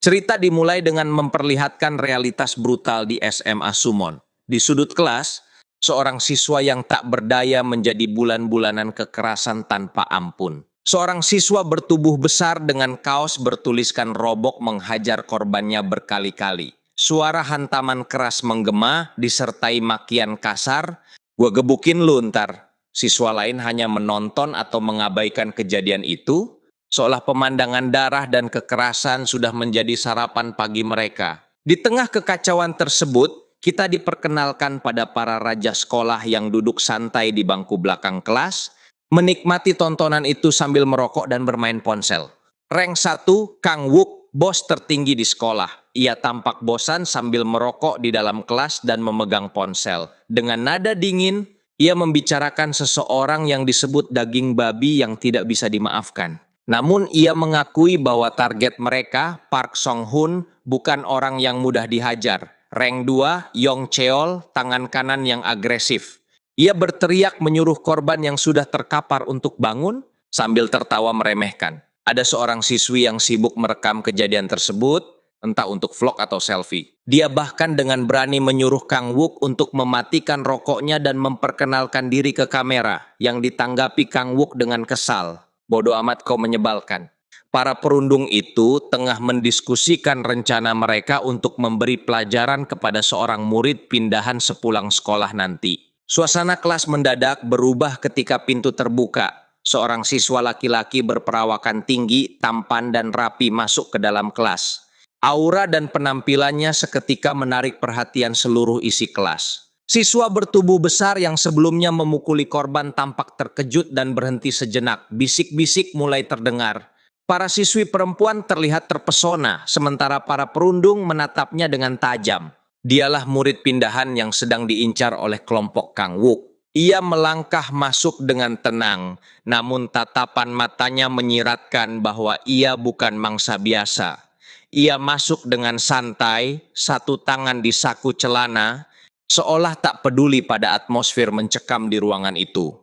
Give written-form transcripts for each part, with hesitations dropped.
Cerita dimulai dengan memperlihatkan realitas brutal di SMA Sumon. Di sudut kelas, seorang siswa yang tak berdaya menjadi bulan-bulanan kekerasan tanpa ampun. Seorang siswa bertubuh besar dengan kaos bertuliskan robok menghajar korbannya berkali-kali. Suara hantaman keras menggema disertai makian kasar, "Gua gebukin lu ntar." Siswa lain hanya menonton atau mengabaikan kejadian itu, seolah pemandangan darah dan kekerasan sudah menjadi sarapan pagi mereka. Di tengah kekacauan tersebut, kita diperkenalkan pada para raja sekolah yang duduk santai di bangku belakang kelas, menikmati tontonan itu sambil merokok dan bermain ponsel. Rank 1, Kang Wook, bos tertinggi di sekolah. Ia tampak bosan sambil merokok di dalam kelas dan memegang ponsel. Dengan nada dingin, ia membicarakan seseorang yang disebut daging babi yang tidak bisa dimaafkan. Namun ia mengakui bahwa target mereka, Park Song-hoon, bukan orang yang mudah dihajar. Rank 2, Yong Cheol, tangan kanan yang agresif. Ia berteriak menyuruh korban yang sudah terkapar untuk bangun sambil tertawa meremehkan. Ada seorang siswi yang sibuk merekam kejadian tersebut, entah untuk vlog atau selfie. Dia bahkan dengan berani menyuruh Kang Wook untuk mematikan rokoknya dan memperkenalkan diri ke kamera, yang ditanggapi Kang Wook dengan kesal. "Bodoh amat, kau menyebalkan." Para perundung itu tengah mendiskusikan rencana mereka untuk memberi pelajaran kepada seorang murid pindahan sepulang sekolah nanti. Suasana kelas mendadak berubah ketika pintu terbuka. Seorang siswa laki-laki berperawakan tinggi, tampan dan rapi masuk ke dalam kelas. Aura dan penampilannya seketika menarik perhatian seluruh isi kelas. Siswa bertubuh besar yang sebelumnya memukuli korban tampak terkejut dan berhenti sejenak. Bisik-bisik mulai terdengar. Para siswi perempuan terlihat terpesona, sementara para perundung menatapnya dengan tajam. Dialah murid pindahan yang sedang diincar oleh kelompok Kang Wook. Ia melangkah masuk dengan tenang, namun tatapan matanya menyiratkan bahwa ia bukan mangsa biasa. Ia masuk dengan santai, satu tangan di saku celana, seolah tak peduli pada atmosfer mencekam di ruangan itu.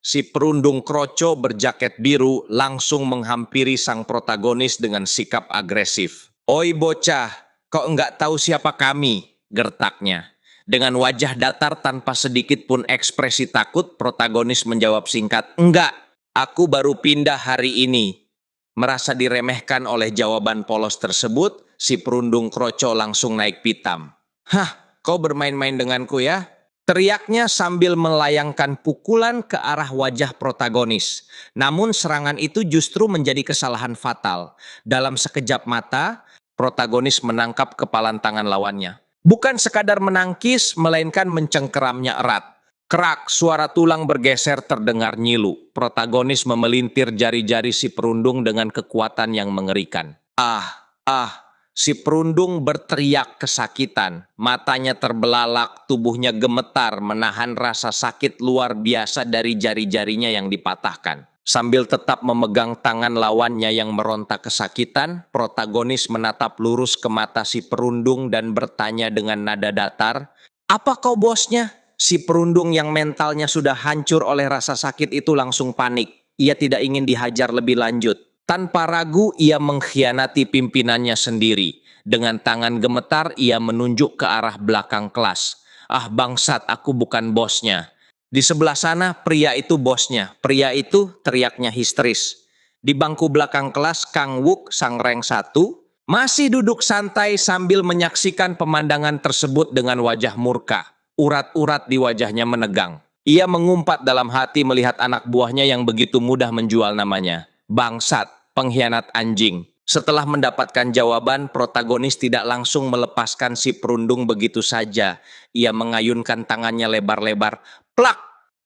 Si perundung kroco berjaket biru langsung menghampiri sang protagonis dengan sikap agresif. "Oi bocah, kok enggak tahu siapa kami?" gertaknya. Dengan wajah datar tanpa sedikit pun ekspresi takut, protagonis menjawab singkat, "Enggak, aku baru pindah hari ini." Merasa diremehkan oleh jawaban polos tersebut, si perundung kroco langsung naik pitam. "Hah, kau bermain-main denganku ya?" teriaknya sambil melayangkan pukulan ke arah wajah protagonis. Namun serangan itu justru menjadi kesalahan fatal. Dalam sekejap mata, protagonis menangkap kepalan tangan lawannya. Bukan sekadar menangkis, melainkan mencengkeramnya erat. Kerak, suara tulang bergeser terdengar nyilu. Protagonis memelintir jari-jari si perundung dengan kekuatan yang mengerikan. "Ah, ah." Si perundung berteriak kesakitan, matanya terbelalak, tubuhnya gemetar menahan rasa sakit luar biasa dari jari-jarinya yang dipatahkan. Sambil tetap memegang tangan lawannya yang meronta kesakitan, protagonis menatap lurus ke mata si perundung dan bertanya dengan nada datar, "Apa kau bosnya?" Si perundung yang mentalnya sudah hancur oleh rasa sakit itu langsung panik. Ia tidak ingin dihajar lebih lanjut. Tanpa ragu, ia mengkhianati pimpinannya sendiri. Dengan tangan gemetar, ia menunjuk ke arah belakang kelas. "Ah bangsat, aku bukan bosnya." Di sebelah sana, pria itu bosnya. Pria itu teriaknya histeris. Di bangku belakang kelas, Kang Wook, sang rank 1, masih duduk santai sambil menyaksikan pemandangan tersebut dengan wajah murka. Urat-urat di wajahnya menegang. Ia mengumpat dalam hati melihat anak buahnya yang begitu mudah menjual namanya. Bangsat, pengkhianat anjing. Setelah mendapatkan jawaban, protagonis tidak langsung melepaskan si perundung begitu saja. Ia mengayunkan tangannya lebar-lebar. Plak!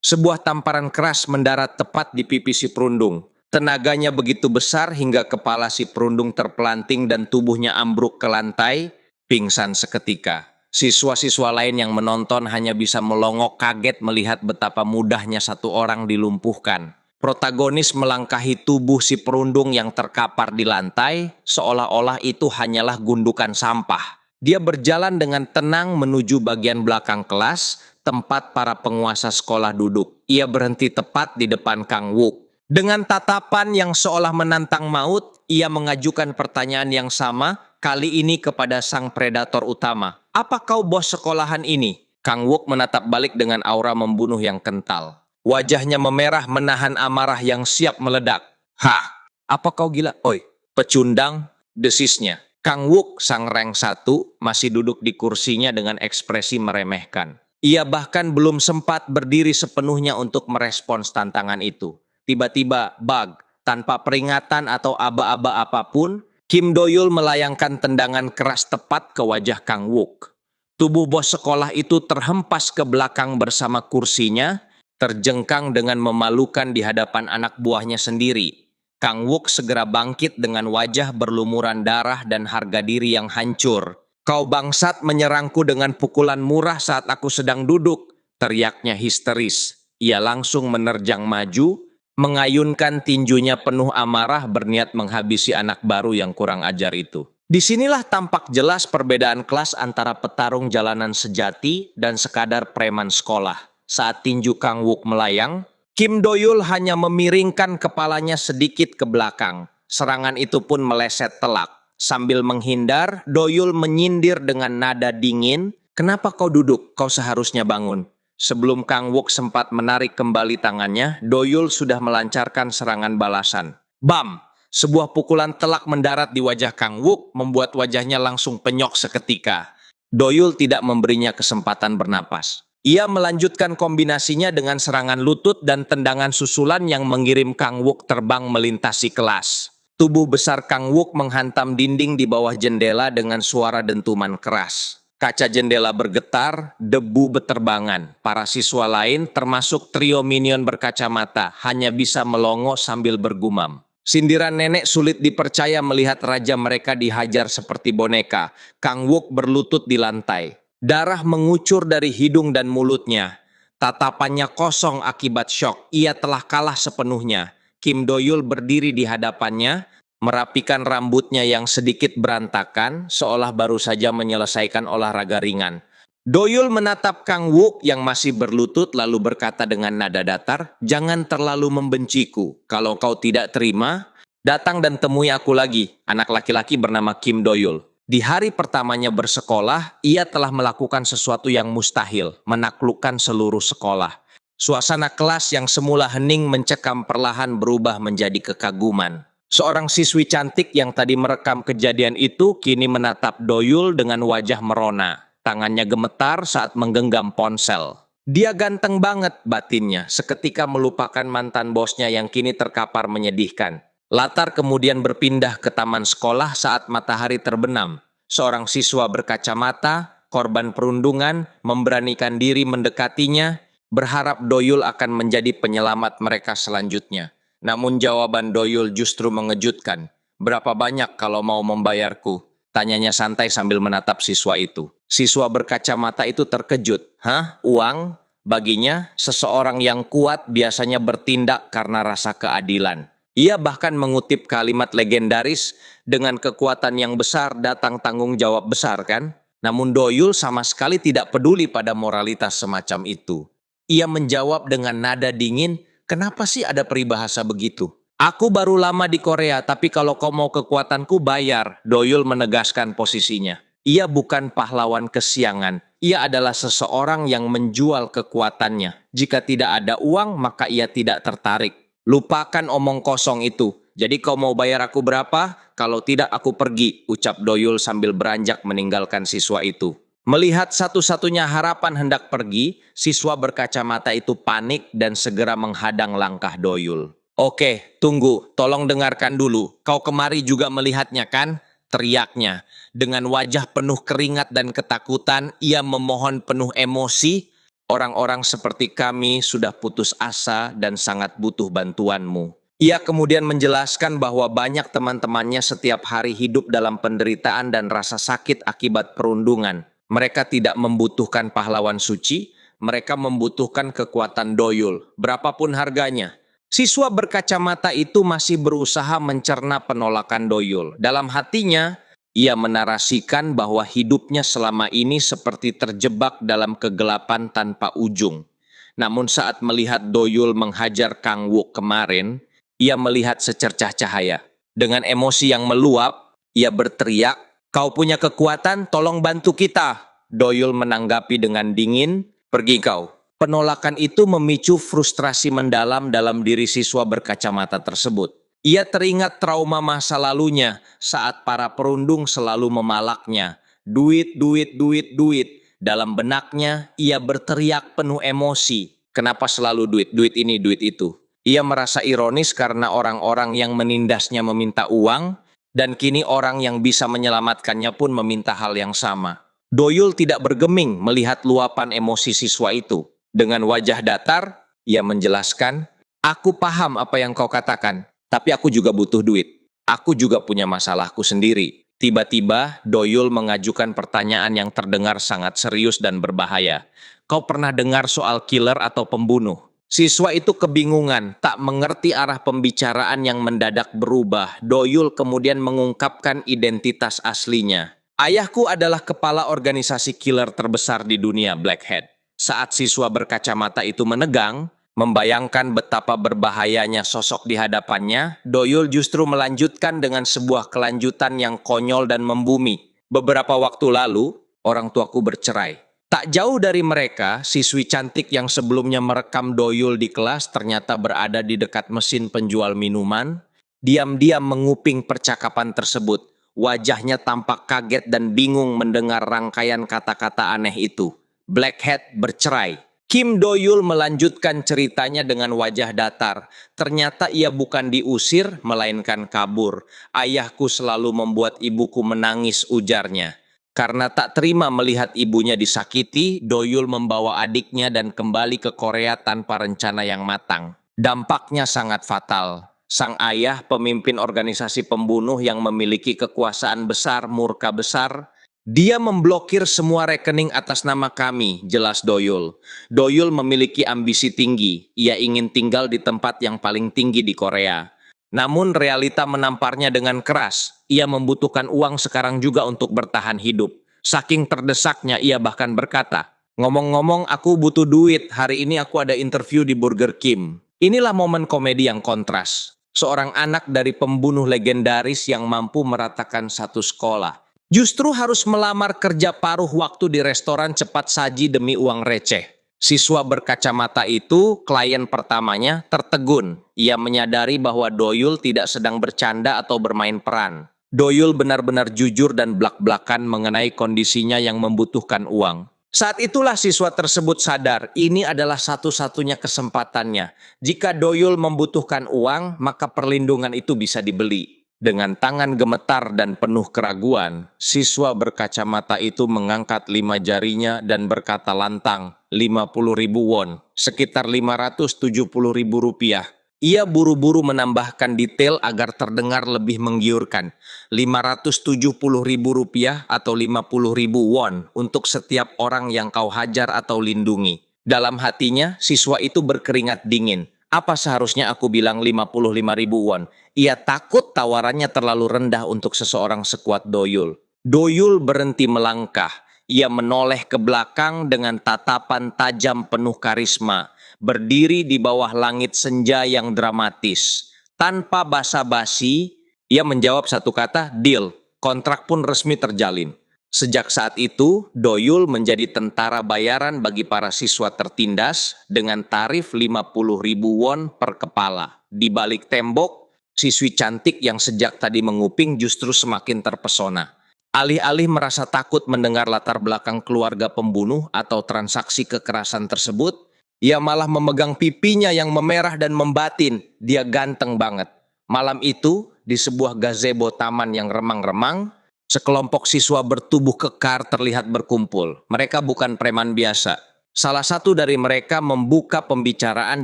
Sebuah tamparan keras mendarat tepat di pipi si perundung. Tenaganya begitu besar hingga kepala si perundung terpelanting dan tubuhnya ambruk ke lantai, pingsan seketika. Siswa-siswa lain yang menonton hanya bisa melongok kaget melihat betapa mudahnya satu orang dilumpuhkan. Protagonis melangkahi tubuh si perundung yang terkapar di lantai, seolah-olah itu hanyalah gundukan sampah. Dia berjalan dengan tenang menuju bagian belakang kelas, tempat para penguasa sekolah duduk. Ia berhenti tepat di depan Kang Wook. Dengan tatapan yang seolah menantang maut, ia mengajukan pertanyaan yang sama, kali ini kepada sang predator utama. Apa kau bos sekolahan ini? Kang Wook menatap balik dengan aura membunuh yang kental. Wajahnya memerah menahan amarah yang siap meledak. Hah? Apa kau gila? Oi, pecundang, desisnya. Kang Wook, sang rank 1, masih duduk di kursinya dengan ekspresi meremehkan. Ia bahkan belum sempat berdiri sepenuhnya untuk merespons tantangan itu. Tiba-tiba, bug, tanpa peringatan atau aba-aba apapun, Kim Do-yul melayangkan tendangan keras tepat ke wajah Kang Wook. Tubuh bos sekolah itu terhempas ke belakang bersama kursinya, terjengkang dengan memalukan di hadapan anak buahnya sendiri. Kang Wook segera bangkit dengan wajah berlumuran darah dan harga diri yang hancur. Kau bangsat menyerangku dengan pukulan murah saat aku sedang duduk, teriaknya histeris. Ia langsung menerjang maju, mengayunkan tinjunya penuh amarah berniat menghabisi anak baru yang kurang ajar itu. Disinilah tampak jelas perbedaan kelas antara petarung jalanan sejati dan sekadar preman sekolah. Saat tinju Kang Wook melayang, Kim Do-yul hanya memiringkan kepalanya sedikit ke belakang. Serangan itu pun meleset telak. Sambil menghindar, Do-yul menyindir dengan nada dingin, "Kenapa kau duduk? Kau seharusnya bangun." Sebelum Kang Wook sempat menarik kembali tangannya, Do-yul sudah melancarkan serangan balasan. Bam! Sebuah pukulan telak mendarat di wajah Kang Wook, membuat wajahnya langsung penyok seketika. Do-yul tidak memberinya kesempatan bernapas. Ia melanjutkan kombinasinya dengan serangan lutut dan tendangan susulan yang mengirim Kang Wook terbang melintasi kelas. Tubuh besar Kang Wook menghantam dinding di bawah jendela dengan suara dentuman keras. Kaca jendela bergetar, debu beterbangan. Para siswa lain, termasuk trio minion berkacamata, hanya bisa melongo sambil bergumam. Sindiran nenek sulit dipercaya melihat raja mereka dihajar seperti boneka. Kang Wook berlutut di lantai. Darah mengucur dari hidung dan mulutnya. Tatapannya kosong akibat syok. Ia telah kalah sepenuhnya. Kim Do-yul berdiri di hadapannya, merapikan rambutnya yang sedikit berantakan, seolah baru saja menyelesaikan olahraga ringan. Do-yul menatap Kang Wook yang masih berlutut lalu berkata dengan nada datar, "Jangan terlalu membenciku. Kalau kau tidak terima, datang dan temui aku lagi." Anak laki-laki bernama Kim Do-yul. Di hari pertamanya bersekolah, ia telah melakukan sesuatu yang mustahil, menaklukkan seluruh sekolah. Suasana kelas yang semula hening mencekam perlahan berubah menjadi kekaguman. Seorang siswi cantik yang tadi merekam kejadian itu kini menatap Do-yul dengan wajah merona. Tangannya gemetar saat menggenggam ponsel. Dia ganteng banget batinnya, seketika melupakan mantan bosnya yang kini terkapar menyedihkan. Latar kemudian berpindah ke taman sekolah saat matahari terbenam. Seorang siswa berkacamata, korban perundungan, memberanikan diri mendekatinya, berharap Do-yul akan menjadi penyelamat mereka selanjutnya. Namun jawaban Do-yul justru mengejutkan. "Berapa banyak kalau mau membayarku?" Tanyanya santai sambil menatap siswa itu. Siswa berkacamata itu terkejut. "Hah? Uang?" Baginya, seseorang yang kuat biasanya bertindak karena rasa keadilan. Ia bahkan mengutip kalimat legendaris, "Dengan kekuatan yang besar datang tanggung jawab besar," kan? Namun Do-yul sama sekali tidak peduli pada moralitas semacam itu. Ia menjawab dengan nada dingin, "Kenapa sih ada peribahasa begitu? Aku baru lama di Korea, tapi kalau kau mau kekuatanku bayar." Do-yul menegaskan posisinya. Ia bukan pahlawan kesiangan. Ia adalah seseorang yang menjual kekuatannya. Jika tidak ada uang, maka ia tidak tertarik. "Lupakan omong kosong itu. Jadi kau mau bayar aku berapa? Kalau tidak aku pergi," ucap Do-yul sambil beranjak meninggalkan siswa itu. Melihat satu-satunya harapan hendak pergi, siswa berkacamata itu panik dan segera menghadang langkah Do-yul. "Oke, tunggu, tolong dengarkan dulu. Kau kemari juga melihatnya kan?" teriaknya. Dengan wajah penuh keringat dan ketakutan, ia memohon penuh emosi, "Orang-orang seperti kami sudah putus asa dan sangat butuh bantuanmu." Ia kemudian menjelaskan bahwa banyak teman-temannya setiap hari hidup dalam penderitaan dan rasa sakit akibat perundungan. Mereka tidak membutuhkan pahlawan suci, mereka membutuhkan kekuatan Do-yul, berapapun harganya. Siswa berkacamata itu masih berusaha mencerna penolakan Do-yul. Dalam hatinya, ia menarasikan bahwa hidupnya selama ini seperti terjebak dalam kegelapan tanpa ujung. Namun saat melihat Do-yul menghajar Kang Wook kemarin, ia melihat secercah cahaya. Dengan emosi yang meluap, ia berteriak, Kau punya kekuatan, tolong bantu kita. Doyul menanggapi dengan dingin, pergi kau. Penolakan itu memicu frustrasi mendalam dalam diri siswa berkacamata tersebut. Ia teringat trauma masa lalunya saat para perundung selalu memalaknya. Duit, duit, duit, duit. Dalam benaknya, ia berteriak penuh emosi. Kenapa selalu duit? Duit ini, duit itu. Ia merasa ironis karena orang-orang yang menindasnya meminta uang, dan kini orang yang bisa menyelamatkannya pun meminta hal yang sama. Doyul tidak bergeming melihat luapan emosi siswa itu. Dengan wajah datar, ia menjelaskan, "Aku paham apa yang kau katakan, tapi aku juga butuh duit. Aku juga punya masalahku sendiri." Tiba-tiba, Doyul mengajukan pertanyaan yang terdengar sangat serius dan berbahaya. "Kau pernah dengar soal killer atau pembunuh?" Siswa itu kebingungan, tak mengerti arah pembicaraan yang mendadak berubah. Doyul kemudian mengungkapkan identitas aslinya. "Ayahku adalah kepala organisasi killer terbesar di dunia, Blackhead." Saat siswa berkacamata itu menegang, membayangkan betapa berbahayanya sosok di hadapannya, Doyul justru melanjutkan dengan sebuah kelanjutan yang konyol dan membumi. "Beberapa waktu lalu, orang tuaku bercerai. Tak jauh dari mereka, siswi cantik yang sebelumnya merekam Doyul di kelas ternyata berada di dekat mesin penjual minuman. Diam-diam menguping percakapan tersebut. Wajahnya tampak kaget dan bingung mendengar rangkaian kata-kata aneh itu. Blackhead bercerai. Kim Doyul melanjutkan ceritanya dengan wajah datar. Ternyata ia bukan diusir, melainkan kabur. "Ayahku selalu membuat ibuku menangis," ujarnya. Karena tak terima melihat ibunya disakiti, Doyul membawa adiknya dan kembali ke Korea tanpa rencana yang matang. Dampaknya sangat fatal. Sang ayah, pemimpin organisasi pembunuh yang memiliki kekuasaan besar, murka besar, dia memblokir semua rekening atas nama kami, jelas Doyul. Doyul memiliki ambisi tinggi, ia ingin tinggal di tempat yang paling tinggi di Korea. Namun realita menamparnya dengan keras. Ia membutuhkan uang sekarang juga untuk bertahan hidup. Saking terdesaknya ia bahkan berkata, "Ngomong-ngomong aku butuh duit, hari ini aku ada interview di Burger King." Inilah momen komedi yang kontras. Seorang anak dari pembunuh legendaris yang mampu meratakan satu sekolah justru harus melamar kerja paruh waktu di restoran cepat saji demi uang receh. Siswa berkacamata itu, klien pertamanya, tertegun. Ia menyadari bahwa Doyul tidak sedang bercanda atau bermain peran. Doyul benar-benar jujur dan blak-blakan mengenai kondisinya yang membutuhkan uang. Saat itulah siswa tersebut sadar, ini adalah satu-satunya kesempatannya. Jika Doyul membutuhkan uang, maka perlindungan itu bisa dibeli. Dengan tangan gemetar dan penuh keraguan, siswa berkacamata itu mengangkat 5 jarinya dan berkata lantang, 50.000 won, sekitar 570.000 rupiah. Ia buru-buru menambahkan detail agar terdengar lebih menggiurkan. 570.000 rupiah atau 50.000 won untuk setiap orang yang kau hajar atau lindungi. Dalam hatinya, siswa itu berkeringat dingin. Apa seharusnya aku bilang 55.000 won? Ia takut tawarannya terlalu rendah untuk seseorang sekuat Doyul. Doyul berhenti melangkah. Ia menoleh ke belakang dengan tatapan tajam penuh karisma. Berdiri di bawah langit senja yang dramatis. Tanpa basa-basi, ia menjawab satu kata, "Deal." Kontrak pun resmi terjalin. Sejak saat itu, Doyul menjadi tentara bayaran bagi para siswa tertindas dengan tarif 50.000 won per kepala. Di balik tembok, siswi cantik yang sejak tadi menguping justru semakin terpesona. Alih-alih merasa takut mendengar latar belakang keluarga pembunuh atau transaksi kekerasan tersebut, ia malah memegang pipinya yang memerah dan membatin. Dia ganteng banget. Malam itu, di sebuah gazebo taman yang remang-remang, sekelompok siswa bertubuh kekar terlihat berkumpul. Mereka bukan preman biasa. Salah satu dari mereka membuka pembicaraan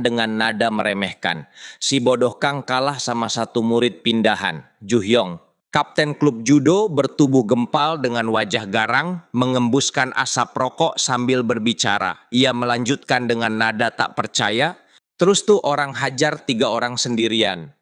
dengan nada meremehkan. Si bodoh Kang kalah sama satu murid pindahan, Juhyong. Kapten klub judo bertubuh gempal dengan wajah garang, mengembuskan asap rokok sambil berbicara. Ia melanjutkan dengan nada tak percaya, "Terus tuh orang hajar 3 orang sendirian."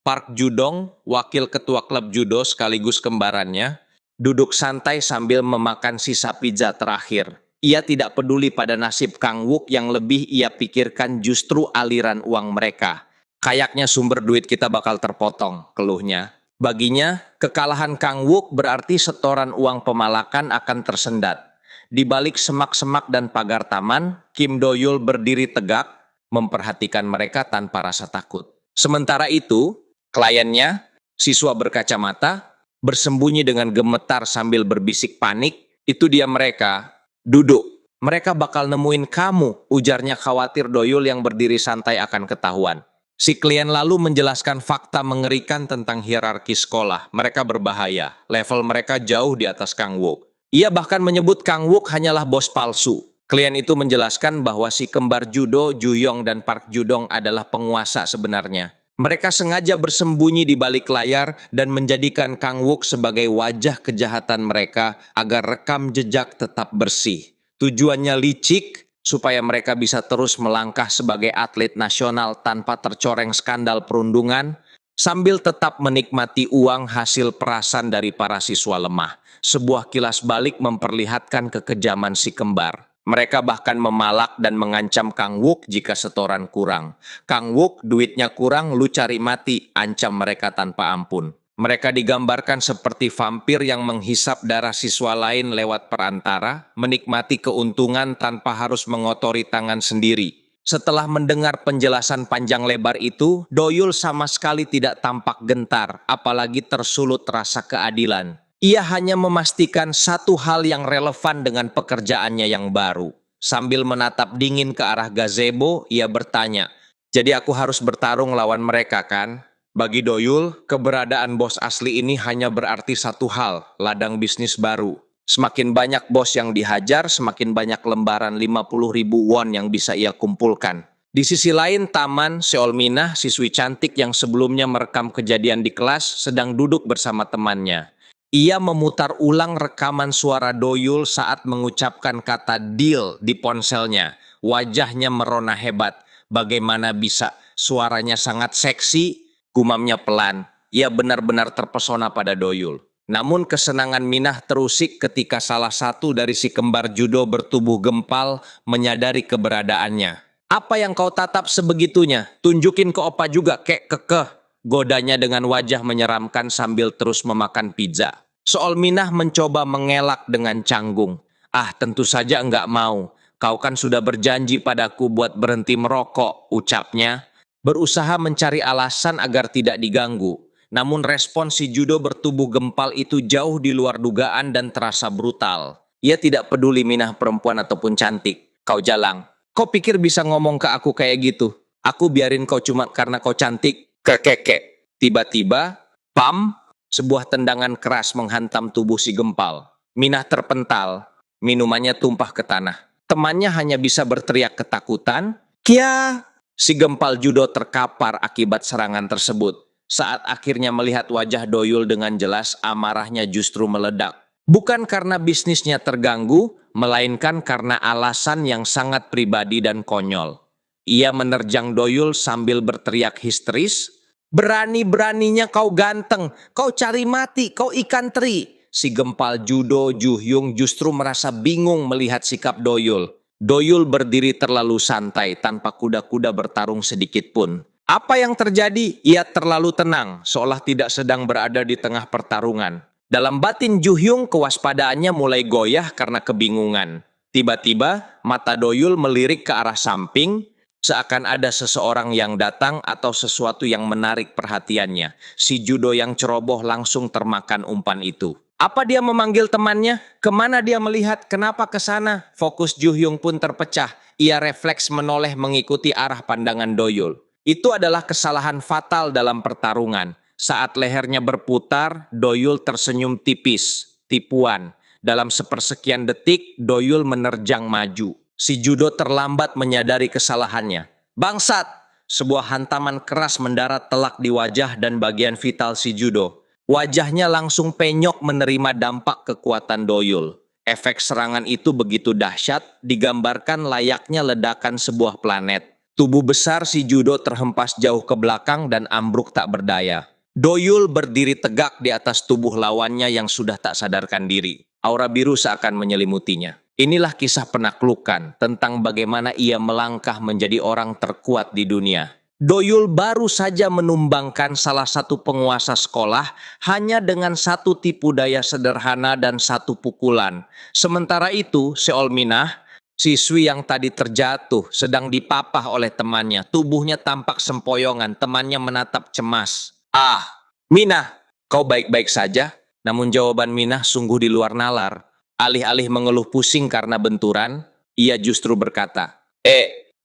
Park Judong, wakil ketua klub judo sekaligus kembarannya, duduk santai sambil memakan sisa pizza terakhir. Ia tidak peduli pada nasib Kang Wook, yang lebih ia pikirkan justru aliran uang mereka. "Kayaknya sumber duit kita bakal terpotong," keluhnya. Baginya, kekalahan Kang Wook berarti setoran uang pemalakan akan tersendat. Di balik semak-semak dan pagar taman, Kim Do-yul berdiri tegak, memperhatikan mereka tanpa rasa takut. Sementara itu, kliennya, siswa berkacamata, bersembunyi dengan gemetar sambil berbisik panik, itu dia mereka, duduk. Mereka bakal nemuin kamu, ujarnya khawatir Do-yul yang berdiri santai akan ketahuan. Si klien lalu menjelaskan fakta mengerikan tentang hierarki sekolah. Mereka berbahaya, level mereka jauh di atas Kang Wook. Ia bahkan menyebut Kang Wook hanyalah bos palsu. Klien itu menjelaskan bahwa si kembar judo, Ju-yong dan Park Ju-dong adalah penguasa sebenarnya. Mereka sengaja bersembunyi di balik layar dan menjadikan Kang Wook sebagai wajah kejahatan mereka agar rekam jejak tetap bersih. Tujuannya licik, supaya mereka bisa terus melangkah sebagai atlet nasional tanpa tercoreng skandal perundungan, sambil tetap menikmati uang hasil perasan dari para siswa lemah. Sebuah kilas balik memperlihatkan kekejaman si kembar. Mereka bahkan memalak dan mengancam Kang Wook jika setoran kurang. Kang Wook, duitnya kurang, lu cari mati, ancam mereka tanpa ampun. Mereka digambarkan seperti vampir yang menghisap darah siswa lain lewat perantara, menikmati keuntungan tanpa harus mengotori tangan sendiri. Setelah mendengar penjelasan panjang lebar itu, Do-yul sama sekali tidak tampak gentar, apalagi tersulut rasa keadilan. Ia hanya memastikan satu hal yang relevan dengan pekerjaannya yang baru. Sambil menatap dingin ke arah gazebo, ia bertanya, "Jadi aku harus bertarung lawan mereka kan?" Bagi Do-yul, keberadaan bos asli ini hanya berarti satu hal, ladang bisnis baru. Semakin banyak bos yang dihajar, semakin banyak lembaran 50.000 won yang bisa ia kumpulkan. Di sisi lain, Taman, Seol Minah, siswi cantik yang sebelumnya merekam kejadian di kelas, sedang duduk bersama temannya. Ia memutar ulang rekaman suara Do-yul saat mengucapkan kata deal di ponselnya. Wajahnya merona hebat. Bagaimana bisa? Suaranya sangat seksi, gumamnya pelan. Ia benar-benar terpesona pada Do-yul. Namun kesenangan Minah terusik ketika salah satu dari si kembar judo bertubuh gempal menyadari keberadaannya. "Apa yang kau tatap sebegitunya? Tunjukin ke opa juga, kek kekeh," godanya dengan wajah menyeramkan sambil terus memakan pizza. Seol Minah mencoba mengelak dengan canggung. "Ah, tentu saja enggak mau. Kau kan sudah berjanji padaku buat berhenti merokok," ucapnya. Berusaha mencari alasan agar tidak diganggu. Namun respon si judo bertubuh gempal itu jauh di luar dugaan dan terasa brutal. Ia tidak peduli Minah perempuan ataupun cantik. "Kau jalang. Kau pikir bisa ngomong ke aku kayak gitu? Aku biarin kau cuma karena kau cantik?" Kekeke. Tiba-tiba, pam, sebuah tendangan keras menghantam tubuh si gempal. Minah terpental, minumannya tumpah ke tanah. Temannya hanya bisa berteriak ketakutan, "Kia!" Si gempal judo terkapar akibat serangan tersebut. Saat akhirnya melihat wajah Do-yul dengan jelas, amarahnya justru meledak. Bukan karena bisnisnya terganggu, melainkan karena alasan yang sangat pribadi dan konyol. Ia menerjang Do-yul sambil berteriak histeris, "Berani-beraninya kau ganteng, kau cari mati, kau ikan teri." Si gempal judo Ju-hyung justru merasa bingung melihat sikap Do-yul. Do-yul berdiri terlalu santai tanpa kuda-kuda bertarung sedikit pun. Apa yang terjadi? Ia terlalu tenang, seolah tidak sedang berada di tengah pertarungan. Dalam batin Ju-hyung, kewaspadaannya mulai goyah karena kebingungan. Tiba-tiba, mata Do-yul melirik ke arah samping, seakan ada seseorang yang datang atau sesuatu yang menarik perhatiannya. Si judo yang ceroboh langsung termakan umpan itu. Apa dia memanggil temannya? Kemana dia melihat? Kenapa ke sana? Fokus Ju-hyung pun terpecah. Ia refleks menoleh mengikuti arah pandangan Do-yul. Itu adalah kesalahan fatal dalam pertarungan. Saat lehernya berputar, Do-yul tersenyum tipis. Tipuan. Dalam sepersekian detik, Do-yul menerjang maju. Si judo terlambat menyadari kesalahannya. "Bangsat!" Sebuah hantaman keras mendarat telak di wajah dan bagian vital si judo. Wajahnya langsung penyok menerima dampak kekuatan Do-yul. Efek serangan itu begitu dahsyat, digambarkan layaknya ledakan sebuah planet. Tubuh besar si judo terhempas jauh ke belakang dan ambruk tak berdaya. Do-yul berdiri tegak di atas tubuh lawannya yang sudah tak sadarkan diri. Aura biru seakan menyelimutinya. Inilah kisah penaklukan tentang bagaimana ia melangkah menjadi orang terkuat di dunia. Doyul baru saja menumbangkan salah satu penguasa sekolah hanya dengan satu tipu daya sederhana dan satu pukulan. Sementara itu, Seol Minah, siswi yang tadi terjatuh, sedang dipapah oleh temannya. Tubuhnya tampak sempoyongan, temannya menatap cemas. Ah, Minah, kau baik-baik saja? Namun jawaban Minah sungguh di luar nalar. Alih-alih mengeluh pusing karena benturan, ia justru berkata,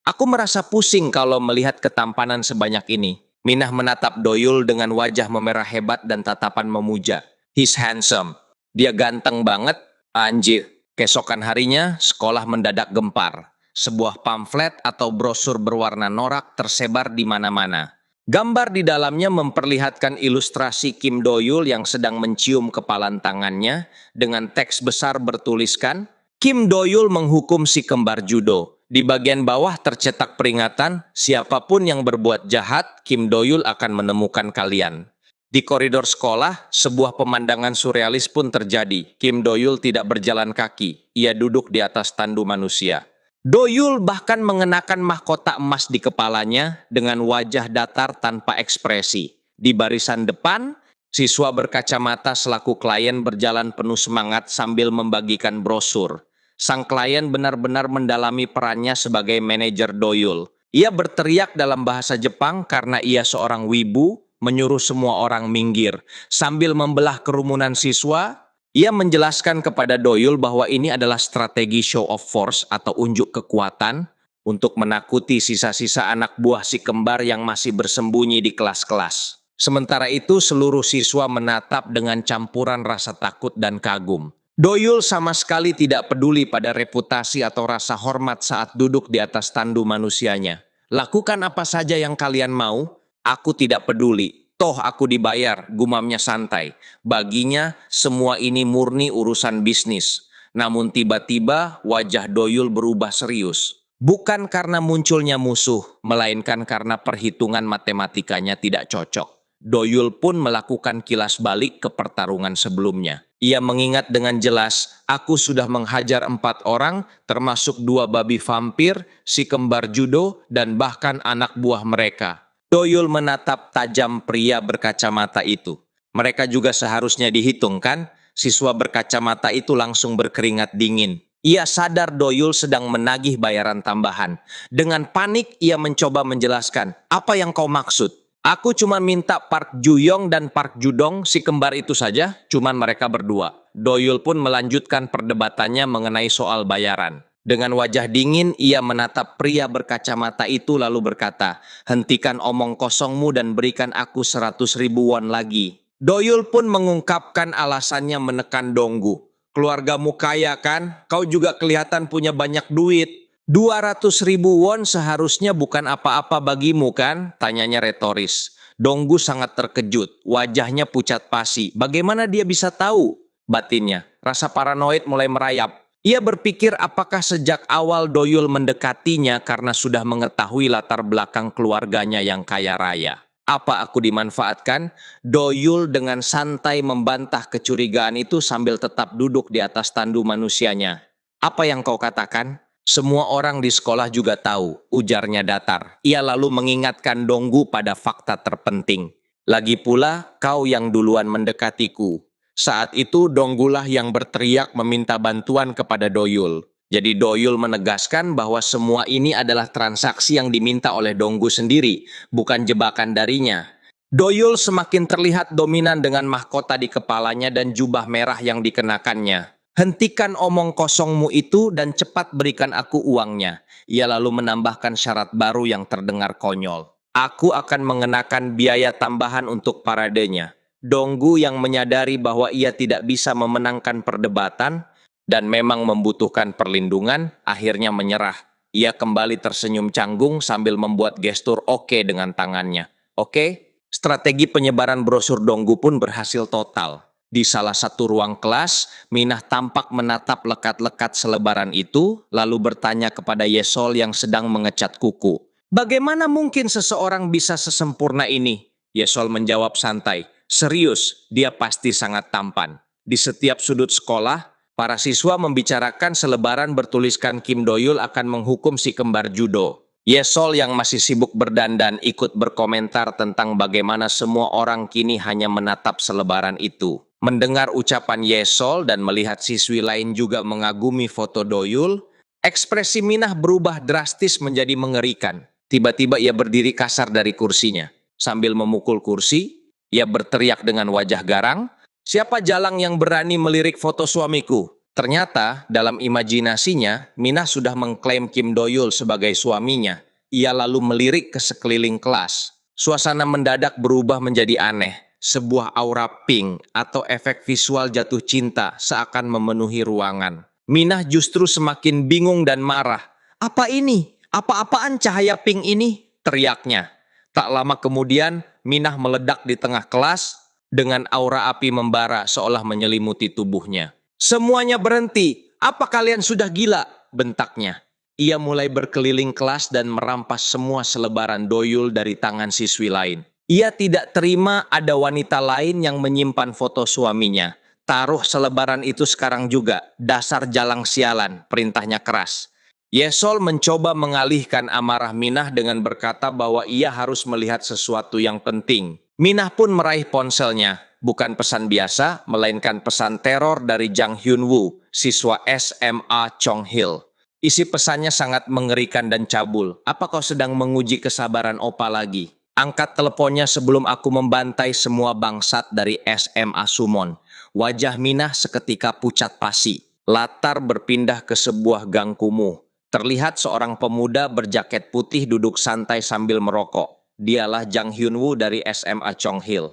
aku merasa pusing kalau melihat ketampanan sebanyak ini. Minah menatap Doyul dengan wajah memerah hebat dan tatapan memuja. He's handsome. Dia ganteng banget, anjir. Keesokan harinya, sekolah mendadak gempar. Sebuah pamflet atau brosur berwarna norak tersebar di mana-mana. Gambar di dalamnya memperlihatkan ilustrasi Kim Doyul yang sedang mencium kepalan tangannya dengan teks besar bertuliskan, Kim Doyul menghukum si kembar judo. Di bagian bawah tercetak peringatan, siapapun yang berbuat jahat, Kim Doyul akan menemukan kalian. Di koridor sekolah, sebuah pemandangan surrealis pun terjadi. Kim Doyul tidak berjalan kaki, ia duduk di atas tandu manusia. Doyul bahkan mengenakan mahkota emas di kepalanya dengan wajah datar tanpa ekspresi. Di barisan depan, siswa berkacamata selaku klien berjalan penuh semangat sambil membagikan brosur. Sang klien benar-benar mendalami perannya sebagai manajer Doyul. Ia berteriak dalam bahasa Jepang karena ia seorang wibu, menyuruh semua orang minggir. Sambil membelah kerumunan siswa, ia menjelaskan kepada Doyul bahwa ini adalah strategi show of force atau unjuk kekuatan untuk menakuti sisa-sisa anak buah si kembar yang masih bersembunyi di kelas-kelas. Sementara itu, seluruh siswa menatap dengan campuran rasa takut dan kagum. Doyul sama sekali tidak peduli pada reputasi atau rasa hormat saat duduk di atas tandu manusianya. Lakukan apa saja yang kalian mau, aku tidak peduli. Toh aku dibayar, gumamnya santai. Baginya, semua ini murni urusan bisnis. Namun tiba-tiba wajah Doyul berubah serius. Bukan karena munculnya musuh, melainkan karena perhitungan matematikanya tidak cocok. Doyul pun melakukan kilas balik ke pertarungan sebelumnya. Ia mengingat dengan jelas, aku sudah menghajar 4 orang, termasuk 2 babi vampir, si kembar judo, dan bahkan anak buah mereka. Doyul menatap tajam pria berkacamata itu. Mereka juga seharusnya dihitung kan? Siswa berkacamata itu langsung berkeringat dingin. Ia sadar Doyul sedang menagih bayaran tambahan. Dengan panik ia mencoba menjelaskan, apa yang kau maksud? Aku cuma minta Park Juyong dan Park Judong si kembar itu saja, cuman mereka berdua. Doyul pun melanjutkan perdebatannya mengenai soal bayaran. Dengan wajah dingin, ia menatap pria berkacamata itu lalu berkata, hentikan omong kosongmu dan berikan aku 100.000 won lagi. Doyul pun mengungkapkan alasannya menekan Donggu. Keluargamu kaya kan? Kau juga kelihatan punya banyak duit. 200.000 won seharusnya bukan apa-apa bagimu kan? Tanyanya retoris. Donggu sangat terkejut, wajahnya pucat pasi. Bagaimana dia bisa tahu? Batinnya, rasa paranoid mulai merayap. Ia berpikir apakah sejak awal Doyul mendekatinya karena sudah mengetahui latar belakang keluarganya yang kaya raya. Apa aku dimanfaatkan? Doyul dengan santai membantah kecurigaan itu sambil tetap duduk di atas tandu manusianya. Apa yang kau katakan? Semua orang di sekolah juga tahu, ujarnya datar. Ia lalu mengingatkan Donggu pada fakta terpenting. Lagi pula, kau yang duluan mendekatiku. Saat itu Donggulah yang berteriak meminta bantuan kepada Doyul. Jadi Doyul menegaskan bahwa semua ini adalah transaksi yang diminta oleh Donggu sendiri, bukan jebakan darinya. Doyul semakin terlihat dominan dengan mahkota di kepalanya dan jubah merah yang dikenakannya. Hentikan omong kosongmu itu dan cepat berikan aku uangnya. Ia lalu menambahkan syarat baru yang terdengar konyol. Aku akan mengenakan biaya tambahan untuk paradenya. Donggu yang menyadari bahwa ia tidak bisa memenangkan perdebatan dan memang membutuhkan perlindungan, akhirnya menyerah. Ia kembali tersenyum canggung sambil membuat gestur oke dengan tangannya. Oke? Strategi penyebaran brosur Donggu pun berhasil total. Di salah satu ruang kelas, Minah tampak menatap lekat-lekat selebaran itu, lalu bertanya kepada Yesol yang sedang mengecat kuku. Bagaimana mungkin seseorang bisa sesempurna ini? Yesol menjawab santai. Serius, dia pasti sangat tampan. Di setiap sudut sekolah, para siswa membicarakan selebaran bertuliskan Kim Doyul akan menghukum si kembar judo. Yesol yang masih sibuk berdandan ikut berkomentar tentang bagaimana semua orang kini hanya menatap selebaran itu. Mendengar ucapan Yesol dan melihat siswi lain juga mengagumi foto Doyul, ekspresi Minah berubah drastis menjadi mengerikan. Tiba-tiba ia berdiri kasar dari kursinya. Sambil memukul kursi, ia berteriak dengan wajah garang, "Siapa jalang yang berani melirik foto suamiku?" Ternyata, dalam imajinasinya, Minah sudah mengklaim Kim Doyul sebagai suaminya. Ia lalu melirik ke sekeliling kelas. Suasana mendadak berubah menjadi aneh. Sebuah aura pink atau efek visual jatuh cinta seakan memenuhi ruangan. Minah justru semakin bingung dan marah. "Apa ini? Apa-apaan cahaya pink ini?" teriaknya. Tak lama kemudian, Minah meledak di tengah kelas dengan aura api membara seolah menyelimuti tubuhnya. "Semuanya berhenti! Apa kalian sudah gila?" bentaknya. Ia mulai berkeliling kelas dan merampas semua selebaran Doyul dari tangan siswi lain. Ia tidak terima ada wanita lain yang menyimpan foto suaminya. "Taruh selebaran itu sekarang juga, dasar jalang sialan," perintahnya keras. Yesol mencoba mengalihkan amarah Minah dengan berkata bahwa ia harus melihat sesuatu yang penting. Minah pun meraih ponselnya. Bukan pesan biasa, melainkan pesan teror dari Jang Hyun-woo, siswa SMA Chong Hil. Isi pesannya sangat mengerikan dan cabul. "Apa kau sedang menguji kesabaran opa lagi? Angkat teleponnya sebelum aku membantai semua bangsat dari SMA Sumon." Wajah Minah seketika pucat pasi. Latar berpindah ke sebuah gang kumuh. Terlihat seorang pemuda berjaket putih duduk santai sambil merokok. Dialah Jang Hyun-woo dari SMA Chong Hil.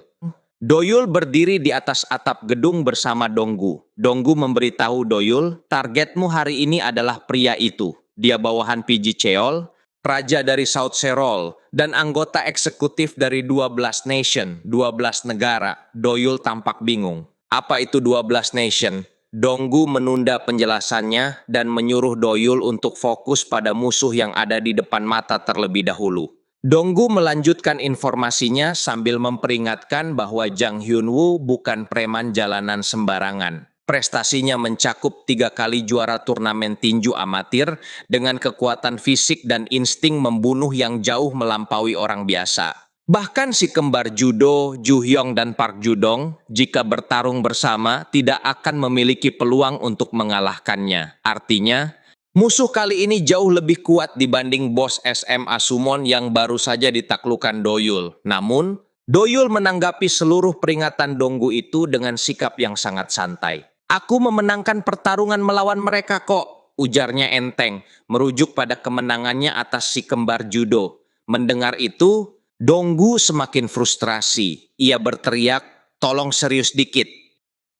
Doyul berdiri di atas atap gedung bersama Donggu. Donggu memberitahu Doyul, "Targetmu hari ini adalah pria itu. Dia bawahan PG Cheol, raja dari South Seoul, dan anggota eksekutif dari 12 nation, 12 negara." Doyul tampak bingung. "Apa itu 12 nation?" Donggu menunda penjelasannya dan menyuruh Doyul untuk fokus pada musuh yang ada di depan mata terlebih dahulu. Donggu melanjutkan informasinya sambil memperingatkan bahwa Jang Hyun-woo bukan preman jalanan sembarangan. Prestasinya mencakup 3 kali juara turnamen tinju amatir dengan kekuatan fisik dan insting membunuh yang jauh melampaui orang biasa. Bahkan si kembar judo, Ju Hyung dan Park Judong, jika bertarung bersama tidak akan memiliki peluang untuk mengalahkannya. Artinya, musuh kali ini jauh lebih kuat dibanding bos SMA Sumon yang baru saja ditaklukkan Doyul. Namun, Doyul menanggapi seluruh peringatan Donggu itu dengan sikap yang sangat santai. "Aku memenangkan pertarungan melawan mereka kok," ujarnya enteng, merujuk pada kemenangannya atas si kembar judo. Mendengar itu, Donggu semakin frustrasi. Ia berteriak, "Tolong serius dikit."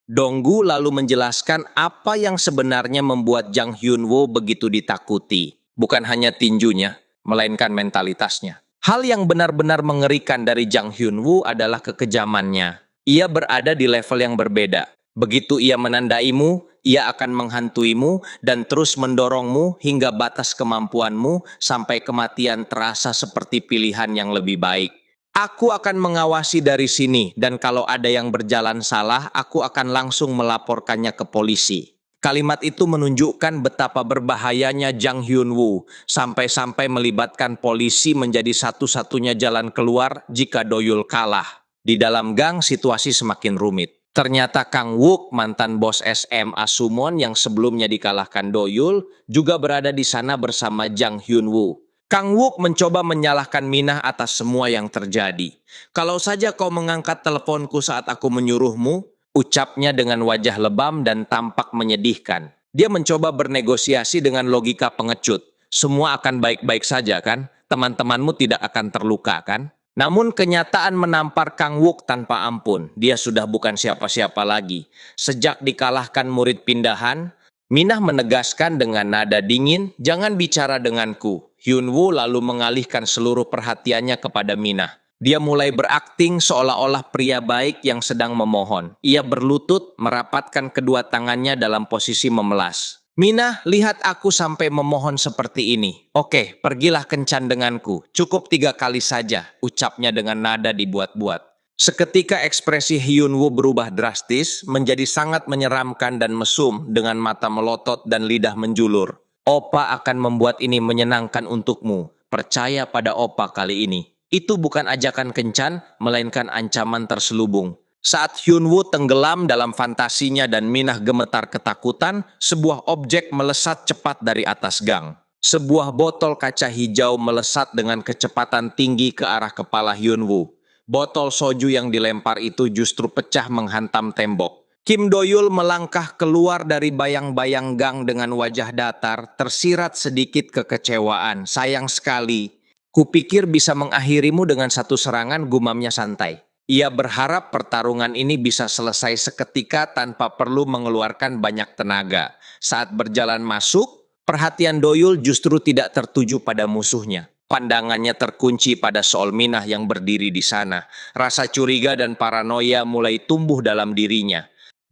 Donggu lalu menjelaskan apa yang sebenarnya membuat Jang Hyun-woo begitu ditakuti. Bukan hanya tinjunya, melainkan mentalitasnya. Hal yang benar-benar mengerikan dari Jang Hyun-woo adalah kekejamannya. Ia berada di level yang berbeda. Begitu ia menandaimu, ia akan menghantuimu dan terus mendorongmu hingga batas kemampuanmu sampai kematian terasa seperti pilihan yang lebih baik. "Aku akan mengawasi dari sini dan kalau ada yang berjalan salah, aku akan langsung melaporkannya ke polisi." Kalimat itu menunjukkan betapa berbahayanya Jang Hyun-woo, sampai-sampai melibatkan polisi menjadi satu-satunya jalan keluar jika Doyul kalah. Di dalam gang, situasi semakin rumit. Ternyata Kang Wook, mantan bos SMA Sumon yang sebelumnya dikalahkan Doyul, juga berada di sana bersama Jang Hyun-woo. Kang Wook mencoba menyalahkan Minah atas semua yang terjadi. "Kalau saja kau mengangkat teleponku saat aku menyuruhmu," ucapnya dengan wajah lebam dan tampak menyedihkan. Dia mencoba bernegosiasi dengan logika pengecut. "Semua akan baik-baik saja kan? Teman-temanmu tidak akan terluka kan?" Namun kenyataan menampar Kang Wook tanpa ampun. Dia sudah bukan siapa-siapa lagi. Sejak dikalahkan murid pindahan, Minah menegaskan dengan nada dingin, "Jangan bicara denganku." Hyun-woo lalu mengalihkan seluruh perhatiannya kepada Minah. Dia mulai berakting seolah-olah pria baik yang sedang memohon. Ia berlutut, merapatkan kedua tangannya dalam posisi memelas. "Minah, lihat aku sampai memohon seperti ini. Oke, pergilah kencan denganku. Cukup 3 kali saja," ucapnya dengan nada dibuat-buat. Seketika ekspresi Hyun-woo berubah drastis, menjadi sangat menyeramkan dan mesum dengan mata melotot dan lidah menjulur. "Opa akan membuat ini menyenangkan untukmu. percaya pada Opa kali ini. Itu bukan ajakan kencan, melainkan ancaman terselubung. Saat Hyunwoo tenggelam dalam fantasinya dan Minah gemetar ketakutan, sebuah objek melesat cepat dari atas gang. Sebuah botol kaca hijau melesat dengan kecepatan tinggi ke arah kepala Hyunwoo. Botol soju yang dilempar itu justru pecah menghantam tembok. Kim Do-yul melangkah keluar dari bayang-bayang gang dengan wajah datar, tersirat sedikit kekecewaan. Sayang sekali, kupikir bisa mengakhirimu dengan satu serangan, gumamnya santai. Ia berharap pertarungan ini bisa selesai seketika tanpa perlu mengeluarkan banyak tenaga. Saat berjalan masuk, perhatian Do-yul justru tidak tertuju pada musuhnya. Pandangannya terkunci pada Seol Minah yang berdiri di sana. Rasa curiga dan paranoia mulai tumbuh dalam dirinya.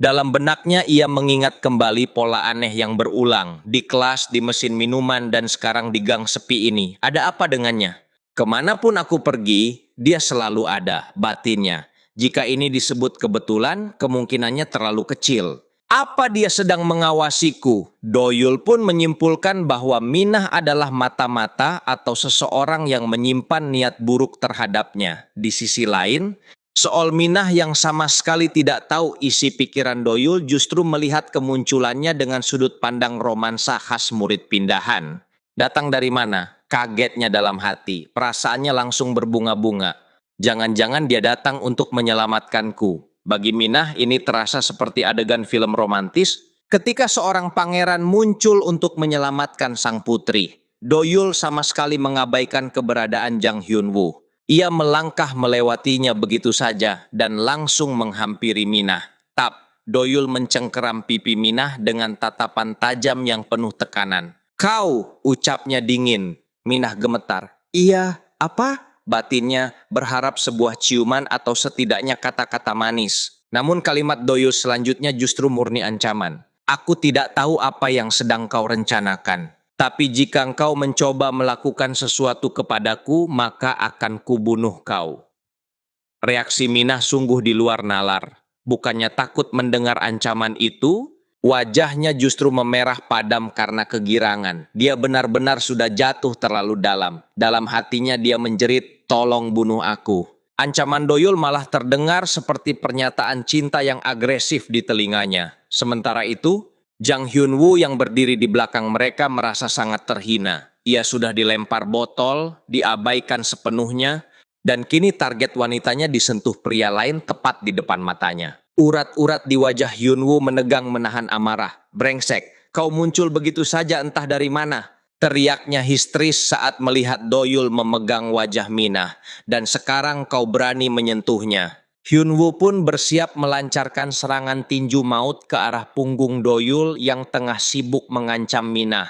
Dalam benaknya ia mengingat kembali pola aneh yang berulang. Di kelas, di mesin minuman, dan sekarang di gang sepi ini. Ada apa dengannya? Kemanapun aku pergi, dia selalu ada, batinnya. Jika ini disebut kebetulan, kemungkinannya terlalu kecil. Apa dia sedang mengawasiku? Do-yul pun menyimpulkan bahwa Minah adalah mata-mata atau seseorang yang menyimpan niat buruk terhadapnya. Di sisi lain, Seol Minah yang sama sekali tidak tahu isi pikiran Do-yul justru melihat kemunculannya dengan sudut pandang romansa khas murid pindahan. Datang dari mana? Kagetnya dalam hati, perasaannya langsung berbunga-bunga. Jangan-jangan dia datang untuk menyelamatkanku. Bagi Minah ini terasa seperti adegan film romantis ketika seorang pangeran muncul untuk menyelamatkan sang putri. Do-yul sama sekali mengabaikan keberadaan Jang Hyunwoo. Ia melangkah melewatinya begitu saja dan langsung menghampiri Minah. Tap, Do-yul mencengkeram pipi Minah dengan tatapan tajam yang penuh tekanan. Kau, ucapnya dingin. Minah gemetar. Iya, apa? Batinnya berharap sebuah ciuman atau setidaknya kata-kata manis. Namun kalimat Do-yul selanjutnya justru murni ancaman. Aku tidak tahu apa yang sedang kau rencanakan. Tapi jika engkau mencoba melakukan sesuatu kepadaku, maka akan kubunuh kau. Reaksi Minah sungguh di luar nalar. Bukannya takut mendengar ancaman itu, wajahnya justru memerah padam karena kegirangan. Dia benar-benar sudah jatuh terlalu dalam. Dalam hatinya dia menjerit, tolong bunuh aku. Ancaman Do-yul malah terdengar seperti pernyataan cinta yang agresif di telinganya. Sementara itu, Jang Hyunwoo yang berdiri di belakang mereka merasa sangat terhina. Ia sudah dilempar botol, diabaikan sepenuhnya, dan kini target wanitanya disentuh pria lain tepat di depan matanya. Urat-urat di wajah Hyunwoo menegang menahan amarah. Brengsek, kau muncul begitu saja entah dari mana. Teriaknya histeris saat melihat Do-yul memegang wajah Minah. Dan sekarang kau berani menyentuhnya. Hyunwoo pun bersiap melancarkan serangan tinju maut ke arah punggung Do-yul yang tengah sibuk mengancam Minah.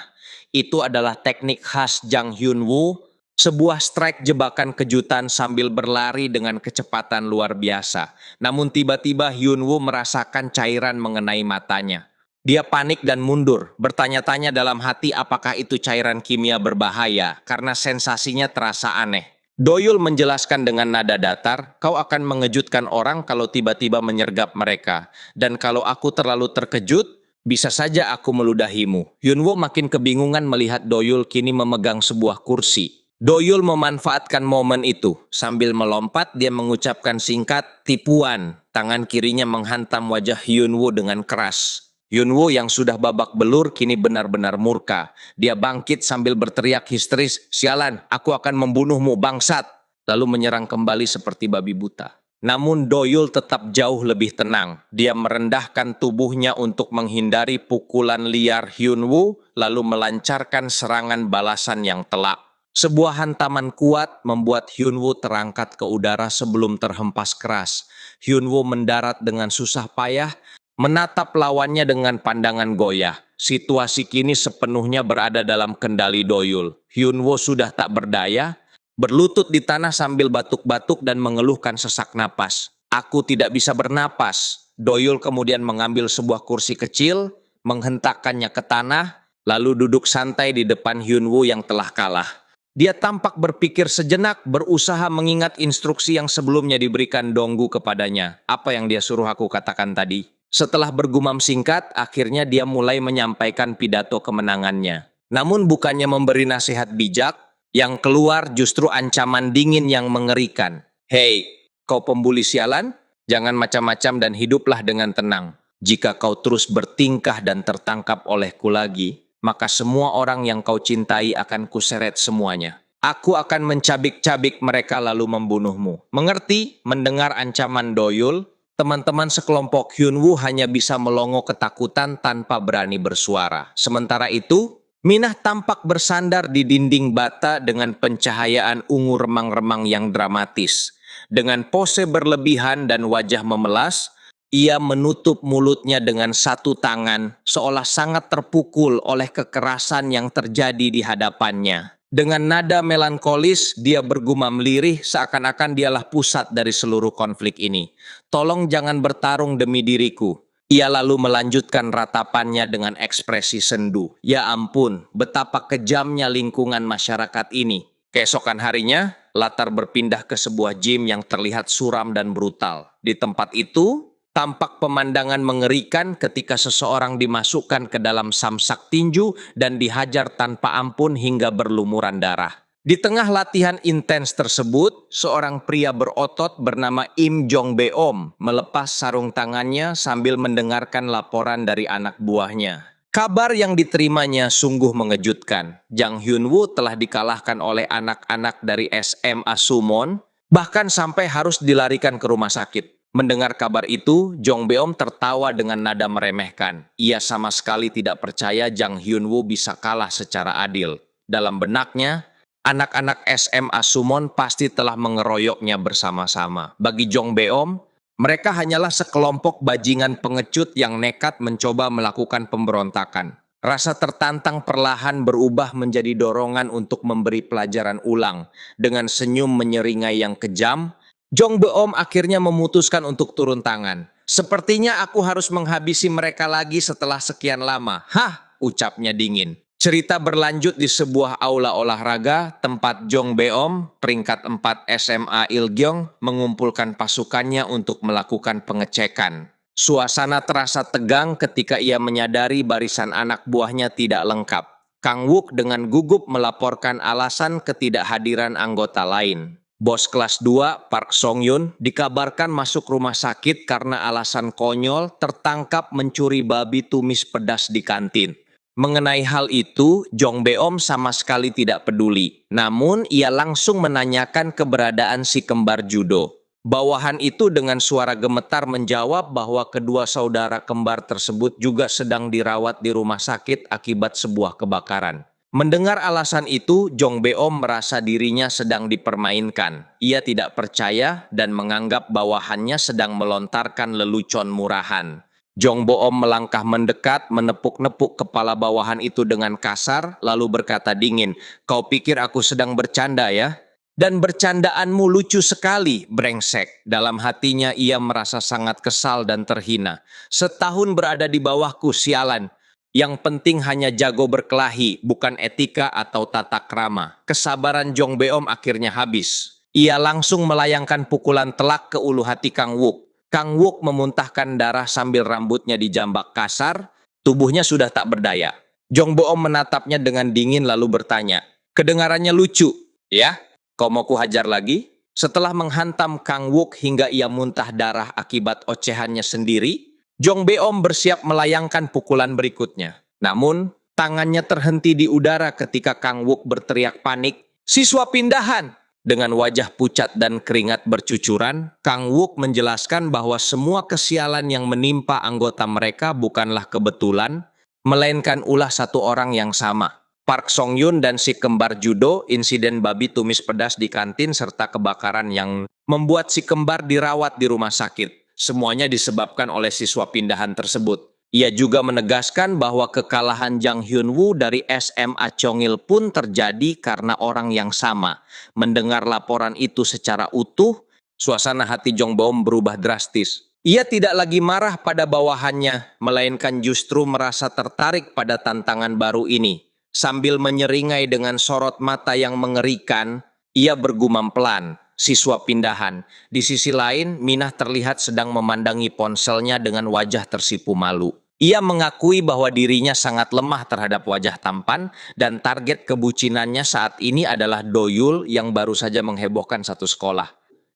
Itu adalah teknik khas Jang Hyunwoo. Sebuah strike jebakan kejutan sambil berlari dengan kecepatan luar biasa. Namun tiba-tiba Hyunwoo merasakan cairan mengenai matanya. Dia panik dan mundur, bertanya-tanya dalam hati apakah itu cairan kimia berbahaya karena sensasinya terasa aneh. Do-yul menjelaskan dengan nada datar, kau akan mengejutkan orang kalau tiba-tiba menyergap mereka. Dan kalau aku terlalu terkejut, bisa saja aku meludahimu. Hyunwoo makin kebingungan melihat Do-yul kini memegang sebuah kursi. Do-yul memanfaatkan momen itu. Sambil melompat, dia mengucapkan singkat, tipuan. Tangan kirinya menghantam wajah Hyunwoo dengan keras. Hyunwoo yang sudah babak belur kini benar-benar murka. Dia bangkit sambil berteriak histeris, sialan, aku akan membunuhmu bangsat. Lalu menyerang kembali seperti babi buta. Namun Do-yul tetap jauh lebih tenang. Dia merendahkan tubuhnya untuk menghindari pukulan liar Hyunwoo, lalu melancarkan serangan balasan yang telak. Sebuah hantaman kuat membuat Hyunwoo terangkat ke udara sebelum terhempas keras. Hyunwoo mendarat dengan susah payah, menatap lawannya dengan pandangan goyah. Situasi kini sepenuhnya berada dalam kendali Do-yul. Hyunwoo sudah tak berdaya, berlutut di tanah sambil batuk-batuk dan mengeluhkan sesak napas. Aku tidak bisa bernapas. Do-yul kemudian mengambil sebuah kursi kecil, menghentakkannya ke tanah, lalu duduk santai di depan Hyunwoo yang telah kalah. Dia tampak berpikir sejenak, berusaha mengingat instruksi yang sebelumnya diberikan Donggu kepadanya. Apa yang dia suruh aku katakan tadi? Setelah bergumam singkat, akhirnya dia mulai menyampaikan pidato kemenangannya. Namun bukannya memberi nasihat bijak, Yang keluar justru ancaman dingin yang mengerikan. Hei, kau pembuli sialan, jangan macam-macam dan hiduplah dengan tenang. Jika kau terus bertingkah dan tertangkap olehku lagi, maka semua orang yang kau cintai akan kuseret semuanya. Aku akan mencabik-cabik mereka lalu membunuhmu. Mengerti? Mendengar ancaman Doyul, teman-teman sekelompok Hyunwoo hanya bisa melongo ketakutan tanpa berani bersuara. Sementara itu, Minah tampak bersandar di dinding bata dengan pencahayaan ungu remang-remang yang dramatis. Dengan pose berlebihan dan wajah memelas, ia menutup mulutnya dengan satu tangan, seolah sangat terpukul oleh kekerasan yang terjadi di hadapannya. Dengan nada melankolis, dia bergumam lirih seakan-akan dialah pusat dari seluruh konflik ini. Tolong jangan bertarung demi diriku. Ia lalu melanjutkan ratapannya dengan ekspresi sendu. Ya ampun, betapa kejamnya lingkungan masyarakat ini. Keesokan harinya, Latar berpindah ke sebuah gym yang terlihat suram dan brutal. Di tempat itu, tampak pemandangan mengerikan ketika seseorang dimasukkan ke dalam samsak tinju dan dihajar tanpa ampun hingga berlumuran darah. Di tengah latihan intens tersebut, seorang pria berotot bernama Im Jong Beom melepas sarung tangannya sambil mendengarkan laporan dari anak buahnya. Kabar yang diterimanya sungguh mengejutkan. Jang Hyunwoo telah dikalahkan oleh anak-anak dari SMA Suwon, bahkan sampai harus dilarikan ke rumah sakit. Mendengar kabar itu, Jong Beom tertawa dengan nada meremehkan. Ia sama sekali tidak percaya Jang Hyunwoo bisa kalah secara adil. Dalam benaknya, anak-anak SMA Suwon pasti telah mengeroyoknya bersama-sama. Bagi Jong Beom, mereka hanyalah sekelompok bajingan pengecut yang nekat mencoba melakukan pemberontakan. Rasa tertantang perlahan berubah menjadi dorongan untuk memberi pelajaran ulang. Dengan senyum menyeringai yang kejam, Jong Beom akhirnya memutuskan untuk turun tangan. Sepertinya aku harus menghabisi mereka lagi setelah sekian lama. Hah, ucapnya dingin. Cerita berlanjut di sebuah aula olahraga tempat Jong Beom, peringkat 4 SMA Ilgyong, mengumpulkan pasukannya untuk melakukan pengecekan. Suasana terasa tegang ketika ia menyadari barisan anak buahnya tidak lengkap. Kang Wook dengan gugup melaporkan alasan ketidakhadiran anggota lain. Bos kelas 2, Park Song Yun, dikabarkan masuk rumah sakit karena alasan konyol tertangkap mencuri babi tumis pedas di kantin. Mengenai hal itu, Jong Beom sama sekali tidak peduli. Namun, ia langsung menanyakan keberadaan si kembar judo. Bawahan itu dengan suara gemetar menjawab bahwa kedua saudara kembar tersebut juga sedang dirawat di rumah sakit akibat sebuah kebakaran. Mendengar alasan itu, Jong Beom merasa dirinya sedang dipermainkan. Ia tidak percaya dan menganggap bawahannya sedang melontarkan lelucon murahan. Jong Beom melangkah mendekat, menepuk-nepuk kepala bawahan itu dengan kasar, lalu berkata dingin, "Kau pikir aku sedang bercanda ya? Dan bercandaanmu lucu sekali, brengsek." Dalam hatinya ia merasa sangat kesal dan terhina. Setahun berada di bawahku, sialan. Yang penting hanya jago berkelahi, bukan etika atau tata krama. Kesabaran Jong Beom akhirnya habis. Ia langsung melayangkan pukulan telak ke ulu hati Kang Wook. Kang Wook memuntahkan darah sambil rambutnya dijambak kasar, tubuhnya sudah tak berdaya. Jong Beom menatapnya dengan dingin lalu bertanya, "Kedengarannya lucu, ya? Kau mau kuhajar lagi?" Setelah menghantam Kang Wook hingga ia muntah darah akibat ocehannya sendiri, Jong Beom bersiap melayangkan pukulan berikutnya. Namun, tangannya terhenti di udara ketika Kang Wook berteriak panik, "Siswa pindahan!" Dengan wajah pucat dan keringat bercucuran, Kang Wook menjelaskan bahwa semua kesialan yang menimpa anggota mereka bukanlah kebetulan, melainkan ulah satu orang yang sama. Park Song Yun dan si kembar judo, insiden babi tumis pedas di kantin, serta kebakaran yang membuat si kembar dirawat di rumah sakit. Semuanya disebabkan oleh siswa pindahan tersebut. Ia juga menegaskan bahwa kekalahan Jang Hyunwoo dari SMA Chongil pun terjadi karena orang yang sama. Mendengar laporan itu secara utuh, suasana hati Jong Beom berubah drastis. Ia tidak lagi marah pada bawahannya, melainkan justru merasa tertarik pada tantangan baru ini. Sambil menyeringai dengan sorot mata yang mengerikan, ia bergumam pelan, "Siswa pindahan." Di sisi lain, Minah terlihat sedang memandangi ponselnya dengan wajah tersipu malu. Ia mengakui bahwa dirinya sangat lemah terhadap wajah tampan dan target kebucinannya saat ini adalah Doyul yang baru saja menghebohkan satu sekolah.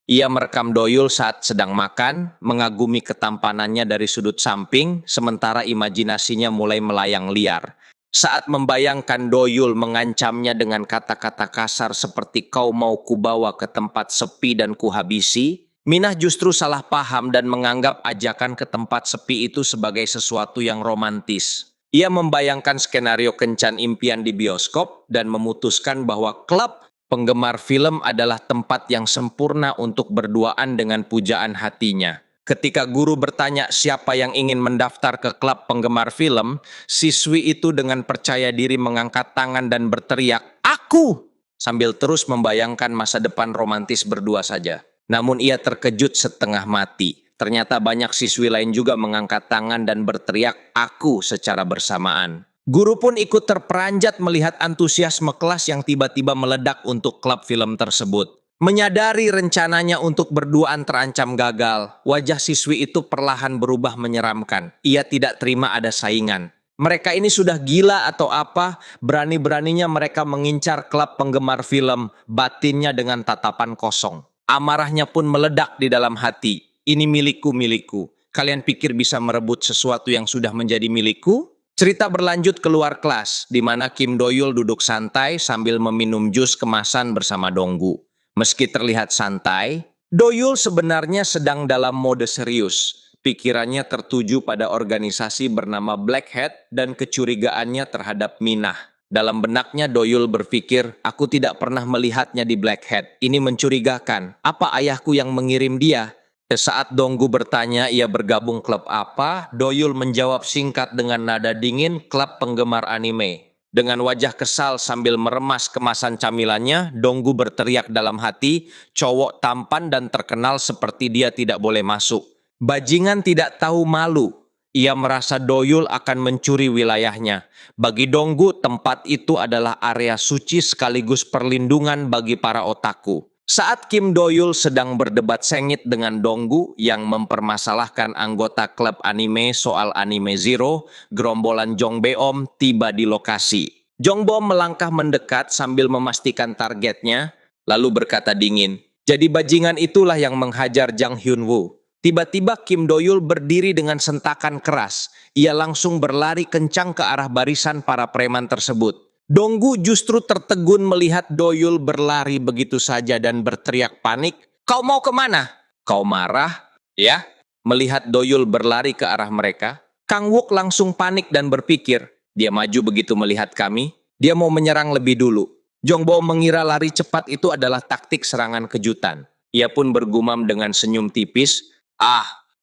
Ia merekam Doyul saat sedang makan, mengagumi ketampanannya dari sudut samping, sementara imajinasinya mulai melayang liar. Saat membayangkan Doyul mengancamnya dengan kata-kata kasar seperti kau mau kubawa ke tempat sepi dan kuhabisi, Minah justru salah paham dan menganggap ajakan ke tempat sepi itu sebagai sesuatu yang romantis. Ia membayangkan skenario kencan impian di bioskop dan memutuskan bahwa klub penggemar film adalah tempat yang sempurna untuk berduaan dengan pujaan hatinya. Ketika guru bertanya siapa yang ingin mendaftar ke klub penggemar film, siswi itu dengan percaya diri mengangkat tangan dan berteriak, "Aku!" sambil terus membayangkan masa depan romantis berdua saja. Namun ia terkejut setengah mati. Ternyata banyak siswi lain juga mengangkat tangan dan berteriak, "Aku!" secara bersamaan. Guru pun ikut terperanjat melihat antusiasme kelas yang tiba-tiba meledak untuk klub film tersebut. Menyadari rencananya untuk berduaan terancam gagal, wajah siswi itu perlahan berubah menyeramkan. Ia tidak terima ada saingan. Mereka ini sudah gila atau apa? Berani-beraninya mereka mengincar klub penggemar film, batinnya dengan tatapan kosong. Amarahnya pun meledak di dalam hati. Ini milikku, milikku. Kalian pikir bisa merebut sesuatu yang sudah menjadi milikku? Cerita berlanjut keluar kelas, di mana Kim Doyul duduk santai sambil meminum jus kemasan bersama Donggu. Meski terlihat santai, Doyul sebenarnya sedang dalam mode serius. Pikirannya tertuju pada organisasi bernama Black Hat dan kecurigaannya terhadap Minah. Dalam benaknya Doyul berpikir, aku tidak pernah melihatnya di Black Hat. Ini mencurigakan. Apa ayahku yang mengirim dia? Saat Donggu bertanya ia bergabung klub apa, Doyul menjawab singkat dengan nada dingin, klub penggemar anime. Dengan wajah kesal sambil meremas kemasan camilannya, Donggu berteriak dalam hati, cowok tampan dan terkenal seperti dia tidak boleh masuk. Bajingan tidak tahu malu. Ia merasa Doyul akan mencuri wilayahnya. Bagi Donggu, tempat itu adalah area suci sekaligus perlindungan bagi para otaku. Saat Kim Doyul sedang berdebat sengit dengan Donggu yang mempermasalahkan anggota klub anime soal anime Zero, gerombolan Jong Beom tiba di lokasi. Jong Beom melangkah mendekat sambil memastikan targetnya, lalu berkata dingin, jadi bajingan itulah yang menghajar Jang Hyun Woo. Tiba-tiba Kim Doyul berdiri dengan sentakan keras. Ia langsung berlari kencang ke arah barisan para preman tersebut. Donggu justru tertegun melihat Doyul berlari begitu saja dan berteriak panik. Kau mau kemana? Kau marah? Ya? Melihat Doyul berlari ke arah mereka, Kang Wook langsung panik dan berpikir, dia maju begitu melihat kami, dia mau menyerang lebih dulu. Jong Bo mengira lari cepat itu adalah taktik serangan kejutan. Ia pun bergumam dengan senyum tipis,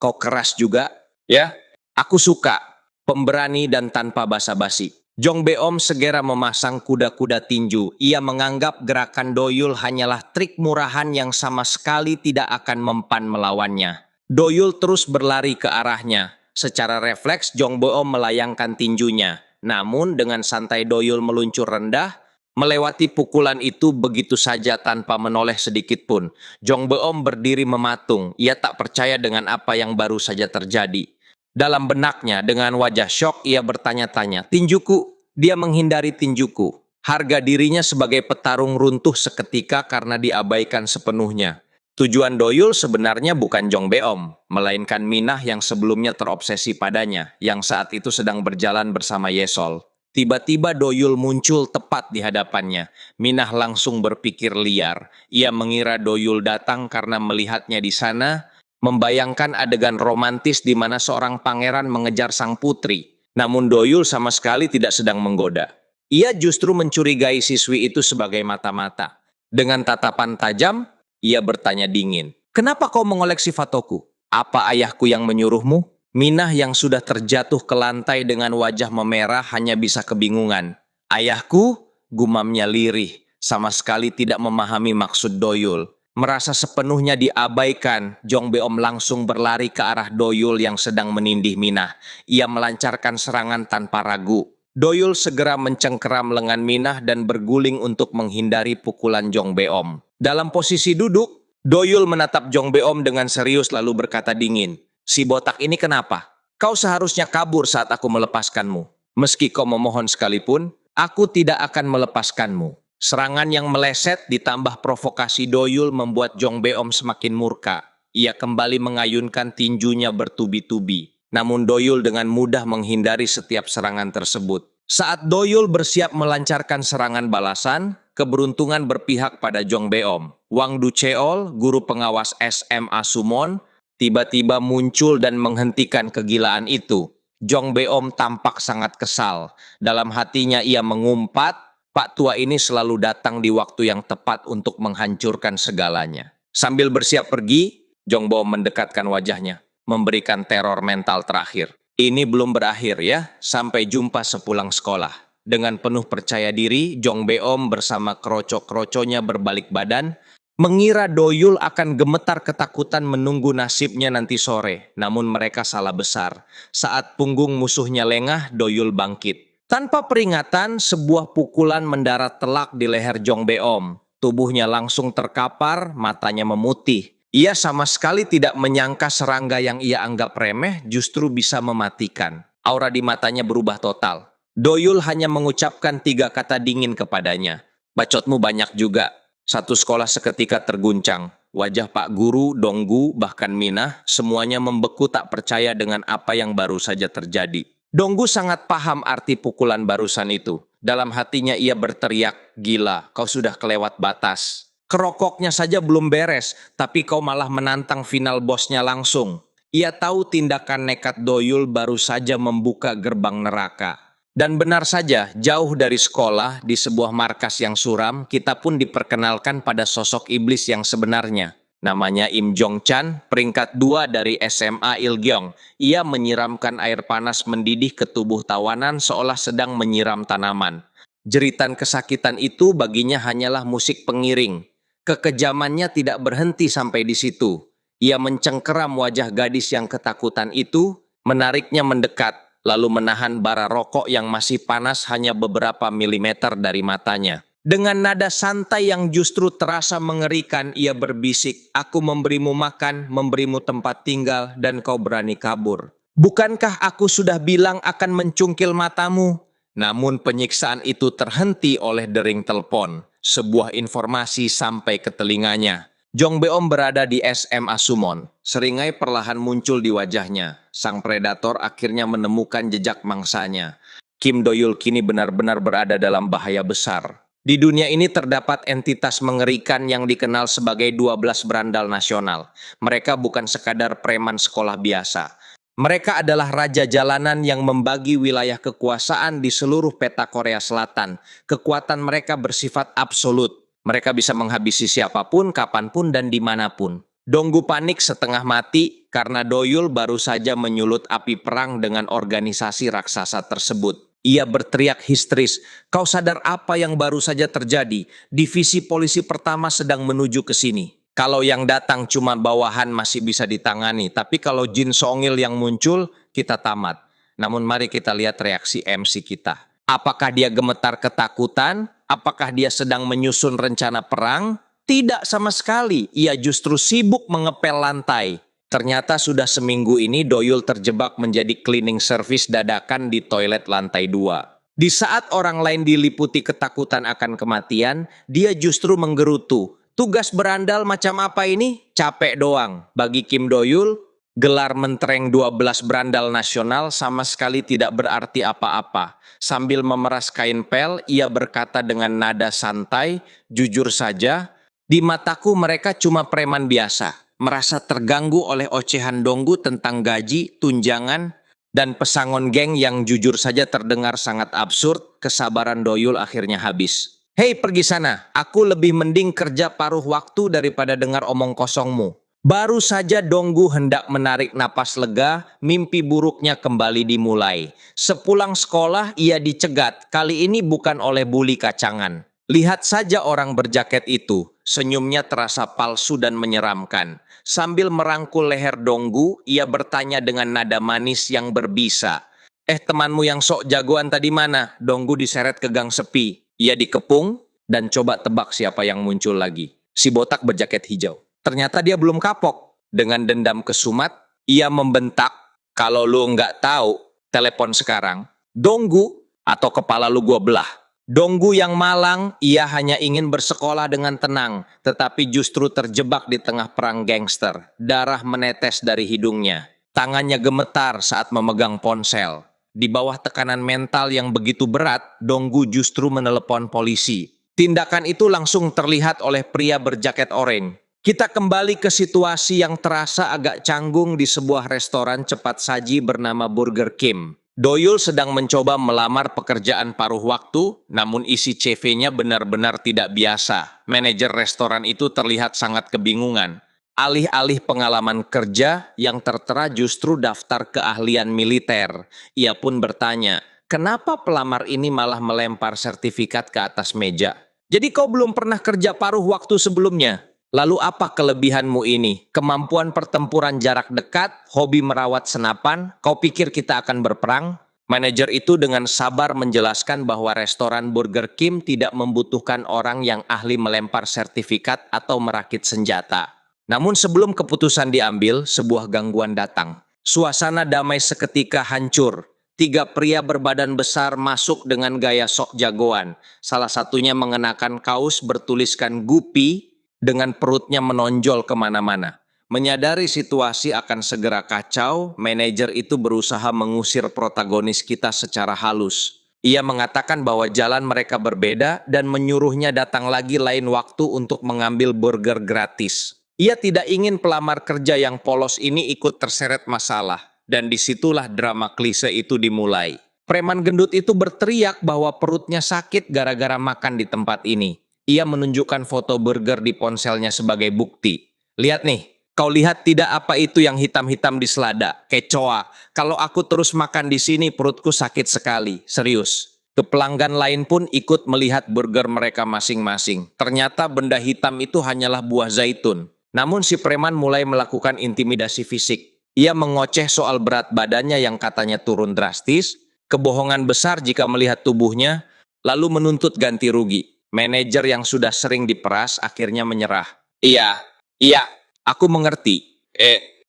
kau keras juga, ya? Aku suka, pemberani dan tanpa basa-basi. Jong Beom segera memasang kuda-kuda tinju. Ia menganggap gerakan Doyul hanyalah trik murahan yang sama sekali tidak akan mempan melawannya. Doyul terus berlari ke arahnya. Secara refleks Jong Beom melayangkan tinjunya. Namun dengan santai Doyul meluncur rendah, melewati pukulan itu begitu saja tanpa menoleh sedikit pun. Jong Beom berdiri mematung. Ia tak percaya dengan apa yang baru saja terjadi. Dalam benaknya, dengan wajah syok, ia bertanya-tanya, tinjuku, dia menghindari tinjuku. Harga dirinya sebagai petarung runtuh seketika karena diabaikan sepenuhnya. Tujuan Doyul sebenarnya bukan Jong Beom, melainkan Minah yang sebelumnya terobsesi padanya, yang saat itu sedang berjalan bersama Yesol. Tiba-tiba Doyul muncul tepat di hadapannya. Minah langsung berpikir liar. Ia mengira Doyul datang karena melihatnya di sana, membayangkan adegan romantis di mana seorang pangeran mengejar sang putri. Namun Doyul sama sekali tidak sedang menggoda. Ia justru mencurigai siswi itu sebagai mata-mata. Dengan tatapan tajam, ia bertanya dingin. Kenapa kau mengoleksi fotoku? Apa ayahku yang menyuruhmu? Minah yang sudah terjatuh ke lantai dengan wajah memerah hanya bisa kebingungan. Ayahku? Gumamnya lirih, sama sekali tidak memahami maksud Doyul. Merasa sepenuhnya diabaikan, Jong Beom langsung berlari ke arah Doyul yang sedang menindih Minah. Ia melancarkan serangan tanpa ragu. Doyul segera mencengkeram lengan Minah dan berguling untuk menghindari pukulan Jong Beom. Dalam posisi duduk, Doyul menatap Jong Beom dengan serius lalu berkata dingin, si botak ini kenapa? Kau seharusnya kabur saat aku melepaskanmu. Meski kau memohon sekalipun, aku tidak akan melepaskanmu. Serangan yang meleset ditambah provokasi Doyul membuat Jong Beom semakin murka. Ia kembali mengayunkan tinjunya bertubi-tubi. Namun Doyul dengan mudah menghindari setiap serangan tersebut. Saat Doyul bersiap melancarkan serangan balasan, keberuntungan berpihak pada Jong Beom. Wang Ducheol, guru pengawas SMA Sumon, tiba-tiba muncul dan menghentikan kegilaan itu. Jong Beom tampak sangat kesal. Dalam hatinya ia mengumpat, Pak tua ini selalu datang di waktu yang tepat untuk menghancurkan segalanya. Sambil bersiap pergi, Jong Beom mendekatkan wajahnya, memberikan teror mental terakhir. Ini belum berakhir ya, sampai jumpa sepulang sekolah. Dengan penuh percaya diri, Jong Beom bersama kroco-kroconya berbalik badan, mengira Doyul akan gemetar ketakutan menunggu nasibnya nanti sore. Namun mereka salah besar. Saat punggung musuhnya lengah, Doyul bangkit. Tanpa peringatan, sebuah pukulan mendarat telak di leher Jong Beom. Tubuhnya langsung terkapar, matanya memutih. Ia sama sekali tidak menyangka serangga yang ia anggap remeh justru bisa mematikan. Aura di matanya berubah total. Doyul hanya mengucapkan 3 kata dingin kepadanya. Bacotmu banyak juga. Satu sekolah seketika terguncang. Wajah Pak Guru, Donggu, bahkan Minah, semuanya membeku tak percaya dengan apa yang baru saja terjadi. Donggu sangat paham arti pukulan barusan itu. Dalam hatinya ia berteriak, "Gila, kau sudah kelewat batas. Kerokoknya saja belum beres, tapi kau malah menantang final bosnya langsung." Ia tahu tindakan nekat Doyul baru saja membuka gerbang neraka. Dan benar saja, jauh dari sekolah, di sebuah markas yang suram, kita pun diperkenalkan pada sosok iblis yang sebenarnya. Namanya Im Jong Chan, peringkat 2 dari SMA Ilgyong. Ia menyiramkan air panas mendidih ke tubuh tawanan seolah sedang menyiram tanaman. Jeritan kesakitan itu baginya hanyalah musik pengiring. Kekejamannya tidak berhenti sampai di situ. Ia mencengkeram wajah gadis yang ketakutan itu, menariknya mendekat, lalu menahan bara rokok yang masih panas hanya beberapa milimeter dari matanya. Dengan nada santai yang justru terasa mengerikan, ia berbisik, "Aku memberimu makan, memberimu tempat tinggal, dan kau berani kabur. Bukankah aku sudah bilang akan mencungkil matamu?" Namun penyiksaan itu terhenti oleh dering telepon. Sebuah informasi sampai ke telinganya. Jong Beom berada di SMA Sumon. Seringai perlahan muncul di wajahnya. Sang predator akhirnya menemukan jejak mangsanya. Kim Doyul kini benar-benar berada dalam bahaya besar. Di dunia ini terdapat entitas mengerikan yang dikenal sebagai 12 berandal nasional. Mereka bukan sekadar preman sekolah biasa. Mereka adalah raja jalanan yang membagi wilayah kekuasaan di seluruh peta Korea Selatan. Kekuatan mereka bersifat absolut. Mereka bisa menghabisi siapapun, kapanpun, dan dimanapun. Donggu panik setengah mati karena Doyul baru saja menyulut api perang dengan organisasi raksasa tersebut. Ia berteriak histeris, "Kau sadar apa yang baru saja terjadi? Divisi polisi pertama sedang menuju ke sini. Kalau yang datang cuma bawahan masih bisa ditangani, tapi kalau Jin Songil yang muncul, kita tamat." Namun mari kita lihat reaksi MC kita. Apakah dia gemetar ketakutan? Apakah dia sedang menyusun rencana perang? Tidak sama sekali, ia justru sibuk mengepel lantai. Ternyata sudah seminggu ini Doyul terjebak menjadi cleaning service dadakan di toilet lantai 2. Di saat orang lain diliputi ketakutan akan kematian, dia justru menggerutu. Tugas berandal macam apa ini? Capek doang. Bagi Kim Doyul, gelar mentereng 12 berandal nasional sama sekali tidak berarti apa-apa. Sambil memeras kain pel, ia berkata dengan nada santai, "Jujur saja, di mataku mereka cuma preman biasa." Merasa terganggu oleh ocehan Donggu tentang gaji, tunjangan, dan pesangon geng yang jujur saja terdengar sangat absurd, kesabaran Doyul akhirnya habis. "Hei, pergi sana, aku lebih mending kerja paruh waktu daripada dengar omong kosongmu." Baru saja Donggu hendak menarik napas lega, mimpi buruknya kembali dimulai. Sepulang sekolah ia dicegat, kali ini bukan oleh buli kacangan. Lihat saja orang berjaket itu, senyumnya terasa palsu dan menyeramkan. Sambil merangkul leher Donggu, ia bertanya dengan nada manis yang berbisa. Temanmu yang sok jagoan tadi mana?" Donggu diseret ke gang sepi. Ia dikepung dan coba tebak siapa yang muncul lagi. Si botak berjaket hijau. Ternyata dia belum kapok. Dengan dendam kesumat, ia membentak, Kalau lu nggak tahu, telepon sekarang. Donggu atau kepala lu gua belah. Donggu yang malang, ia hanya ingin bersekolah dengan tenang, tetapi justru terjebak di tengah perang gangster. Darah menetes dari hidungnya. Tangannya gemetar saat memegang ponsel. Di bawah tekanan mental yang begitu berat, Donggu justru menelepon polisi. Tindakan itu langsung terlihat oleh pria berjaket oranye. Kita kembali ke situasi yang terasa agak canggung di sebuah restoran cepat saji bernama Burger King. Doyul sedang mencoba melamar pekerjaan paruh waktu, namun isi CV-nya benar-benar tidak biasa. Manajer restoran itu terlihat sangat kebingungan. Alih-alih pengalaman kerja, yang tertera justru daftar keahlian militer. Ia pun bertanya, kenapa pelamar ini malah melempar sertifikat ke atas meja? Jadi kau belum pernah kerja paruh waktu sebelumnya? Lalu apa kelebihanmu ini? Kemampuan pertempuran jarak dekat, hobi merawat senapan, kau pikir kita akan berperang? Manajer itu dengan sabar menjelaskan bahwa restoran Burger King tidak membutuhkan orang yang ahli melempar sertifikat atau merakit senjata. Namun sebelum keputusan diambil, sebuah gangguan datang. Suasana damai seketika hancur. Tiga pria berbadan besar masuk dengan gaya sok jagoan. Salah satunya mengenakan kaos bertuliskan Gupi, dengan perutnya menonjol kemana-mana. Menyadari situasi akan segera kacau, manajer itu berusaha mengusir protagonis kita secara halus. Ia mengatakan bahwa jalan mereka berbeda dan menyuruhnya datang lagi lain waktu untuk mengambil burger gratis. Ia tidak ingin pelamar kerja yang polos ini ikut terseret masalah, dan disitulah drama klise itu dimulai. Preman gendut itu berteriak bahwa perutnya sakit gara-gara makan di tempat ini. Ia menunjukkan foto burger di ponselnya sebagai bukti. Lihat nih, kau lihat tidak apa itu yang hitam-hitam di selada? Kecoa. Kalau aku terus makan di sini perutku sakit sekali. Serius. Pelanggan lain pun ikut melihat burger mereka masing-masing. Ternyata benda hitam itu hanyalah buah zaitun. Namun si preman mulai melakukan intimidasi fisik. Ia mengoceh soal berat badannya yang katanya turun drastis, kebohongan besar jika melihat tubuhnya, lalu menuntut ganti rugi. Manajer yang sudah sering diperas akhirnya menyerah. Iya, iya, aku mengerti.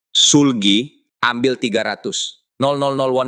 Sulgi, ambil 300.001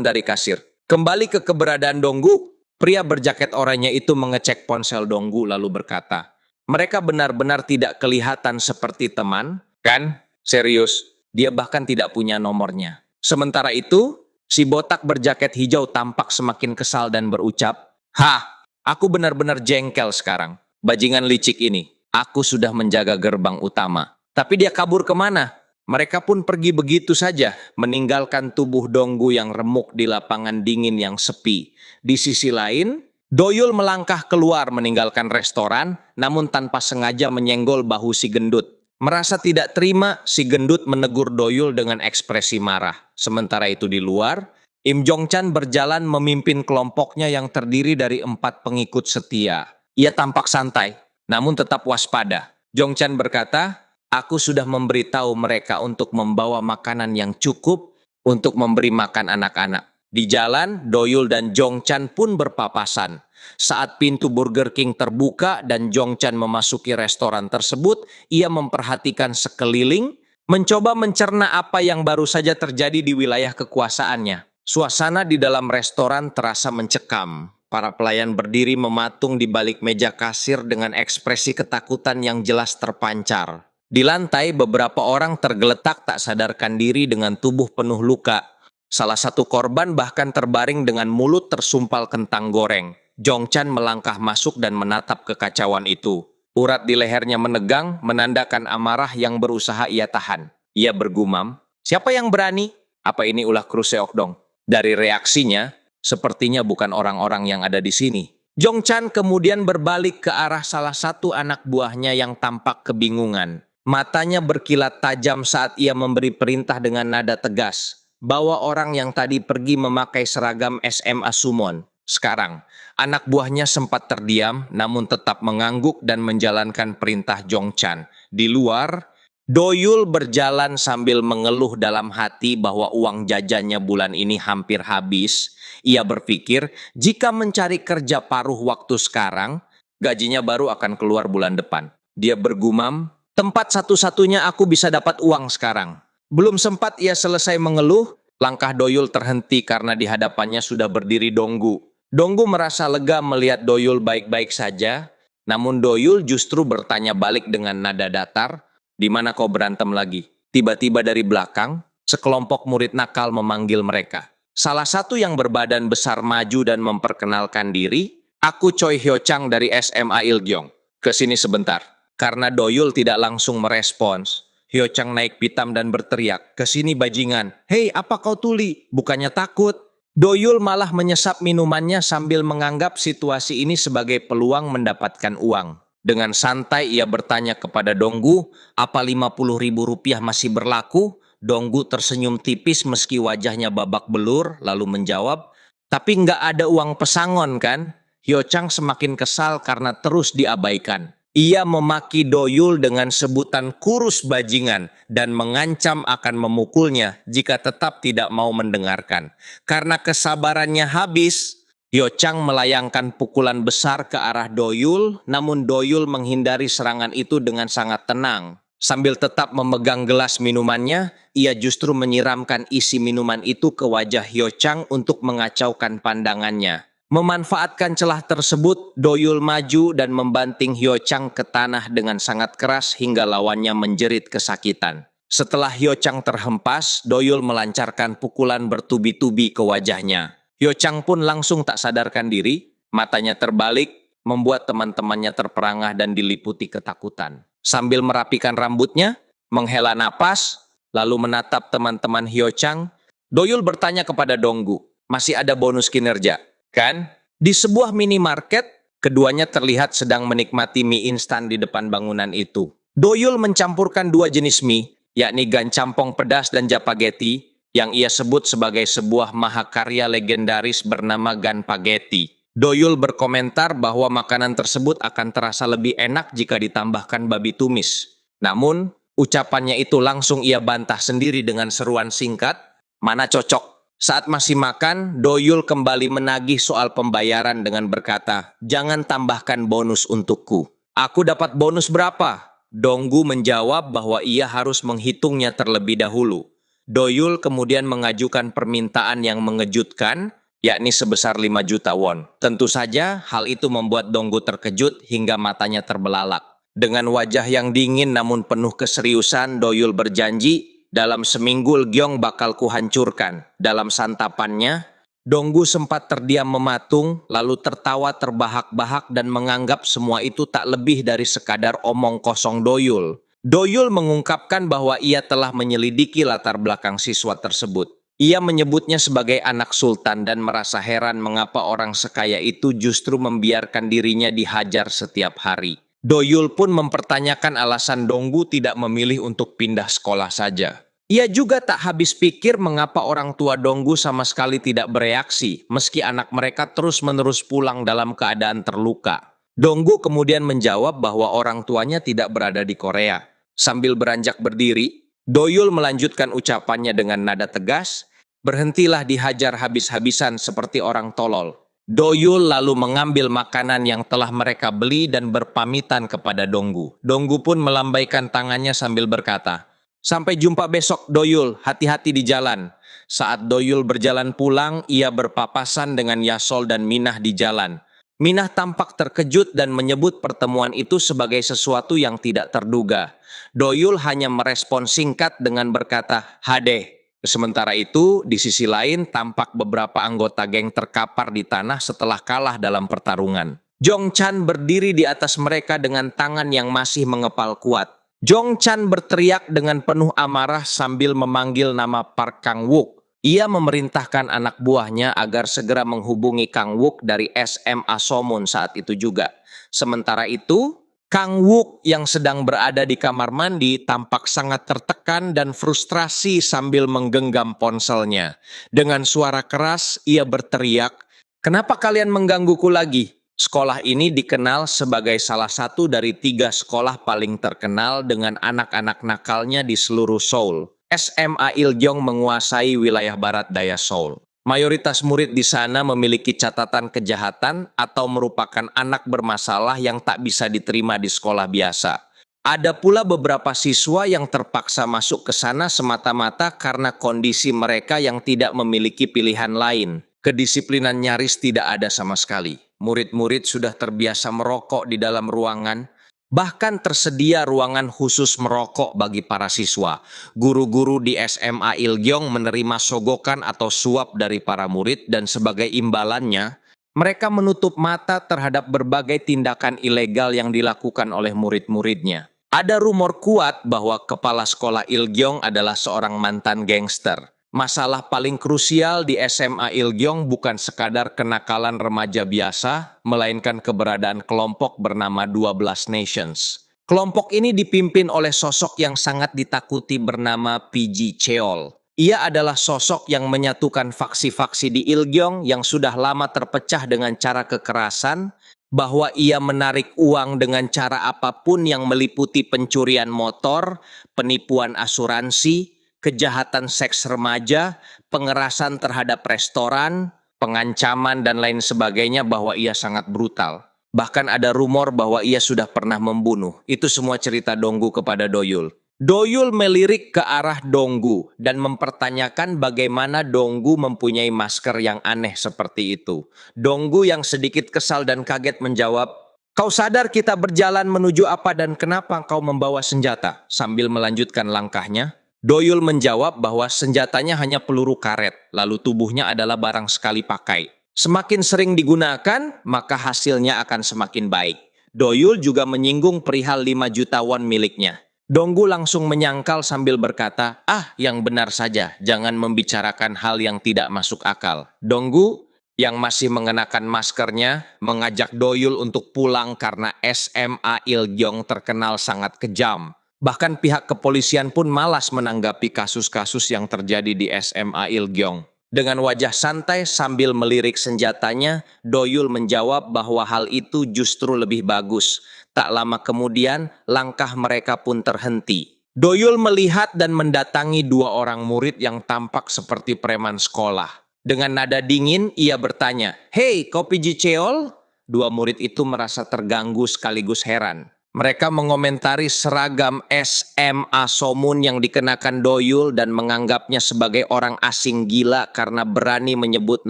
dari kasir. Kembali ke keberadaan Donggu, pria berjaket oranye itu mengecek ponsel Donggu lalu berkata, mereka benar-benar tidak kelihatan seperti teman, kan? Serius, dia bahkan tidak punya nomornya. Sementara itu, si botak berjaket hijau tampak semakin kesal dan berucap, "Hah, aku benar-benar jengkel sekarang. Bajingan licik ini. Aku sudah menjaga gerbang utama. Tapi dia kabur kemana? Mereka pun pergi begitu saja, meninggalkan tubuh Donggu yang remuk di lapangan dingin yang sepi. Di sisi lain, Doyul melangkah keluar meninggalkan restoran, namun tanpa sengaja menyenggol bahu si gendut. Merasa tidak terima, si gendut menegur Doyul dengan ekspresi marah. Sementara itu di luar, Im Jong-chan berjalan memimpin kelompoknya yang terdiri dari 4 pengikut setia. Ia tampak santai, namun tetap waspada. Jong-chan berkata, aku sudah memberitahu mereka untuk membawa makanan yang cukup untuk memberi makan anak-anak. Di jalan, Doyul dan Jong-chan pun berpapasan. Saat pintu Burger King terbuka dan Jong-chan memasuki restoran tersebut, ia memperhatikan sekeliling, mencoba mencerna apa yang baru saja terjadi di wilayah kekuasaannya. Suasana di dalam restoran terasa mencekam. Para pelayan berdiri mematung di balik meja kasir dengan ekspresi ketakutan yang jelas terpancar. Di lantai, beberapa orang tergeletak tak sadarkan diri dengan tubuh penuh luka. Salah satu korban bahkan terbaring dengan mulut tersumpal kentang goreng. Jong-chan melangkah masuk dan menatap kekacauan itu. Urat di lehernya menegang, menandakan amarah yang berusaha ia tahan. Ia bergumam, siapa yang berani? Apa ini ulah Kruseokdong? Dari reaksinya, sepertinya bukan orang-orang yang ada di sini. Jong-chan kemudian berbalik ke arah salah satu anak buahnya yang tampak kebingungan. Matanya berkilat tajam saat ia memberi perintah dengan nada tegas. Bawa orang yang tadi pergi memakai seragam SMA Summon. Sekarang, anak buahnya sempat terdiam namun tetap mengangguk dan menjalankan perintah Jong-chan. Di luar, Doyul berjalan sambil mengeluh dalam hati bahwa uang jajannya bulan ini hampir habis. Ia berpikir, jika mencari kerja paruh waktu sekarang, gajinya baru akan keluar bulan depan. Dia bergumam, tempat satu-satunya aku bisa dapat uang sekarang. Belum sempat ia selesai mengeluh, Langkah Doyul terhenti karena di hadapannya sudah berdiri Donggu. Donggu merasa lega melihat Doyul baik-baik saja, namun Doyul justru bertanya balik dengan nada datar, "Di mana kau berantem lagi?" Tiba-tiba dari belakang, sekelompok murid nakal memanggil mereka. Salah satu yang berbadan besar maju dan memperkenalkan diri, "Aku Choi Hyo Chang dari SMA Ilgyong. Kesini sebentar." Karena Doyul tidak langsung merespons, Hyo Chang naik pitam dan berteriak, "Kesini bajingan. Hei, apa kau tuli? Bukannya takut?" Doyul malah menyesap minumannya sambil menganggap situasi ini sebagai peluang mendapatkan uang. Dengan santai ia bertanya kepada Donggu, "Apa 50.000 rupiah masih berlaku?" Donggu tersenyum tipis meski wajahnya babak belur, lalu menjawab, "Tapi nggak ada uang pesangon kan?" Hyo Chang semakin kesal karena terus diabaikan. Ia memaki Doyul dengan sebutan kurus bajingan dan mengancam akan memukulnya jika tetap tidak mau mendengarkan. Karena kesabarannya habis, Hyo Chang melayangkan pukulan besar ke arah Doyul, namun Doyul menghindari serangan itu dengan sangat tenang. Sambil tetap memegang gelas minumannya, ia justru menyiramkan isi minuman itu ke wajah Hyo Chang untuk mengacaukan pandangannya. Memanfaatkan celah tersebut, Doyul maju dan membanting Hyo Chang ke tanah dengan sangat keras hingga lawannya menjerit kesakitan. Setelah Hyo Chang terhempas, Doyul melancarkan pukulan bertubi-tubi ke wajahnya. Hyo Chang pun langsung tak sadarkan diri, matanya terbalik, membuat teman-temannya terperangah dan diliputi ketakutan. Sambil merapikan rambutnya, menghela napas, lalu menatap teman-teman Hyo Chang, Doyul bertanya kepada Donggu, "Masih ada bonus kinerja, kan?" Di sebuah minimarket, keduanya terlihat sedang menikmati mie instan di depan bangunan itu. Doyul mencampurkan dua jenis mie, yakni gancampong pedas dan japageti, yang ia sebut sebagai sebuah mahakarya legendaris bernama Ganpageti. Doyul berkomentar bahwa makanan tersebut akan terasa lebih enak jika ditambahkan babi tumis. Namun, ucapannya itu langsung ia bantah sendiri dengan seruan singkat, "Mana cocok?" Saat masih makan, Doyul kembali menagih soal pembayaran dengan berkata, "Jangan tambahkan bonus untukku." "Aku dapat bonus berapa?" Donggu menjawab bahwa ia harus menghitungnya terlebih dahulu. Doyul kemudian mengajukan permintaan yang mengejutkan, yakni sebesar 5 juta won. Tentu saja hal itu membuat Donggu terkejut hingga matanya terbelalak. Dengan wajah yang dingin namun penuh keseriusan, Doyul berjanji, "Dalam seminggu Ilgyong bakal kuhancurkan." Dalam santapannya, Donggu sempat terdiam mematung, lalu tertawa terbahak-bahak dan menganggap semua itu tak lebih dari sekadar omong kosong Doyul. Doyul mengungkapkan bahwa ia telah menyelidiki latar belakang siswa tersebut. Ia menyebutnya sebagai anak sultan dan merasa heran mengapa orang sekaya itu justru membiarkan dirinya dihajar setiap hari. Doyul pun mempertanyakan alasan Donggu tidak memilih untuk pindah sekolah saja. Ia juga tak habis pikir mengapa orang tua Donggu sama sekali tidak bereaksi meski anak mereka terus-menerus pulang dalam keadaan terluka. Donggu kemudian menjawab bahwa orang tuanya tidak berada di Korea. Sambil beranjak berdiri, Doyul melanjutkan ucapannya dengan nada tegas, "Berhentilah dihajar habis-habisan seperti orang tolol." Doyul lalu mengambil makanan yang telah mereka beli dan berpamitan kepada Donggu. Donggu pun melambaikan tangannya sambil berkata, "Sampai jumpa besok, Doyul. Hati-hati di jalan." Saat Doyul berjalan pulang, ia berpapasan dengan Yasol dan Minah di jalan. Minah tampak terkejut dan menyebut pertemuan itu sebagai sesuatu yang tidak terduga. Doyul hanya merespon singkat dengan berkata, "Hade." Sementara itu, di sisi lain tampak beberapa anggota geng terkapar di tanah setelah kalah dalam pertarungan. Jong Chan berdiri di atas mereka dengan tangan yang masih mengepal kuat. Jong Chan berteriak dengan penuh amarah sambil memanggil nama Park Kang Wook. Ia memerintahkan anak buahnya agar segera menghubungi Kang Wook dari SMA Somun saat itu juga. Sementara itu, Kang Wook yang sedang berada di kamar mandi tampak sangat tertekan dan frustrasi sambil menggenggam ponselnya. Dengan suara keras, ia berteriak, "Kenapa kalian menggangguku lagi?" Sekolah ini dikenal sebagai salah satu dari 3 sekolah paling terkenal dengan anak-anak nakalnya di seluruh Seoul. SMA Ilgyong menguasai wilayah barat daya Seoul. Mayoritas murid di sana memiliki catatan kejahatan atau merupakan anak bermasalah yang tak bisa diterima di sekolah biasa. Ada pula beberapa siswa yang terpaksa masuk ke sana semata-mata karena kondisi mereka yang tidak memiliki pilihan lain. Kedisiplinan nyaris tidak ada sama sekali. Murid-murid sudah terbiasa merokok di dalam ruangan, bahkan tersedia ruangan khusus merokok bagi para siswa. Guru-guru di SMA Ilgyong menerima sogokan atau suap dari para murid dan sebagai imbalannya, mereka menutup mata terhadap berbagai tindakan ilegal yang dilakukan oleh murid-muridnya. Ada rumor kuat bahwa kepala sekolah Ilgyong adalah seorang mantan gangster. Masalah paling krusial di SMA Ilgyong bukan sekadar kenakalan remaja biasa, melainkan keberadaan kelompok bernama 12 Nations. Kelompok ini dipimpin oleh sosok yang sangat ditakuti bernama PG Cheol. Ia adalah sosok yang menyatukan faksi-faksi di Ilgyong yang sudah lama terpecah dengan cara kekerasan, bahwa ia menarik uang dengan cara apapun yang meliputi pencurian motor, penipuan asuransi, kejahatan seks remaja, pengerasan terhadap restoran, pengancaman dan lain sebagainya, bahwa ia sangat brutal. Bahkan ada rumor bahwa ia sudah pernah membunuh. Itu semua cerita Donggu kepada Doyul. Doyul melirik ke arah Donggu dan mempertanyakan bagaimana Donggu mempunyai masker yang aneh seperti itu. Donggu yang sedikit kesal dan kaget menjawab, "Kau sadar kita berjalan menuju apa dan kenapa kau membawa senjata?" Sambil melanjutkan langkahnya, Doyul menjawab bahwa senjatanya hanya peluru karet, lalu tubuhnya adalah barang sekali pakai. Semakin sering digunakan, maka hasilnya akan semakin baik. Doyul juga menyinggung perihal 5 juta won miliknya. Donggu langsung menyangkal sambil berkata, yang benar saja, jangan membicarakan hal yang tidak masuk akal." Donggu, yang masih mengenakan maskernya, mengajak Doyul untuk pulang karena SMA Ilgyong terkenal sangat kejam. Bahkan pihak kepolisian pun malas menanggapi kasus-kasus yang terjadi di SMA Ilgyong. Dengan wajah santai sambil melirik senjatanya, Doyul menjawab bahwa hal itu justru lebih bagus. Tak lama kemudian, langkah mereka pun terhenti. Doyul melihat dan mendatangi 2 orang murid yang tampak seperti preman sekolah. Dengan nada dingin, ia bertanya, "Hei, kau PG Cheol?" 2 murid itu merasa terganggu sekaligus heran. Mereka mengomentari seragam SMA Somun yang dikenakan Doyul dan menganggapnya sebagai orang asing gila karena berani menyebut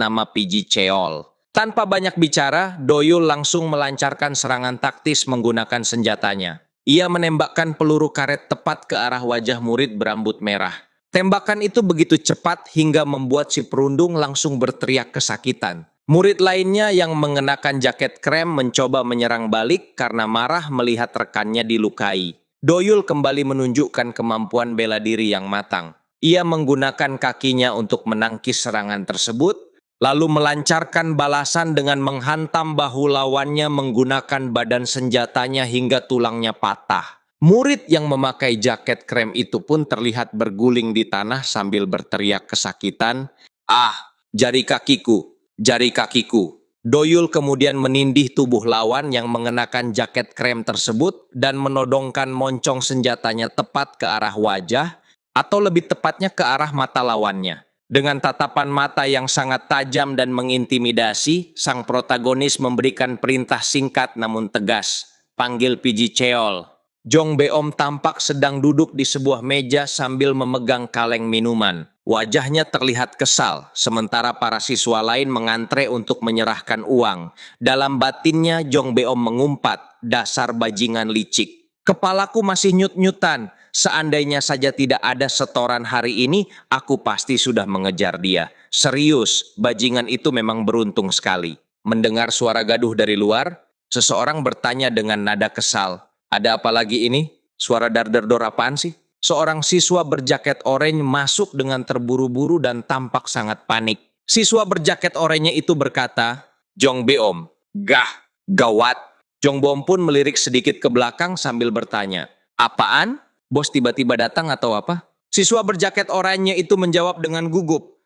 nama PG Cheol. Tanpa banyak bicara, Doyul langsung melancarkan serangan taktis menggunakan senjatanya. Ia menembakkan peluru karet tepat ke arah wajah murid berambut merah. Tembakan itu begitu cepat hingga membuat si perundung langsung berteriak kesakitan. Murid lainnya yang mengenakan jaket krem mencoba menyerang balik karena marah melihat rekannya dilukai. Doyul kembali menunjukkan kemampuan bela diri yang matang. Ia menggunakan kakinya untuk menangkis serangan tersebut, lalu melancarkan balasan dengan menghantam bahu lawannya menggunakan badan senjatanya hingga tulangnya patah. Murid yang memakai jaket krem itu pun terlihat berguling di tanah sambil berteriak kesakitan, jari kakiku! Jari kakiku." Doyul kemudian menindih tubuh lawan yang mengenakan jaket krem tersebut dan menodongkan moncong senjatanya tepat ke arah wajah, atau lebih tepatnya ke arah mata lawannya. Dengan tatapan mata yang sangat tajam dan mengintimidasi, sang protagonis memberikan perintah singkat namun tegas, "Panggil PG Cheol." Jong Beom tampak sedang duduk di sebuah meja sambil memegang kaleng minuman. Wajahnya terlihat kesal, sementara para siswa lain mengantre untuk menyerahkan uang. Dalam batinnya, Jong Beom mengumpat, "Dasar bajingan licik. Kepalaku masih nyut-nyutan. Seandainya saja tidak ada setoran hari ini, aku pasti sudah mengejar dia. Serius, bajingan itu memang beruntung sekali." Mendengar suara gaduh dari luar, seseorang bertanya dengan nada kesal, "Ada apa lagi ini? Suara dar-der-dor apaan sih?" Seorang siswa berjaket oranye masuk dengan terburu-buru dan tampak sangat panik. Siswa berjaket oranye itu berkata, "Jong Beom, gawat." Jong Beom pun melirik sedikit ke belakang sambil bertanya, "Apaan? Bos tiba-tiba datang atau apa?" Siswa berjaket oranye itu menjawab dengan gugup,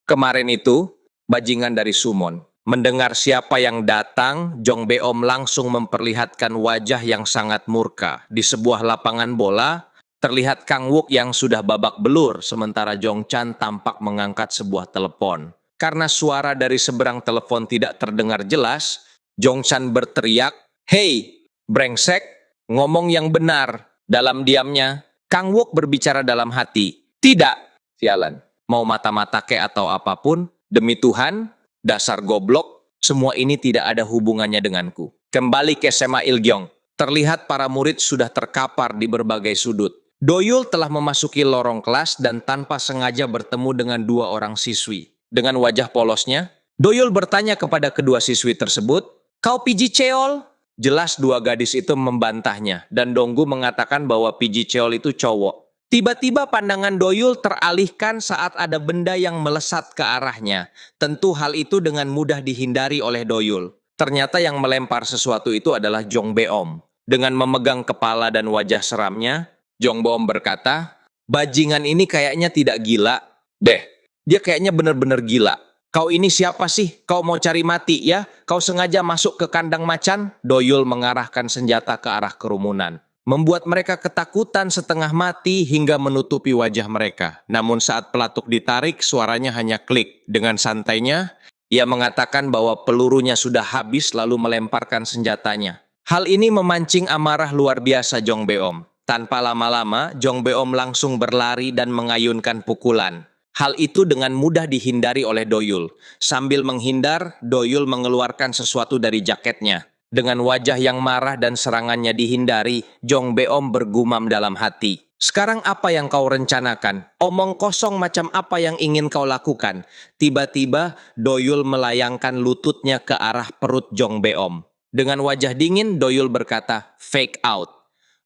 kemarin itu, bajingan dari Sumon." Mendengar siapa yang datang, Jong Beom langsung memperlihatkan wajah yang sangat murka. Di sebuah lapangan bola, terlihat Kang Wook yang sudah babak belur, sementara Jong Chan tampak mengangkat sebuah telepon. Karena suara dari seberang telepon tidak terdengar jelas, Jong Chan berteriak, "Hei, brengsek, ngomong yang benar. Dalam diamnya, Kang Wok berbicara dalam hati. Tidak, sialan. Mau mata-mata kek atau apapun, demi Tuhan, dasar goblok, semua ini tidak ada hubungannya denganku. Kembali ke SMA Ilgyong. Terlihat para murid sudah terkapar di berbagai sudut. Doyul telah memasuki lorong kelas dan tanpa sengaja bertemu dengan dua orang siswi. Dengan wajah polosnya, Doyul bertanya kepada kedua siswi tersebut, "Kau Piji Cheol?" Jelas dua gadis itu membantahnya, dan Donggu mengatakan bahwa Piji Cheol itu cowok. Tiba-tiba pandangan Doyul teralihkan saat ada benda yang melesat ke arahnya. Tentu hal itu dengan mudah dihindari oleh Doyul. Ternyata yang melempar sesuatu itu adalah Jong Beom. Dengan memegang kepala dan wajah seramnya, Jong Beom berkata, "Bajingan ini kayaknya tidak gila. Deh, dia kayaknya benar-benar gila. Kau ini siapa sih? Kau mau cari mati ya? Kau sengaja masuk ke kandang macan?" Doyul mengarahkan senjata ke arah kerumunan. Membuat mereka ketakutan setengah mati hingga menutupi wajah mereka. Namun saat pelatuk ditarik, suaranya hanya klik. Dengan santainya, ia mengatakan bahwa pelurunya sudah habis lalu melemparkan senjatanya. Hal ini memancing amarah luar biasa Jong Beom. Tanpa lama-lama, Jong Beom langsung berlari dan mengayunkan pukulan. Hal itu dengan mudah dihindari oleh Doyul. Sambil menghindar, Doyul mengeluarkan sesuatu dari jaketnya. Dengan wajah yang marah dan serangannya dihindari, Jong Beom bergumam dalam hati. "Sekarang apa yang kau rencanakan? Omong kosong macam apa yang ingin kau lakukan?" Tiba-tiba, Doyul melayangkan lututnya ke arah perut Jong Beom. Dengan wajah dingin, Doyul berkata, "Fake out."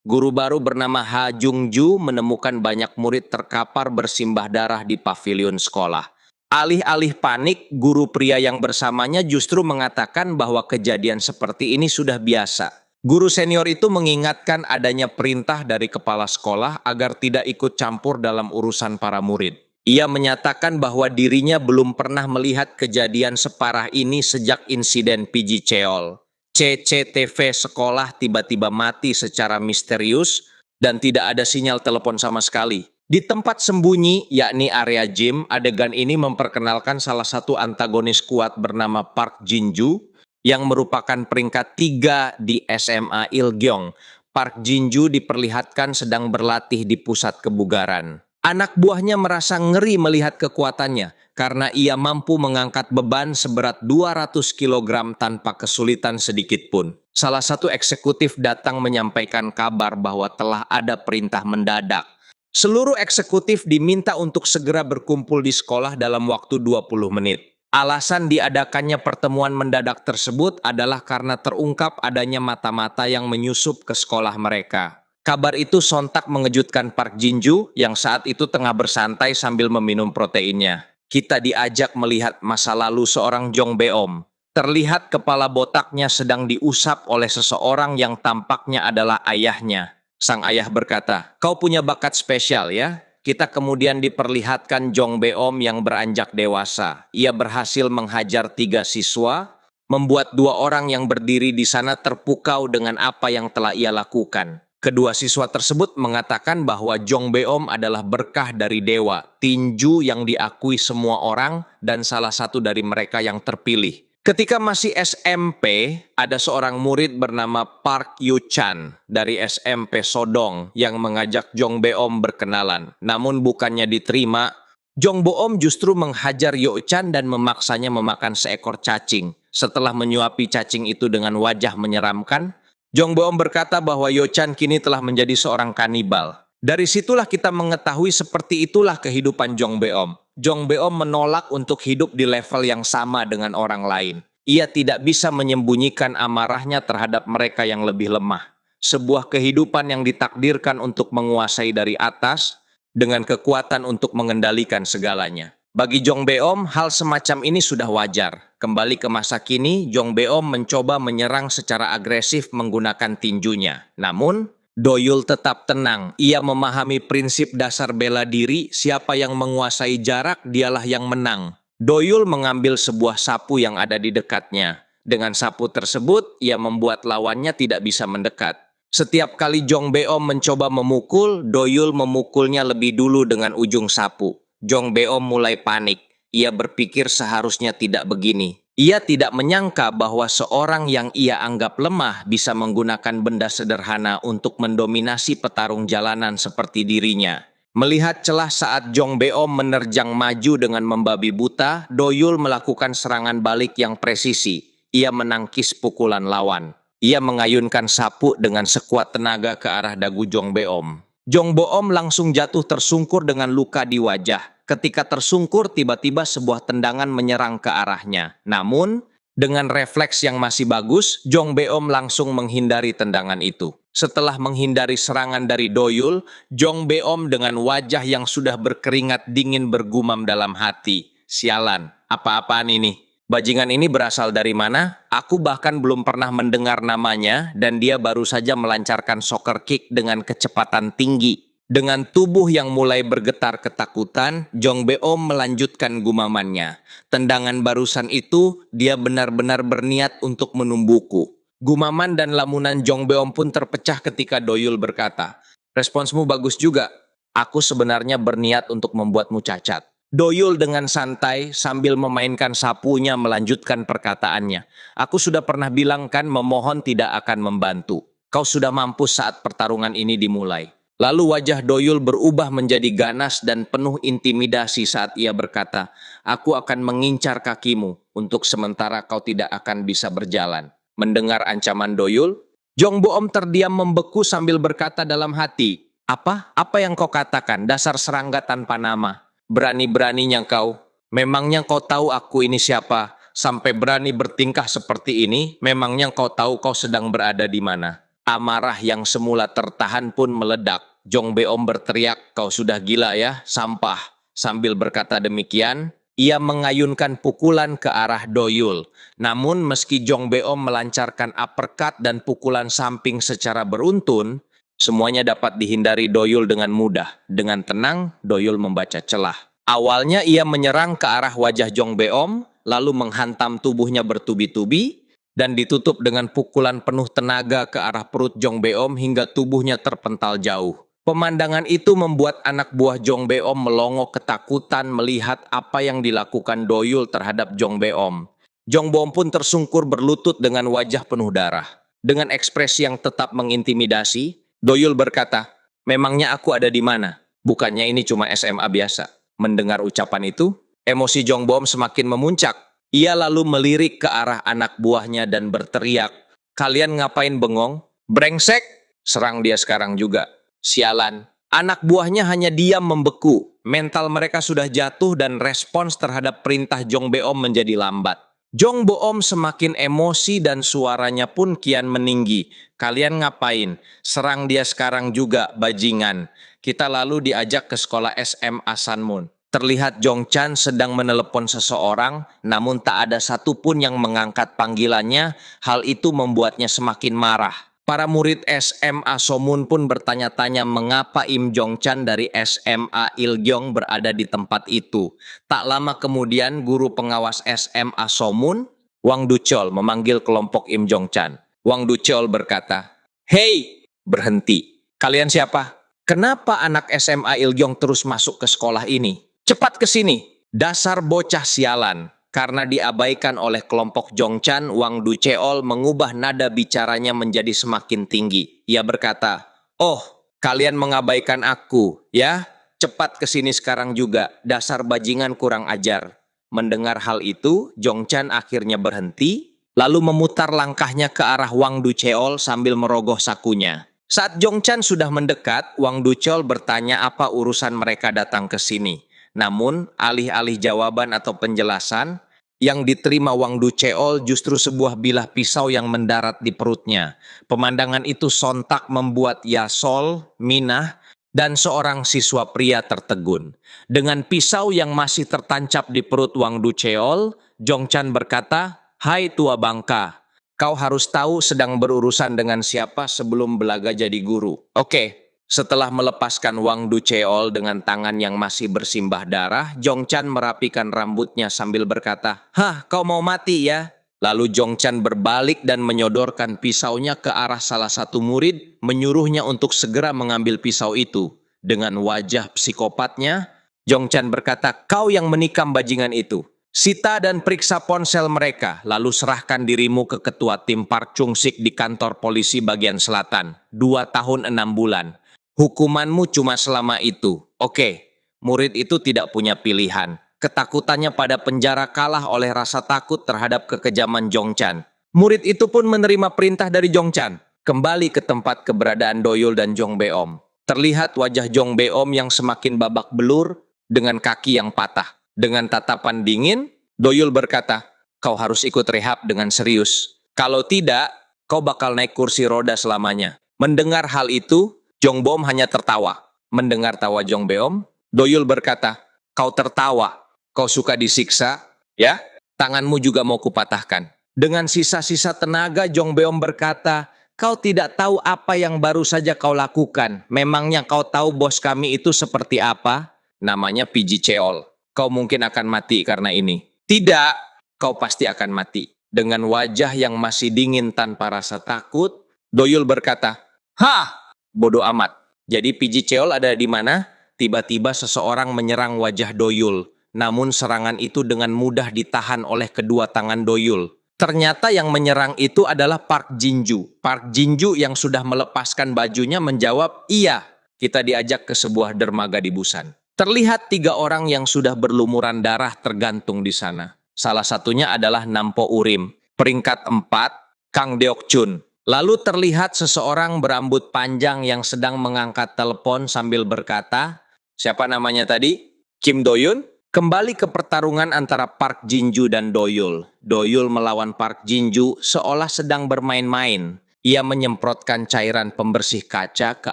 Guru baru bernama Ha Jungju menemukan banyak murid terkapar bersimbah darah di pavilion sekolah. Alih-alih panik, guru pria yang bersamanya justru mengatakan bahwa kejadian seperti ini sudah biasa. Guru senior itu mengingatkan adanya perintah dari kepala sekolah agar tidak ikut campur dalam urusan para murid. Ia menyatakan bahwa dirinya belum pernah melihat kejadian separah ini sejak insiden Piji Cheol. CCTV sekolah tiba-tiba mati secara misterius dan tidak ada sinyal telepon sama sekali. Di tempat sembunyi, yakni area gym, adegan ini memperkenalkan salah satu antagonis kuat bernama Park Jinju yang merupakan peringkat 3 di SMA Ilgyong. Park Jinju diperlihatkan sedang berlatih di pusat kebugaran. Anak buahnya merasa ngeri melihat kekuatannya karena ia mampu mengangkat beban seberat 200 kg tanpa kesulitan sedikit pun. Salah satu eksekutif datang menyampaikan kabar bahwa telah ada perintah mendadak. Seluruh eksekutif diminta untuk segera berkumpul di sekolah dalam waktu 20 menit. Alasan diadakannya pertemuan mendadak tersebut adalah karena terungkap adanya mata-mata yang menyusup ke sekolah mereka. Kabar itu sontak mengejutkan Park Jinju yang saat itu tengah bersantai sambil meminum proteinnya. Kita diajak melihat masa lalu seorang Jong Beom. Terlihat kepala botaknya sedang diusap oleh seseorang yang tampaknya adalah ayahnya. Sang ayah berkata, "Kau punya bakat spesial ya?" Kita kemudian diperlihatkan Jong Beom yang beranjak dewasa. Ia berhasil menghajar 3 siswa, membuat 2 orang yang berdiri di sana terpukau dengan apa yang telah ia lakukan. Kedua siswa tersebut mengatakan bahwa Jong Beom adalah berkah dari dewa, tinju yang diakui semua orang dan salah satu dari mereka yang terpilih. Ketika masih SMP, ada seorang murid bernama Park Yu Chan dari SMP Sodong yang mengajak Jong Beom berkenalan. Namun bukannya diterima, Jong Beom justru menghajar Yu Chan dan memaksanya memakan seekor cacing. Setelah menyuapi cacing itu dengan wajah menyeramkan, Jong Beom berkata bahwa Yu Chan kini telah menjadi seorang kanibal. Dari situlah kita mengetahui seperti itulah kehidupan Jong Beom. Jong Beom menolak untuk hidup di level yang sama dengan orang lain. Ia tidak bisa menyembunyikan amarahnya terhadap mereka yang lebih lemah. Sebuah kehidupan yang ditakdirkan untuk menguasai dari atas dengan kekuatan untuk mengendalikan segalanya. Bagi Jong Beom, hal semacam ini sudah wajar. Kembali ke masa kini, Jong Beom mencoba menyerang secara agresif menggunakan tinjunya. Namun, Doyul tetap tenang. Ia memahami prinsip dasar bela diri, siapa yang menguasai jarak, dialah yang menang. Doyul mengambil sebuah sapu yang ada di dekatnya. Dengan sapu tersebut, ia membuat lawannya tidak bisa mendekat. Setiap kali Jong Beom mencoba memukul, Doyul memukulnya lebih dulu dengan ujung sapu. Jong Beom mulai panik. Ia berpikir seharusnya tidak begini. Ia tidak menyangka bahwa seorang yang ia anggap lemah bisa menggunakan benda sederhana untuk mendominasi petarung jalanan seperti dirinya. Melihat celah saat Jong Beom menerjang maju dengan membabi buta, Doyul melakukan serangan balik yang presisi. Ia menangkis pukulan lawan. Ia mengayunkan sapu dengan sekuat tenaga ke arah dagu Jong Beom. Jong Beom langsung jatuh tersungkur dengan luka di wajah. Ketika tersungkur, tiba-tiba sebuah tendangan menyerang ke arahnya. Namun, dengan refleks yang masih bagus, Jong Beom langsung menghindari tendangan itu. Setelah menghindari serangan dari Doyul, Jong Beom dengan wajah yang sudah berkeringat dingin bergumam dalam hati. Sialan, apa-apaan ini? Bajingan ini berasal dari mana? Aku bahkan belum pernah mendengar namanya dan dia baru saja melancarkan soccer kick dengan kecepatan tinggi. Dengan tubuh yang mulai bergetar ketakutan, Jong Beom melanjutkan gumamannya. Tendangan barusan itu, dia benar-benar berniat untuk menumbuhku. Gumaman dan lamunan Jong Beom pun terpecah ketika Doyul berkata, "Responsmu bagus juga. Aku sebenarnya berniat untuk membuatmu cacat." Doyul dengan santai sambil memainkan sapunya melanjutkan perkataannya. "Aku sudah pernah bilang kan memohon tidak akan membantu. Kau sudah mampus saat pertarungan ini dimulai." Lalu wajah Doyul berubah menjadi ganas dan penuh intimidasi saat ia berkata, "Aku akan mengincar kakimu, untuk sementara kau tidak akan bisa berjalan." Mendengar ancaman Doyul, Jong Beom terdiam membeku sambil berkata dalam hati, "Apa? Apa yang kau katakan? Dasar serangga tanpa nama. Berani-beraninya kau. Memangnya kau tahu aku ini siapa? Sampai berani bertingkah seperti ini, memangnya kau tahu kau sedang berada di mana?" Amarah yang semula tertahan pun meledak. Jong Beom berteriak, "Kau sudah gila ya, sampah." Sambil berkata demikian, ia mengayunkan pukulan ke arah Doyul. Namun meski Jong Beom melancarkan uppercut dan pukulan samping secara beruntun, semuanya dapat dihindari Doyul dengan mudah. Dengan tenang, Doyul membaca celah. Awalnya ia menyerang ke arah wajah Jong Beom, lalu menghantam tubuhnya bertubi-tubi, dan ditutup dengan pukulan penuh tenaga ke arah perut Jong Beom hingga tubuhnya terpental jauh. Pemandangan itu membuat anak buah Jong Beom melongo ketakutan melihat apa yang dilakukan Doyul terhadap Jong Beom. Jong Beom pun tersungkur berlutut dengan wajah penuh darah. Dengan ekspresi yang tetap mengintimidasi, Doyul berkata, "Memangnya aku ada di mana? Bukannya ini cuma SMA biasa." Mendengar ucapan itu, emosi Jong Beom semakin memuncak. Ia lalu melirik ke arah anak buahnya dan berteriak, "Kalian ngapain bengong? Brengsek!" Serang dia sekarang juga. Sialan. Anak buahnya hanya diam membeku. Mental mereka sudah jatuh dan respons terhadap perintah Jong Beom menjadi lambat. Jong Beom semakin emosi dan suaranya pun kian meninggi. "Kalian ngapain? Serang dia sekarang juga, bajingan." Kita lalu diajak ke sekolah SMA Sanmun. Terlihat Jong Chan sedang menelepon seseorang, namun tak ada satupun yang mengangkat panggilannya. Hal itu membuatnya semakin marah. Para murid SMA Somun pun bertanya-tanya mengapa Im Jong Chan dari SMA Ilgyong berada di tempat itu. Tak lama kemudian, guru pengawas SMA Somun, Wang Duchol, memanggil kelompok Im Jong Chan. Wang Duchol berkata, "Hei, berhenti. Kalian siapa? Kenapa anak SMA Ilgyong terus masuk ke sekolah ini? Cepat ke sini." Dasar bocah sialan. Karena diabaikan oleh kelompok Jong Chan, Wang Ducheol mengubah nada bicaranya menjadi semakin tinggi. Ia berkata, "Oh, kalian mengabaikan aku, ya? Cepat ke sini sekarang juga. Dasar bajingan kurang ajar." Mendengar hal itu, Jong Chan akhirnya berhenti, lalu memutar langkahnya ke arah Wang Ducheol sambil merogoh sakunya. Saat Jong Chan sudah mendekat, Wang Ducheol bertanya apa urusan mereka datang ke sini. Namun, alih-alih jawaban atau penjelasan, yang diterima Wang Ducheol justru sebuah bilah pisau yang mendarat di perutnya. Pemandangan itu sontak membuat Yasol, Minah, dan seorang siswa pria tertegun. Dengan pisau yang masih tertancap di perut Wang Ducheol, Jong Chan berkata, "Hai tua bangka, kau harus tahu sedang berurusan dengan siapa sebelum belaga jadi guru." Oke. Setelah melepaskan Wang Ducheol dengan tangan yang masih bersimbah darah, Jong Chan merapikan rambutnya sambil berkata, "Hah, kau mau mati ya?" Lalu Jong Chan berbalik dan menyodorkan pisaunya ke arah salah satu murid, menyuruhnya untuk segera mengambil pisau itu. Dengan wajah psikopatnya, Jong Chan berkata, "Kau yang menikam bajingan itu. Sita dan periksa ponsel mereka, lalu serahkan dirimu ke ketua tim Park Chung-sik di kantor polisi bagian selatan. 2 tahun 6 bulan. Hukumanmu cuma selama itu. Oke, murid itu tidak punya pilihan. Ketakutannya pada penjara kalah oleh rasa takut terhadap kekejaman Jong-chan. Murid itu pun menerima perintah dari Jong-chan. Kembali ke tempat keberadaan Doyul dan Jong Beom. Terlihat wajah Jong Beom yang semakin babak belur dengan kaki yang patah. Dengan tatapan dingin, Doyul berkata, kau harus ikut rehab dengan serius. Kalau tidak, kau bakal naik kursi roda selamanya. Mendengar hal itu, Jong Beom hanya tertawa. Mendengar tawa Jong Beom, Doyul berkata, kau tertawa, kau suka disiksa, ya? Tanganmu juga mau kupatahkan. Dengan sisa-sisa tenaga, Jong Beom berkata, kau tidak tahu apa yang baru saja kau lakukan. Memangnya kau tahu bos kami itu seperti apa? Namanya Piji Cheol. Kau mungkin akan mati karena ini. Tidak, kau pasti akan mati. Dengan wajah yang masih dingin tanpa rasa takut, Doyul berkata, "Hah, bodoh amat." Jadi Piji Cheol ada di mana? Tiba-tiba seseorang menyerang wajah Doyul. Namun serangan itu dengan mudah ditahan oleh kedua tangan Doyul. Ternyata yang menyerang itu adalah Park Jinju. Park Jinju yang sudah melepaskan bajunya menjawab, "Iya, kita diajak ke sebuah dermaga di Busan." Terlihat 3 orang yang sudah berlumuran darah tergantung di sana. Salah satunya adalah Nampo Urim. Peringkat 4, Kang Deok Chun. Lalu terlihat seseorang berambut panjang yang sedang mengangkat telepon sambil berkata, siapa namanya tadi? Kim Doyun? Kembali ke pertarungan antara Park Jinju dan Doyul. Doyul melawan Park Jinju seolah sedang bermain-main. Ia menyemprotkan cairan pembersih kaca ke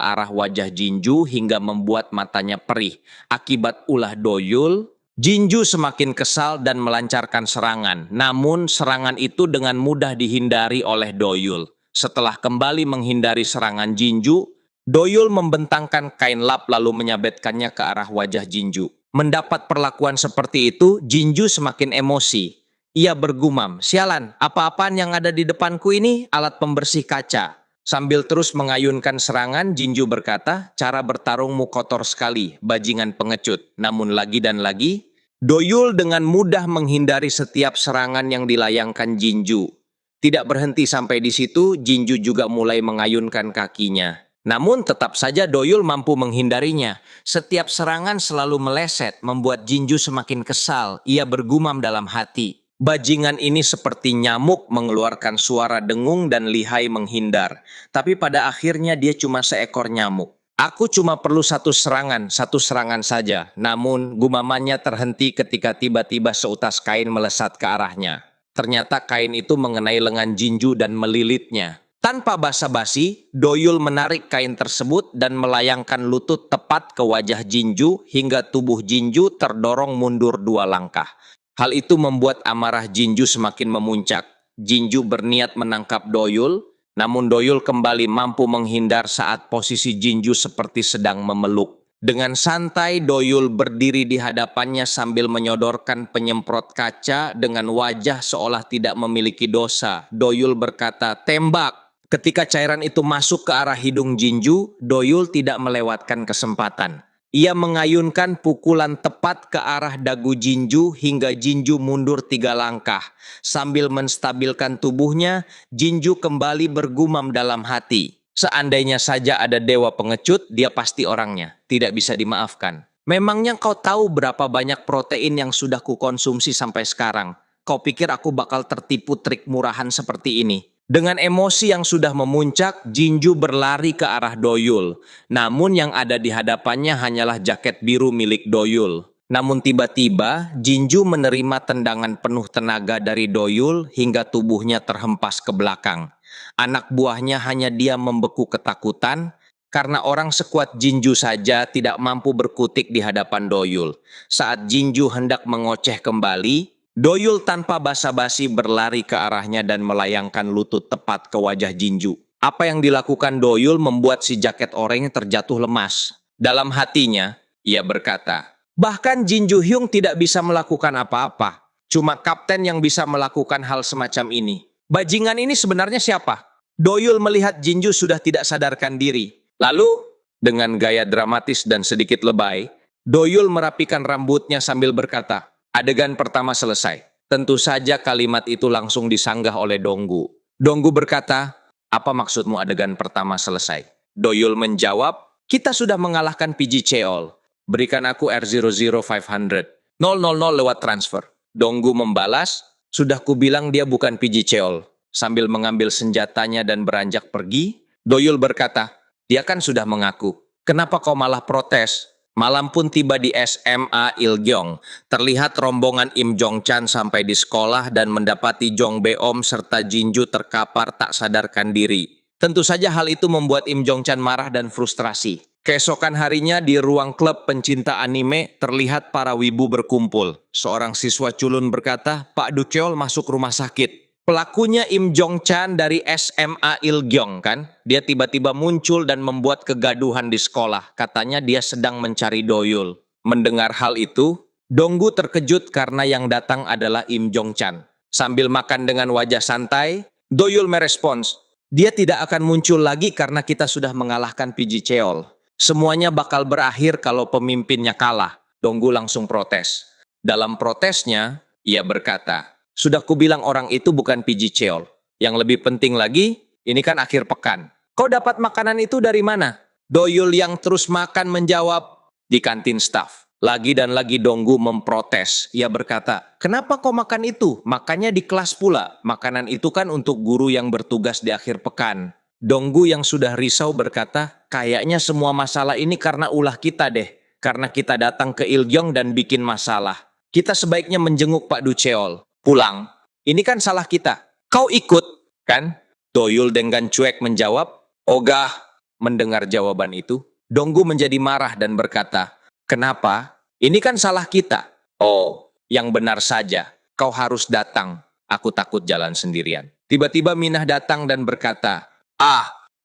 arah wajah Jinju hingga membuat matanya perih. Akibat ulah Doyul, Jinju semakin kesal dan melancarkan serangan. Namun serangan itu dengan mudah dihindari oleh Doyul. Setelah kembali menghindari serangan Jinju, Doyul membentangkan kain lap lalu menyabetkannya ke arah wajah Jinju. Mendapat perlakuan seperti itu, Jinju semakin emosi. Ia bergumam, sialan, apa-apaan yang ada di depanku ini alat pembersih kaca. Sambil terus mengayunkan serangan, Jinju berkata, cara bertarungmu kotor sekali, bajingan pengecut. Namun lagi dan lagi, Doyul dengan mudah menghindari setiap serangan yang dilayangkan Jinju. Tidak berhenti sampai di situ, Jinju juga mulai mengayunkan kakinya. Namun tetap saja Doyul mampu menghindarinya. Setiap serangan selalu meleset, membuat Jinju semakin kesal. Ia bergumam dalam hati. Bajingan ini seperti nyamuk mengeluarkan suara dengung dan lihai menghindar. Tapi pada akhirnya dia cuma seekor nyamuk. Aku cuma perlu satu serangan saja. Namun gumamannya terhenti ketika tiba-tiba seutas kain melesat ke arahnya. Ternyata kain itu mengenai lengan Jinju dan melilitnya. Tanpa basa-basi, Doyul menarik kain tersebut dan melayangkan lutut tepat ke wajah Jinju hingga tubuh Jinju terdorong mundur 2 langkah. Hal itu membuat amarah Jinju semakin memuncak. Jinju berniat menangkap Doyul, namun Doyul kembali mampu menghindar saat posisi Jinju seperti sedang memeluk. Dengan santai, Doyul berdiri di hadapannya sambil menyodorkan penyemprot kaca dengan wajah seolah tidak memiliki dosa. Doyul berkata, tembak! Ketika cairan itu masuk ke arah hidung Jinju, Doyul tidak melewatkan kesempatan. Ia mengayunkan pukulan tepat ke arah dagu Jinju hingga Jinju mundur 3 langkah. Sambil menstabilkan tubuhnya, Jinju kembali bergumam dalam hati. Seandainya saja ada dewa pengecut, dia pasti orangnya. Tidak bisa dimaafkan. Memangnya kau tahu berapa banyak protein yang sudah kukonsumsi sampai sekarang? Kau pikir aku bakal tertipu trik murahan seperti ini? Dengan emosi yang sudah memuncak, Jinju berlari ke arah Doyul. Namun yang ada di hadapannya hanyalah jaket biru milik Doyul. Namun tiba-tiba, Jinju menerima tendangan penuh tenaga dari Doyul hingga tubuhnya terhempas ke belakang. Anak buahnya hanya diam membeku ketakutan, karena orang sekuat Jinju saja tidak mampu berkutik di hadapan Doyul. Saat Jinju hendak mengoceh kembali, Doyul tanpa basa-basi berlari ke arahnya dan melayangkan lutut tepat ke wajah Jinju. Apa yang dilakukan Doyul membuat si jaket oranye terjatuh lemas. Dalam hatinya, ia berkata, bahkan Jinju Hyung tidak bisa melakukan apa-apa. Cuma kapten yang bisa melakukan hal semacam ini. Bajingan ini sebenarnya siapa? Doyul melihat Jinju sudah tidak sadarkan diri. Lalu, dengan gaya dramatis dan sedikit lebay, Doyul merapikan rambutnya sambil berkata, Adegan pertama selesai. Tentu saja kalimat itu langsung disanggah oleh Donggu. Donggu berkata, apa maksudmu adegan pertama selesai? Doyul menjawab, kita sudah mengalahkan PG Cheol. Berikan aku R00500. 000 lewat transfer. Donggu membalas, sudah kubilang dia bukan PG Cheol. Sambil mengambil senjatanya dan beranjak pergi, Doyul berkata, dia kan sudah mengaku. Kenapa kau malah protes? Malam pun tiba di SMA Ilgyong. Terlihat rombongan Im Jong-chan sampai di sekolah dan mendapati Jong Beom serta Jinju terkapar tak sadarkan diri. Tentu saja hal itu membuat Im Jong-chan marah dan frustrasi. Keesokan harinya di ruang klub pencinta anime terlihat para wibu berkumpul. Seorang siswa culun berkata, Pak Ducheol masuk rumah sakit. Pelakunya Im Jong-chan dari SMA Ilgyong kan? Dia tiba-tiba muncul dan membuat kegaduhan di sekolah. Katanya dia sedang mencari Doyul. Mendengar hal itu, Donggu terkejut karena yang datang adalah Im Jong-chan. Sambil makan dengan wajah santai, Doyul merespons, dia tidak akan muncul lagi karena kita sudah mengalahkan PG Cheol. Semuanya bakal berakhir kalau pemimpinnya kalah. Donggu langsung protes. Dalam protesnya, ia berkata, sudah kubilang orang itu bukan PG Cheol. Yang lebih penting lagi, ini kan akhir pekan. Kau dapat makanan itu dari mana? Doyul yang terus makan menjawab, di kantin staff. Lagi dan lagi Donggu memprotes. Ia berkata, kenapa kau makan itu? Makannya di kelas pula. Makanan itu kan untuk guru yang bertugas di akhir pekan. Donggu yang sudah risau berkata, kayaknya semua masalah ini karena ulah kita deh. Karena kita datang ke Ilgyong dan bikin masalah. Kita sebaiknya menjenguk Pak Ducheol. Pulang, ini kan salah kita. Kau ikut, kan? Doyul dengan cuek menjawab. Ogah, mendengar jawaban itu, Donggu menjadi marah dan berkata, kenapa? Ini kan salah kita. Oh, yang benar saja. Kau harus datang. Aku takut jalan sendirian. Tiba-tiba Minah datang dan berkata,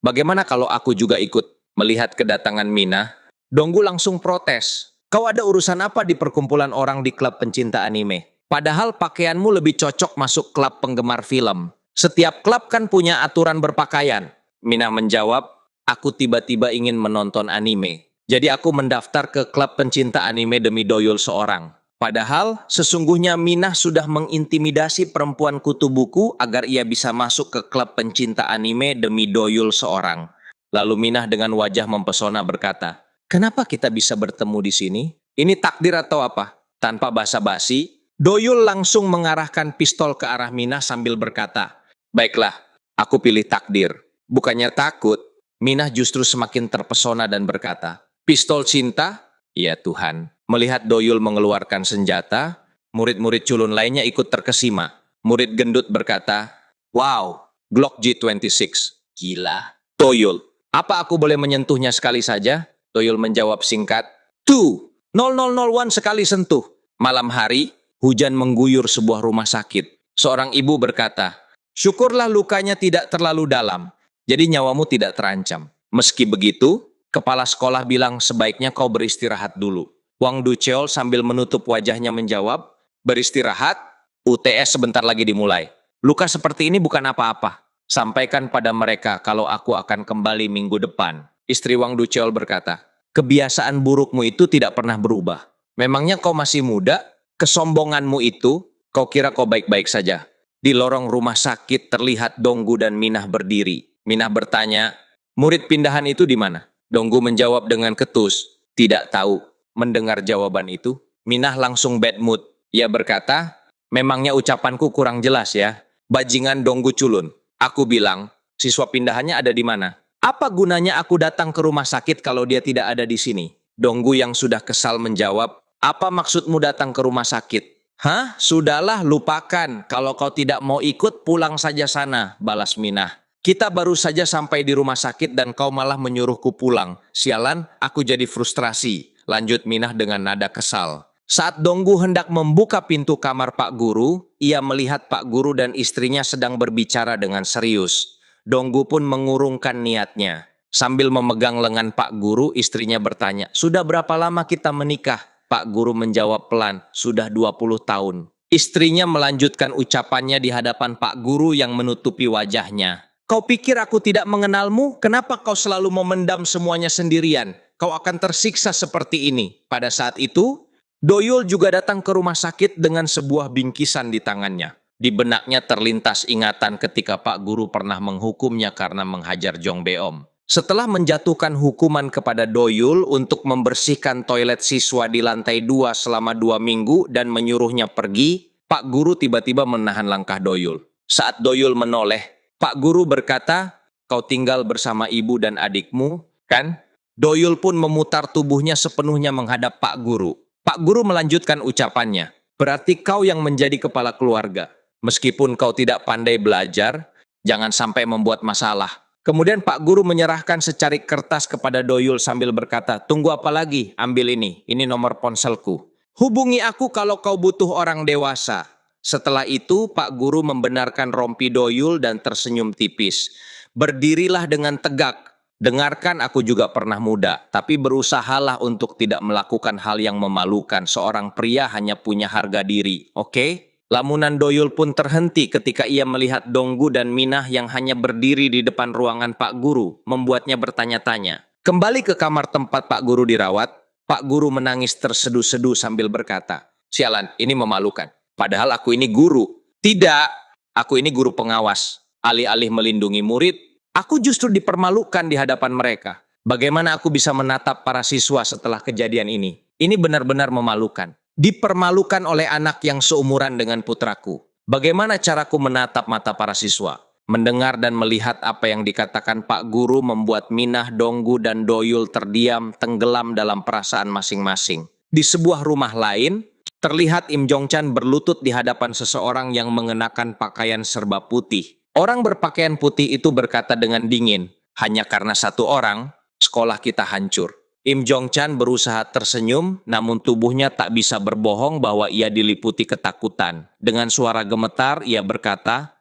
bagaimana kalau aku juga ikut? Melihat kedatangan Minah, Donggu langsung protes. Kau ada urusan apa di perkumpulan orang di klub pencinta anime? Padahal pakaianmu lebih cocok masuk klub penggemar film. Setiap klub kan punya aturan berpakaian. Minah menjawab, aku tiba-tiba ingin menonton anime. Jadi aku mendaftar ke klub pencinta anime demi Doyul seorang. Padahal sesungguhnya Minah sudah mengintimidasi perempuan kutu buku agar ia bisa masuk ke klub pencinta anime demi Doyul seorang. Lalu Minah dengan wajah mempesona berkata, kenapa kita bisa bertemu di sini? Ini takdir atau apa? Tanpa basa-basi, Doyul langsung mengarahkan pistol ke arah Minah sambil berkata, baiklah, aku pilih takdir. Bukannya takut, Minah justru semakin terpesona dan berkata, pistol cinta? Ya Tuhan. Melihat Doyul mengeluarkan senjata, murid-murid culun lainnya ikut terkesima. Murid gendut berkata, wow, Glock G26. Gila. Doyul, apa aku boleh menyentuhnya sekali saja? Doyul menjawab singkat, 2, 0001 sekali sentuh. Malam hari, hujan mengguyur sebuah rumah sakit. Seorang ibu berkata, syukurlah lukanya tidak terlalu dalam, jadi nyawamu tidak terancam. Meski begitu, kepala sekolah bilang sebaiknya kau beristirahat dulu. Wang Ducheol sambil menutup wajahnya menjawab, beristirahat, UTS sebentar lagi dimulai. Luka seperti ini bukan apa-apa. Sampaikan pada mereka kalau aku akan kembali minggu depan. Istri Wang Ducheol berkata, kebiasaan burukmu itu tidak pernah berubah. Memangnya kau masih muda? Kesombonganmu itu, kau kira kau baik-baik saja. Di lorong rumah sakit terlihat Donggu dan Minah berdiri. Minah bertanya, murid pindahan itu di mana? Donggu menjawab dengan ketus, tidak tahu. Mendengar jawaban itu, Minah langsung bad mood. Ia berkata, memangnya ucapanku kurang jelas ya? Bajingan Donggu culun. Aku bilang, siswa pindahannya ada di mana? Apa gunanya aku datang ke rumah sakit kalau dia tidak ada di sini? Donggu yang sudah kesal menjawab, apa maksudmu datang ke rumah sakit? Hah? Sudahlah, lupakan. Kalau kau tidak mau ikut, pulang saja sana, balas Minah. Kita baru saja sampai di rumah sakit dan kau malah menyuruhku pulang. Sialan, aku jadi frustrasi. Lanjut Minah dengan nada kesal. Saat Donggu hendak membuka pintu kamar Pak Guru, ia melihat Pak Guru dan istrinya sedang berbicara dengan serius. Donggu pun mengurungkan niatnya. Sambil memegang lengan Pak Guru, istrinya bertanya, sudah berapa lama kita menikah? Pak Guru menjawab pelan, sudah 20 tahun. Istrinya melanjutkan ucapannya di hadapan Pak Guru yang menutupi wajahnya. Kau pikir aku tidak mengenalmu? Kenapa kau selalu memendam semuanya sendirian? Kau akan tersiksa seperti ini. Pada saat itu, Doyul juga datang ke rumah sakit dengan sebuah bingkisan di tangannya. Di benaknya terlintas ingatan ketika Pak Guru pernah menghukumnya karena menghajar Jong Beom. Setelah menjatuhkan hukuman kepada Doyul untuk membersihkan toilet siswa di lantai 2 selama 2 minggu dan menyuruhnya pergi, Pak Guru tiba-tiba menahan langkah Doyul. Saat Doyul menoleh, Pak Guru berkata, "Kau tinggal bersama ibu dan adikmu, kan?" Doyul pun memutar tubuhnya sepenuhnya menghadap Pak Guru. Pak Guru melanjutkan ucapannya, "Berarti kau yang menjadi kepala keluarga. Meskipun kau tidak pandai belajar, jangan sampai membuat masalah." Kemudian Pak Guru menyerahkan secarik kertas kepada Doyul sambil berkata, "Tunggu apa lagi? Ambil ini nomor ponselku. Hubungi aku kalau kau butuh orang dewasa." Setelah itu, Pak Guru membenarkan rompi Doyul dan tersenyum tipis. "Berdirilah dengan tegak. Dengarkan, aku juga pernah muda, tapi berusahalah untuk tidak melakukan hal yang memalukan. Seorang pria hanya punya harga diri, oke?" Lamunan Doyul pun terhenti ketika ia melihat Donggu dan Minah yang hanya berdiri di depan ruangan Pak Guru, membuatnya bertanya-tanya. Kembali ke kamar tempat Pak Guru dirawat, Pak Guru menangis terseduh-seduh sambil berkata, "Sialan, ini memalukan. Padahal aku ini guru." "Tidak, aku ini guru pengawas. Alih-alih melindungi murid, aku justru dipermalukan di hadapan mereka. Bagaimana aku bisa menatap para siswa setelah kejadian ini? Ini benar-benar memalukan. Dipermalukan oleh anak yang seumuran dengan putraku. Bagaimana caraku menatap mata para siswa?" Mendengar dan melihat apa yang dikatakan Pak Guru membuat Minah, Donggu, dan Doyul terdiam, tenggelam dalam perasaan masing-masing. Di sebuah rumah lain, terlihat Im Jongchan berlutut di hadapan seseorang yang mengenakan pakaian serba putih. Orang berpakaian putih itu berkata dengan dingin, "Hanya karena satu orang, sekolah kita hancur." Im Jongchan berusaha tersenyum, namun tubuhnya tak bisa berbohong bahwa ia diliputi ketakutan. Dengan suara gemetar, ia berkata,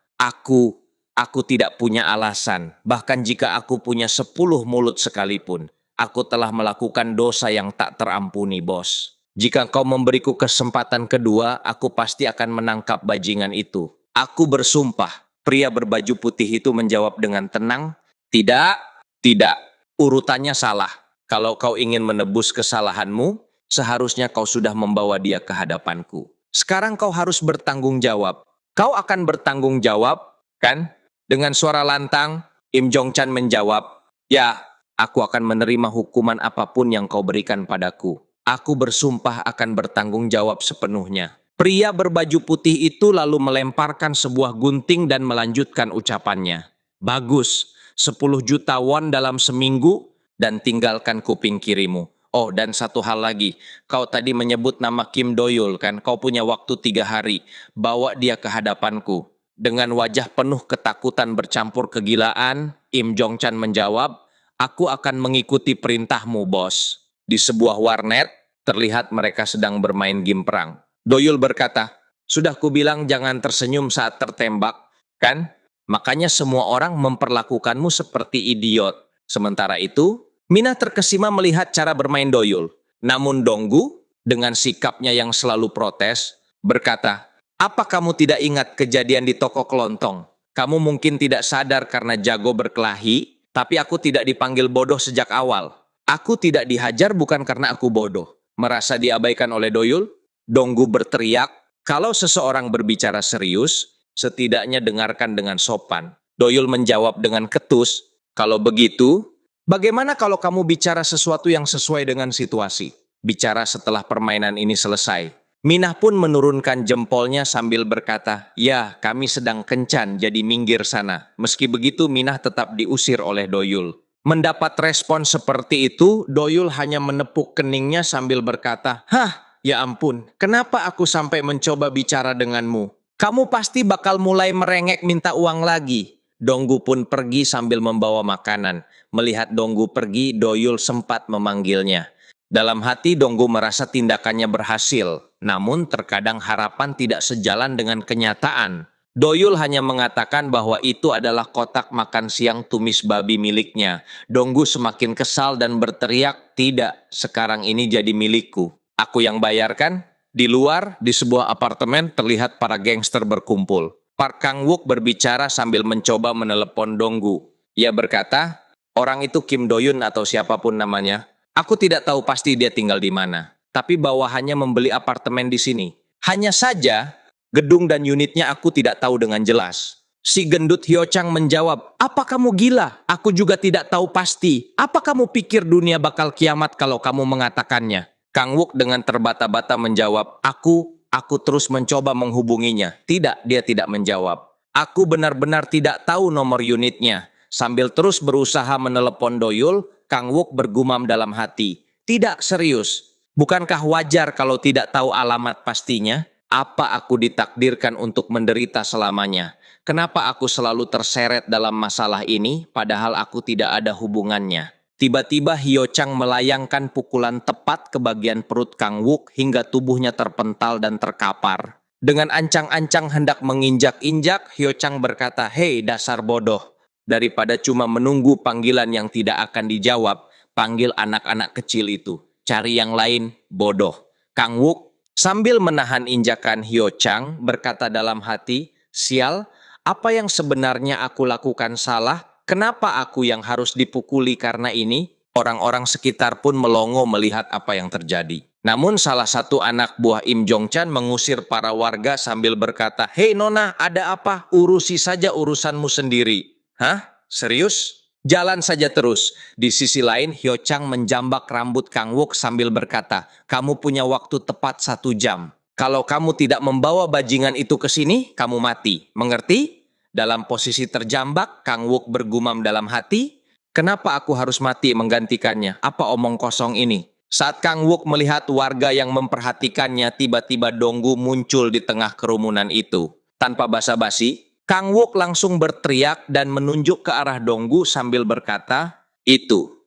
Aku tidak punya alasan. Bahkan jika aku punya 10 mulut sekalipun, aku telah melakukan dosa yang tak terampuni, bos. Jika kau memberiku kesempatan kedua, aku pasti akan menangkap bajingan itu. Aku bersumpah." Pria berbaju putih itu menjawab dengan tenang, "Tidak, tidak. Urutannya salah. Kalau kau ingin menebus kesalahanmu, seharusnya kau sudah membawa dia ke hadapanku. Sekarang kau harus bertanggung jawab. Kau akan bertanggung jawab, kan?" Dengan suara lantang, Im Jongchan menjawab, "Ya, aku akan menerima hukuman apapun yang kau berikan padaku. Aku bersumpah akan bertanggung jawab sepenuhnya." Pria berbaju putih itu lalu melemparkan sebuah gunting dan melanjutkan ucapannya. "Bagus, 10 juta won dalam seminggu dan tinggalkan kuping kirimu. Oh, dan satu hal lagi, kau tadi menyebut nama Kim Doyul kan? Kau punya waktu 3 hari, bawa dia ke hadapanku." Dengan wajah penuh ketakutan bercampur kegilaan, Im Jongchan menjawab, "Aku akan mengikuti perintahmu, bos." Di sebuah warnet, terlihat mereka sedang bermain game perang. Doyul berkata, "Sudah kubilang jangan tersenyum saat tertembak, kan? Makanya semua orang memperlakukanmu seperti idiot." Sementara itu, Minah terkesima melihat cara bermain Doyul. Namun Donggu, dengan sikapnya yang selalu protes, berkata, "Apa kamu tidak ingat kejadian di toko kelontong? Kamu mungkin tidak sadar karena jago berkelahi, tapi aku tidak dipanggil bodoh sejak awal. Aku tidak dihajar bukan karena aku bodoh." Merasa diabaikan oleh Doyul, Donggu berteriak, "Kalau seseorang berbicara serius, setidaknya dengarkan dengan sopan." Doyul menjawab dengan ketus, "Kalau begitu, bagaimana kalau kamu bicara sesuatu yang sesuai dengan situasi? Bicara setelah permainan ini selesai." Minah pun menurunkan jempolnya sambil berkata, "Ya, kami sedang kencan, jadi minggir sana." Meski begitu, Minah tetap diusir oleh Doyul. Mendapat respon seperti itu, Doyul hanya menepuk keningnya sambil berkata, "Hah, ya ampun, kenapa aku sampai mencoba bicara denganmu? Kamu pasti bakal mulai merengek minta uang lagi." Donggu pun pergi sambil membawa makanan. Melihat Donggu pergi, Doyul sempat memanggilnya. Dalam hati Donggu merasa tindakannya berhasil, namun terkadang harapan tidak sejalan dengan kenyataan. Doyul hanya mengatakan bahwa itu adalah kotak makan siang tumis babi miliknya. Donggu semakin kesal dan berteriak, "Tidak, sekarang ini jadi milikku. Aku yang bayarkan." Di luar, di sebuah apartemen terlihat para gangster berkumpul. Park Kang-wook berbicara sambil mencoba menelepon Donggu. Ia berkata, "Orang itu Kim Do-yun atau siapapun namanya. Aku tidak tahu pasti dia tinggal di mana. tapi bawahannya membeli apartemen di sini. Hanya saja, gedung dan unitnya aku tidak tahu dengan jelas. Si gendut Hyo Chang menjawab, apa kamu gila? Aku juga tidak tahu pasti. Apa kamu pikir dunia bakal kiamat kalau kamu mengatakannya? Kang Wook dengan terbata-bata menjawab, aku terus mencoba menghubunginya. Tidak, dia tidak menjawab. Aku benar-benar tidak tahu nomor unitnya. Sambil terus berusaha menelepon Doyul, Kang Wook bergumam dalam hati. Tidak serius. Bukankah wajar kalau tidak tahu alamat pastinya? Apa aku ditakdirkan untuk menderita selamanya? Kenapa aku selalu terseret dalam masalah ini, padahal aku tidak ada hubungannya? Tiba-tiba Hyo Chang melayangkan pukulan tepat ke bagian perut Kang Wook hingga tubuhnya terpental dan terkapar. Dengan ancang-ancang hendak menginjak-injak, Hyo Chang berkata, hei dasar bodoh. Daripada cuma menunggu panggilan yang tidak akan dijawab, panggil anak-anak kecil itu. Cari yang lain, bodoh. Kang Wook sambil menahan injakan Hyo Chang berkata dalam hati, sial, apa yang sebenarnya aku lakukan salah? Kenapa aku yang harus dipukuli karena ini? Orang-orang sekitar pun melongo melihat apa yang terjadi. Namun salah satu anak buah Im Jong Chan mengusir para warga sambil berkata, hei Nona, ada apa? Urusi saja urusanmu sendiri. Hah? Serius? Jalan saja terus. Di sisi lain, Hyo Chang menjambak rambut Kang Wook sambil berkata, kamu punya waktu tepat 1 jam. Kalau kamu tidak membawa bajingan itu ke sini, kamu mati. Mengerti? Dalam posisi terjambak, Kang Wook bergumam dalam hati, kenapa aku harus mati menggantikannya? Apa omong kosong ini? Saat Kang Wook melihat warga yang memperhatikannya, tiba-tiba Donggu muncul di tengah kerumunan itu. Tanpa basa-basi, Kang Wook langsung berteriak dan menunjuk ke arah Donggu sambil berkata, itu.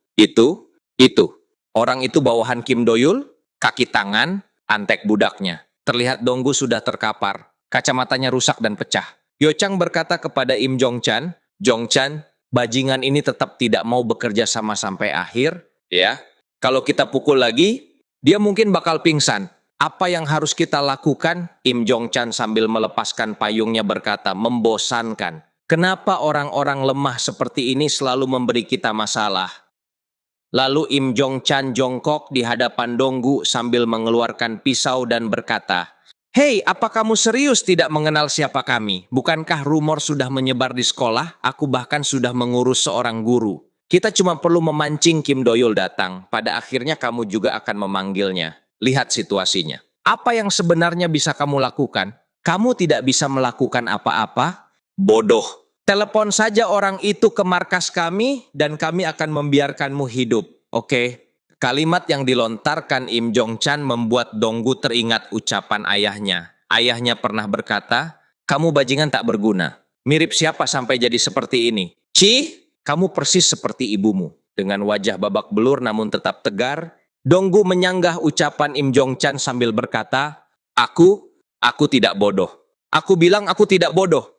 Orang itu bawahan Kim Doyul, kaki tangan, antek budaknya. Terlihat Donggu sudah terkapar, kacamatanya rusak dan pecah. Hyo Chang berkata kepada Im Jong Chan, Jong Chan, bajingan ini tetap tidak mau bekerja sama sampai akhir, ya. Kalau kita pukul lagi, dia mungkin bakal pingsan. Apa yang harus kita lakukan? Im Jong Chan sambil melepaskan payungnya berkata, membosankan. Kenapa orang-orang lemah seperti ini selalu memberi kita masalah? Lalu Im Jong Chan jongkok di hadapan Donggu sambil mengeluarkan pisau dan berkata, hei, apa kamu serius tidak mengenal siapa kami? Bukankah rumor sudah menyebar di sekolah? Aku bahkan sudah mengurus seorang guru. Kita cuma perlu memancing Kim Doyul datang. Pada akhirnya kamu juga akan memanggilnya. Lihat situasinya. Apa yang sebenarnya bisa kamu lakukan? Kamu tidak bisa melakukan apa-apa? Bodoh. Telepon saja orang itu ke markas kami dan kami akan membiarkanmu hidup. Oke? Kalimat yang dilontarkan Im Jong Chan membuat Donggu teringat ucapan ayahnya. Ayahnya pernah berkata, kamu bajingan tak berguna. Mirip siapa sampai jadi seperti ini? Kamu persis seperti ibumu. Dengan wajah babak belur namun tetap tegar, Donggu menyanggah ucapan Im Jong Chan sambil berkata, aku tidak bodoh. Aku bilang aku tidak bodoh.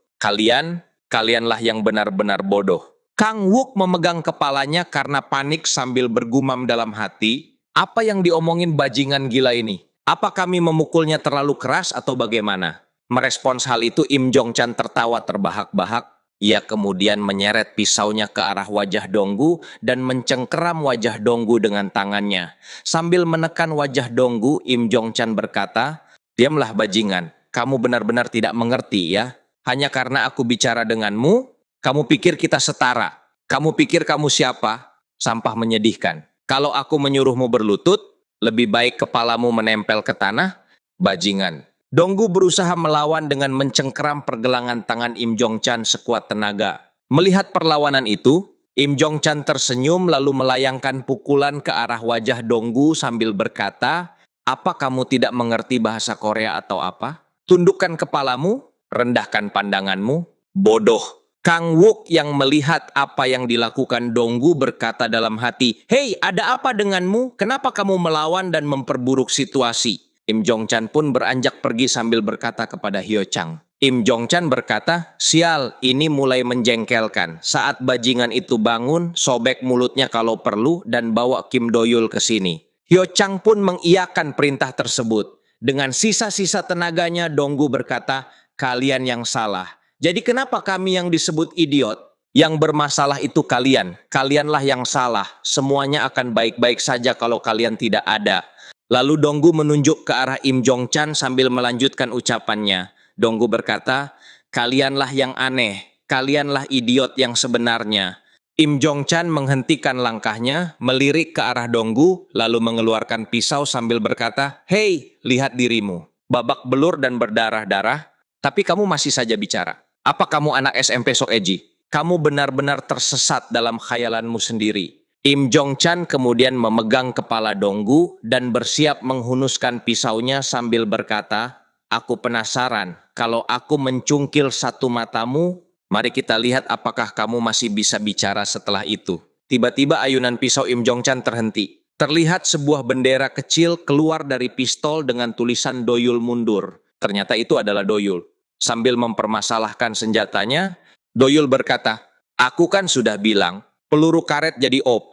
Kalianlah yang benar-benar bodoh. Kang Wook memegang kepalanya karena panik sambil bergumam dalam hati, apa yang diomongin bajingan gila ini? Apa kami memukulnya terlalu keras atau bagaimana? Merespons hal itu Im Jong Chan tertawa terbahak-bahak. Ia kemudian menyeret pisaunya ke arah wajah Donggu dan mencengkeram wajah Donggu dengan tangannya. Sambil menekan wajah Donggu, Im Jong Chan berkata, diamlah bajingan, kamu benar-benar tidak mengerti ya. Hanya karena aku bicara denganmu, kamu pikir kita setara? Kamu pikir kamu siapa? Sampah menyedihkan. Kalau aku menyuruhmu berlutut, lebih baik kepalamu menempel ke tanah, bajingan. Donggu berusaha melawan dengan mencengkeram pergelangan tangan Im Jong Chan sekuat tenaga. Melihat perlawanan itu, Im Jong Chan tersenyum lalu melayangkan pukulan ke arah wajah Donggu sambil berkata, apa kamu tidak mengerti bahasa Korea atau apa? Tundukkan kepalamu, rendahkan pandanganmu, bodoh. Kang Wook yang melihat apa yang dilakukan Donggu berkata dalam hati, hei, ada apa denganmu? Kenapa kamu melawan dan memperburuk situasi? Im Jong Chan pun beranjak pergi sambil berkata kepada Hyo Chang. Im Jong Chan berkata, sial, ini mulai menjengkelkan. Saat bajingan itu bangun, sobek mulutnya kalau perlu dan bawa Kim Doyul ke sini. Hyo Chang pun mengiyakan perintah tersebut. Dengan sisa-sisa tenaganya, Donggu berkata, kalian yang salah. Jadi kenapa kami yang disebut idiot? Yang bermasalah itu kalian. Kalianlah yang salah. Semuanya akan baik-baik saja kalau kalian tidak ada. Lalu Donggu menunjuk ke arah Im Jong Chan sambil melanjutkan ucapannya. Donggu berkata, kalianlah yang aneh, kalianlah idiot yang sebenarnya. Im Jong Chan menghentikan langkahnya, melirik ke arah Donggu, lalu mengeluarkan pisau sambil berkata, hei, lihat dirimu, babak belur dan berdarah-darah, tapi kamu masih saja bicara. Apa kamu anak SMP Sok Eji? Kamu benar-benar tersesat dalam khayalanmu sendiri. Im Jong Chan kemudian memegang kepala Donggu dan bersiap menghunuskan pisaunya sambil berkata, aku penasaran, kalau aku mencungkil satu matamu, mari kita lihat apakah kamu masih bisa bicara setelah itu. Tiba-tiba ayunan pisau Im Jong Chan terhenti. Terlihat sebuah bendera kecil keluar dari pistol dengan tulisan Doyul mundur. Ternyata itu adalah Doyul. Sambil mempermasalahkan senjatanya, Doyul berkata, aku kan sudah bilang, peluru karet jadi OP,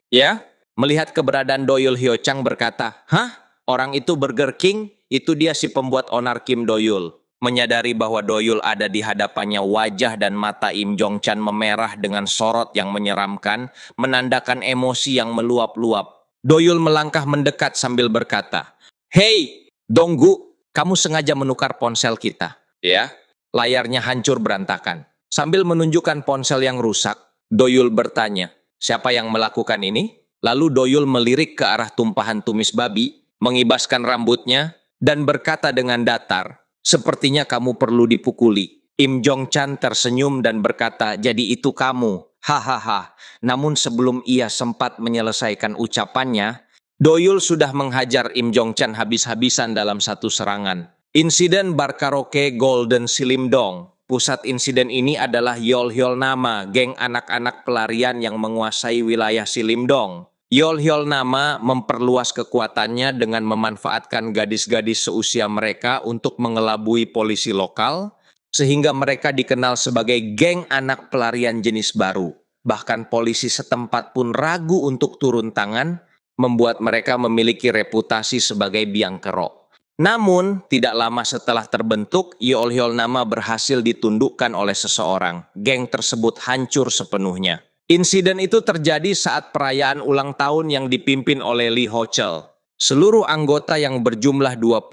ya? Melihat keberadaan Doyul, Hyo Chang berkata, hah? Orang itu Burger King? Itu dia si pembuat onar Kim Doyul. Menyadari bahwa Doyul ada di hadapannya, wajah dan mata Im Jong Chan memerah dengan sorot yang menyeramkan, menandakan emosi yang meluap-luap. Doyul melangkah mendekat sambil berkata, hei, Donggu, kamu sengaja menukar ponsel kita, ya? Layarnya hancur berantakan. Sambil menunjukkan ponsel yang rusak, Doyul bertanya, siapa yang melakukan ini? Lalu Doyul melirik ke arah tumpahan tumis babi, mengibaskan rambutnya, dan berkata dengan datar, sepertinya kamu perlu dipukuli. Im Jong Chan tersenyum dan berkata, jadi itu kamu. Hahaha. Namun sebelum ia sempat menyelesaikan ucapannya, Doyul sudah menghajar Im Jong Chan habis-habisan dalam satu serangan. Insiden bar karaoke Golden Silimdong. Pusat insiden ini adalah Yol Hyol Nama, geng anak-anak pelarian yang menguasai wilayah Silimdong. Yol Hyol Nama memperluas kekuatannya dengan memanfaatkan gadis-gadis seusia mereka untuk mengelabui polisi lokal, sehingga mereka dikenal sebagai geng anak pelarian jenis baru. Bahkan polisi setempat pun ragu untuk turun tangan, membuat mereka memiliki reputasi sebagai biang kerok. Namun, tidak lama setelah terbentuk, Yol Hyol Nama berhasil ditundukkan oleh seseorang. Geng tersebut hancur sepenuhnya. Insiden itu terjadi saat perayaan ulang tahun yang dipimpin oleh Lee Ho-chul. Seluruh anggota yang berjumlah 21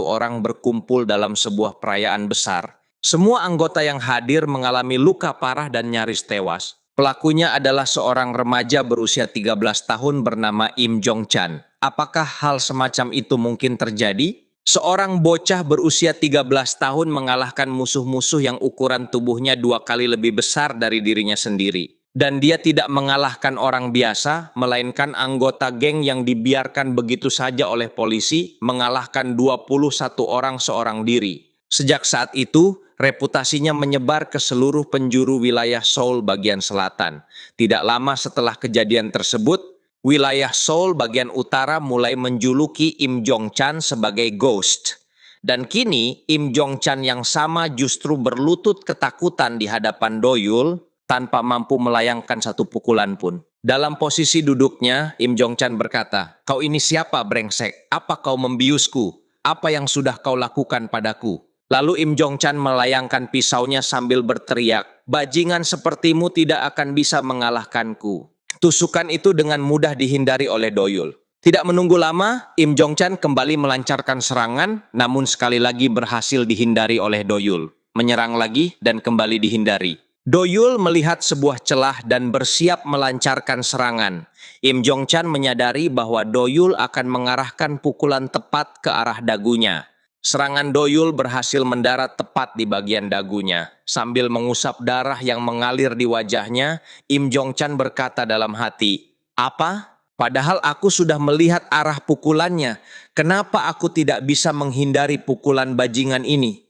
orang berkumpul dalam sebuah perayaan besar. Semua anggota yang hadir mengalami luka parah dan nyaris tewas. Pelakunya adalah seorang remaja berusia 13 tahun bernama Im Jong Chan. Apakah hal semacam itu mungkin terjadi? Seorang bocah berusia 13 tahun mengalahkan musuh-musuh yang ukuran tubuhnya 2 kali lebih besar dari dirinya sendiri. Dan dia tidak mengalahkan orang biasa, melainkan anggota geng yang dibiarkan begitu saja oleh polisi, mengalahkan 21 orang seorang diri. Sejak saat itu, reputasinya menyebar ke seluruh penjuru wilayah Seoul bagian selatan. Tidak lama setelah kejadian tersebut, wilayah Seoul bagian utara mulai menjuluki Im Jong Chan sebagai ghost. Dan kini Im Jong Chan yang sama justru berlutut ketakutan di hadapan Doyul tanpa mampu melayangkan satu pukulan pun. Dalam posisi duduknya, Im Jong Chan berkata, kau ini siapa brengsek? Apa kau membiusku? Apa yang sudah kau lakukan padaku? Lalu Im Jong Chan melayangkan pisaunya sambil berteriak, bajingan sepertimu tidak akan bisa mengalahkanku. Tusukan itu dengan mudah dihindari oleh Doyul. Tidak menunggu lama, Im Jong Chan kembali melancarkan serangan, namun sekali lagi berhasil dihindari oleh Doyul. Menyerang lagi dan kembali dihindari. Doyul melihat sebuah celah dan bersiap melancarkan serangan. Im Jong Chan menyadari bahwa Doyul akan mengarahkan pukulan tepat ke arah dagunya. Serangan Doyul berhasil mendarat tepat di bagian dagunya. Sambil mengusap darah yang mengalir di wajahnya, Im Jong Chan berkata dalam hati, apa? Padahal aku sudah melihat arah pukulannya. Kenapa aku tidak bisa menghindari pukulan bajingan ini?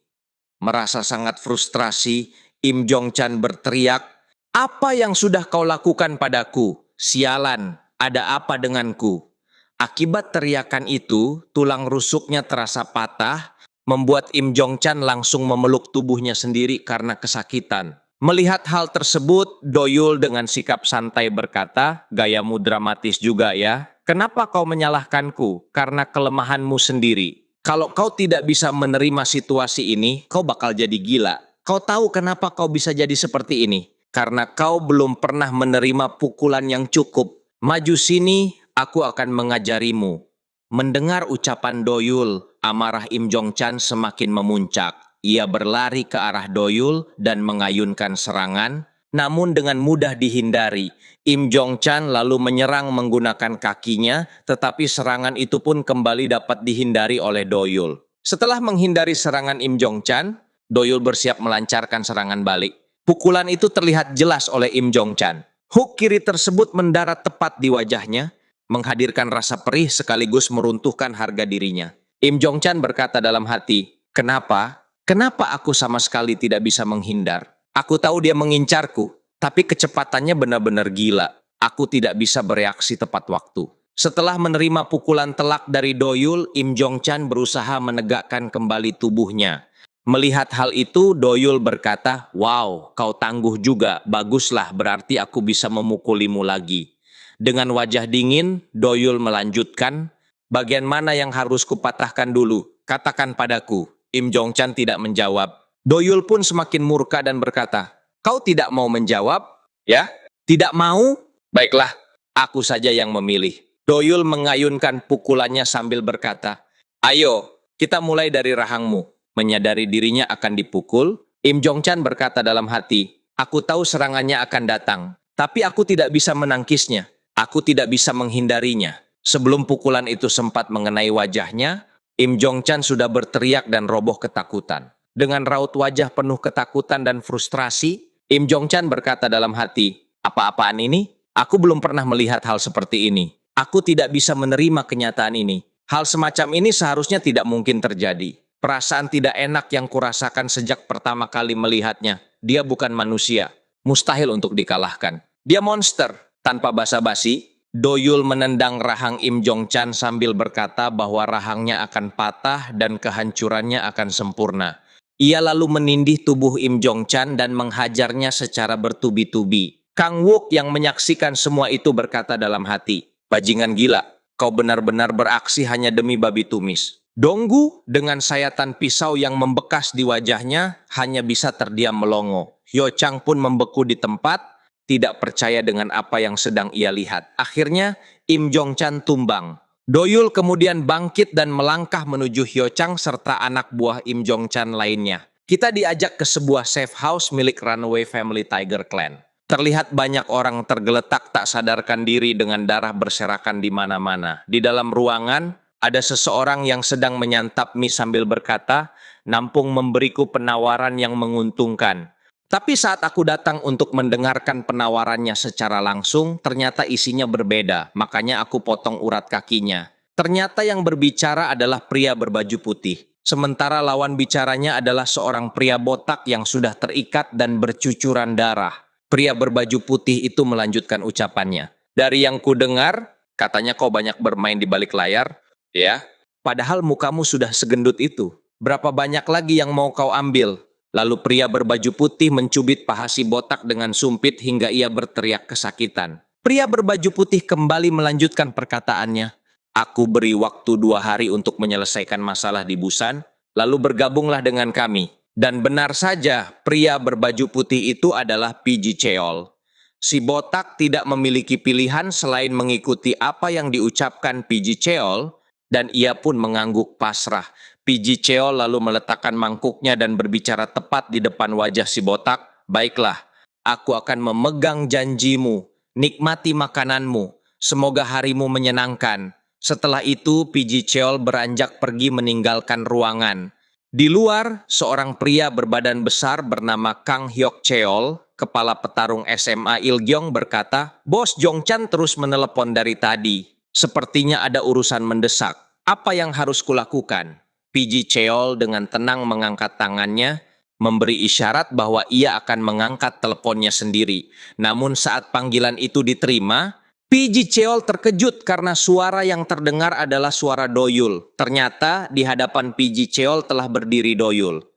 Merasa sangat frustrasi, Im Jong Chan berteriak, apa yang sudah kau lakukan padaku? Sialan, ada apa denganku? Akibat teriakan itu, tulang rusuknya terasa patah, membuat Im Jong Chan langsung memeluk tubuhnya sendiri karena kesakitan. Melihat hal tersebut, Doyul dengan sikap santai berkata, gayamu dramatis juga ya. Kenapa kau menyalahkanku? Karena kelemahanmu sendiri. Kalau kau tidak bisa menerima situasi ini, kau bakal jadi gila. Kau tahu kenapa kau bisa jadi seperti ini? Karena kau belum pernah menerima pukulan yang cukup. Maju sini, aku akan mengajarimu. Mendengar ucapan Doyul, amarah Im Jong-chan semakin memuncak. Ia berlari ke arah Doyul dan mengayunkan serangan, namun dengan mudah dihindari. Im Jong-chan lalu menyerang menggunakan kakinya, tetapi serangan itu pun kembali dapat dihindari oleh Doyul. Setelah menghindari serangan Im Jong-chan, Doyul bersiap melancarkan serangan balik. Pukulan itu terlihat jelas oleh Im Jong-chan. Hook kiri tersebut mendarat tepat di wajahnya, menghadirkan rasa perih sekaligus meruntuhkan harga dirinya. Im Jong-chan berkata dalam hati, "Kenapa? Kenapa aku sama sekali tidak bisa menghindar? Aku tahu dia mengincarku, tapi kecepatannya benar-benar gila. Aku tidak bisa bereaksi tepat waktu." Setelah menerima pukulan telak dari Doyul, Im Jong-chan berusaha menegakkan kembali tubuhnya. Melihat hal itu, Doyul berkata, "Wow, kau tangguh juga. Baguslah, berarti aku bisa memukulimu lagi." Dengan wajah dingin, Doyul melanjutkan, "Bagian mana yang harus kupatahkan dulu? Katakan padaku." Im Jong-chan tidak menjawab. Doyul pun semakin murka dan berkata, "Kau tidak mau menjawab? Ya? Tidak mau? Baiklah, aku saja yang memilih." Doyul mengayunkan pukulannya sambil berkata, "Ayo, kita mulai dari rahangmu." Menyadari dirinya akan dipukul, Im Jong-chan berkata dalam hati, "Aku tahu serangannya akan datang, tapi aku tidak bisa menangkisnya. Aku tidak bisa menghindarinya." Sebelum pukulan itu sempat mengenai wajahnya, Im Jong-chan sudah berteriak dan roboh ketakutan. Dengan raut wajah penuh ketakutan dan frustrasi, Im Jong-chan berkata dalam hati, "Apa-apaan ini? Aku belum pernah melihat hal seperti ini. Aku tidak bisa menerima kenyataan ini. Hal semacam ini seharusnya tidak mungkin terjadi. Perasaan tidak enak yang kurasakan sejak pertama kali melihatnya. Dia bukan manusia. Mustahil untuk dikalahkan. Dia monster." Tanpa basa-basi, Doyul menendang rahang Im Jong-chan sambil berkata bahwa rahangnya akan patah dan kehancurannya akan sempurna. Ia lalu menindih tubuh Im Jong-chan dan menghajarnya secara bertubi-tubi. Kang Wook yang menyaksikan semua itu berkata dalam hati, "Bajingan gila, kau benar-benar beraksi hanya demi babi tumis." Donggu dengan sayatan pisau yang membekas di wajahnya hanya bisa terdiam melongo. Hyo Chang pun membeku di tempat, tidak percaya dengan apa yang sedang ia lihat. Akhirnya, Im Jong-chan tumbang. Doyul kemudian bangkit dan melangkah menuju Hyo Chang serta anak buah Im Jong-chan lainnya. Kita diajak ke sebuah safe house milik Runaway Family Tiger Clan. Terlihat banyak orang tergeletak tak sadarkan diri dengan darah berserakan di mana-mana. Di dalam ruangan, ada seseorang yang sedang menyantap mie sambil berkata, "Nampung memberiku penawaran yang menguntungkan." Tapi saat aku datang untuk mendengarkan penawarannya secara langsung, ternyata isinya berbeda, makanya aku potong urat kakinya. Ternyata yang berbicara adalah pria berbaju putih, sementara lawan bicaranya adalah seorang pria botak yang sudah terikat dan bercucuran darah. Pria berbaju putih itu melanjutkan ucapannya. "Dari yang kudengar, katanya kau banyak bermain di balik layar, ya? Padahal mukamu sudah segendut itu. Berapa banyak lagi yang mau kau ambil?" Lalu pria berbaju putih mencubit paha si botak dengan sumpit hingga ia berteriak kesakitan. Pria berbaju putih kembali melanjutkan perkataannya. "Aku beri waktu 2 hari untuk menyelesaikan masalah di Busan, lalu bergabunglah dengan kami." Dan benar saja, pria berbaju putih itu adalah PG Cheol. Si botak tidak memiliki pilihan selain mengikuti apa yang diucapkan PG Cheol, dan ia pun mengangguk pasrah. PG Cheol lalu meletakkan mangkuknya dan berbicara tepat di depan wajah si botak. "Baiklah, aku akan memegang janjimu. Nikmati makananmu. Semoga harimu menyenangkan." Setelah itu, PG Cheol beranjak pergi meninggalkan ruangan. Di luar, seorang pria berbadan besar bernama Kang Hyok Cheol, kepala petarung SMA Ilgyong berkata, "Bos Jong-chan terus menelepon dari tadi. Sepertinya ada urusan mendesak. Apa yang harus kulakukan?" PG Cheol dengan tenang mengangkat tangannya, memberi isyarat bahwa ia akan mengangkat teleponnya sendiri. Namun saat panggilan itu diterima, PG Cheol terkejut karena suara yang terdengar adalah suara Doyul. Ternyata di hadapan PG Cheol telah berdiri Doyul.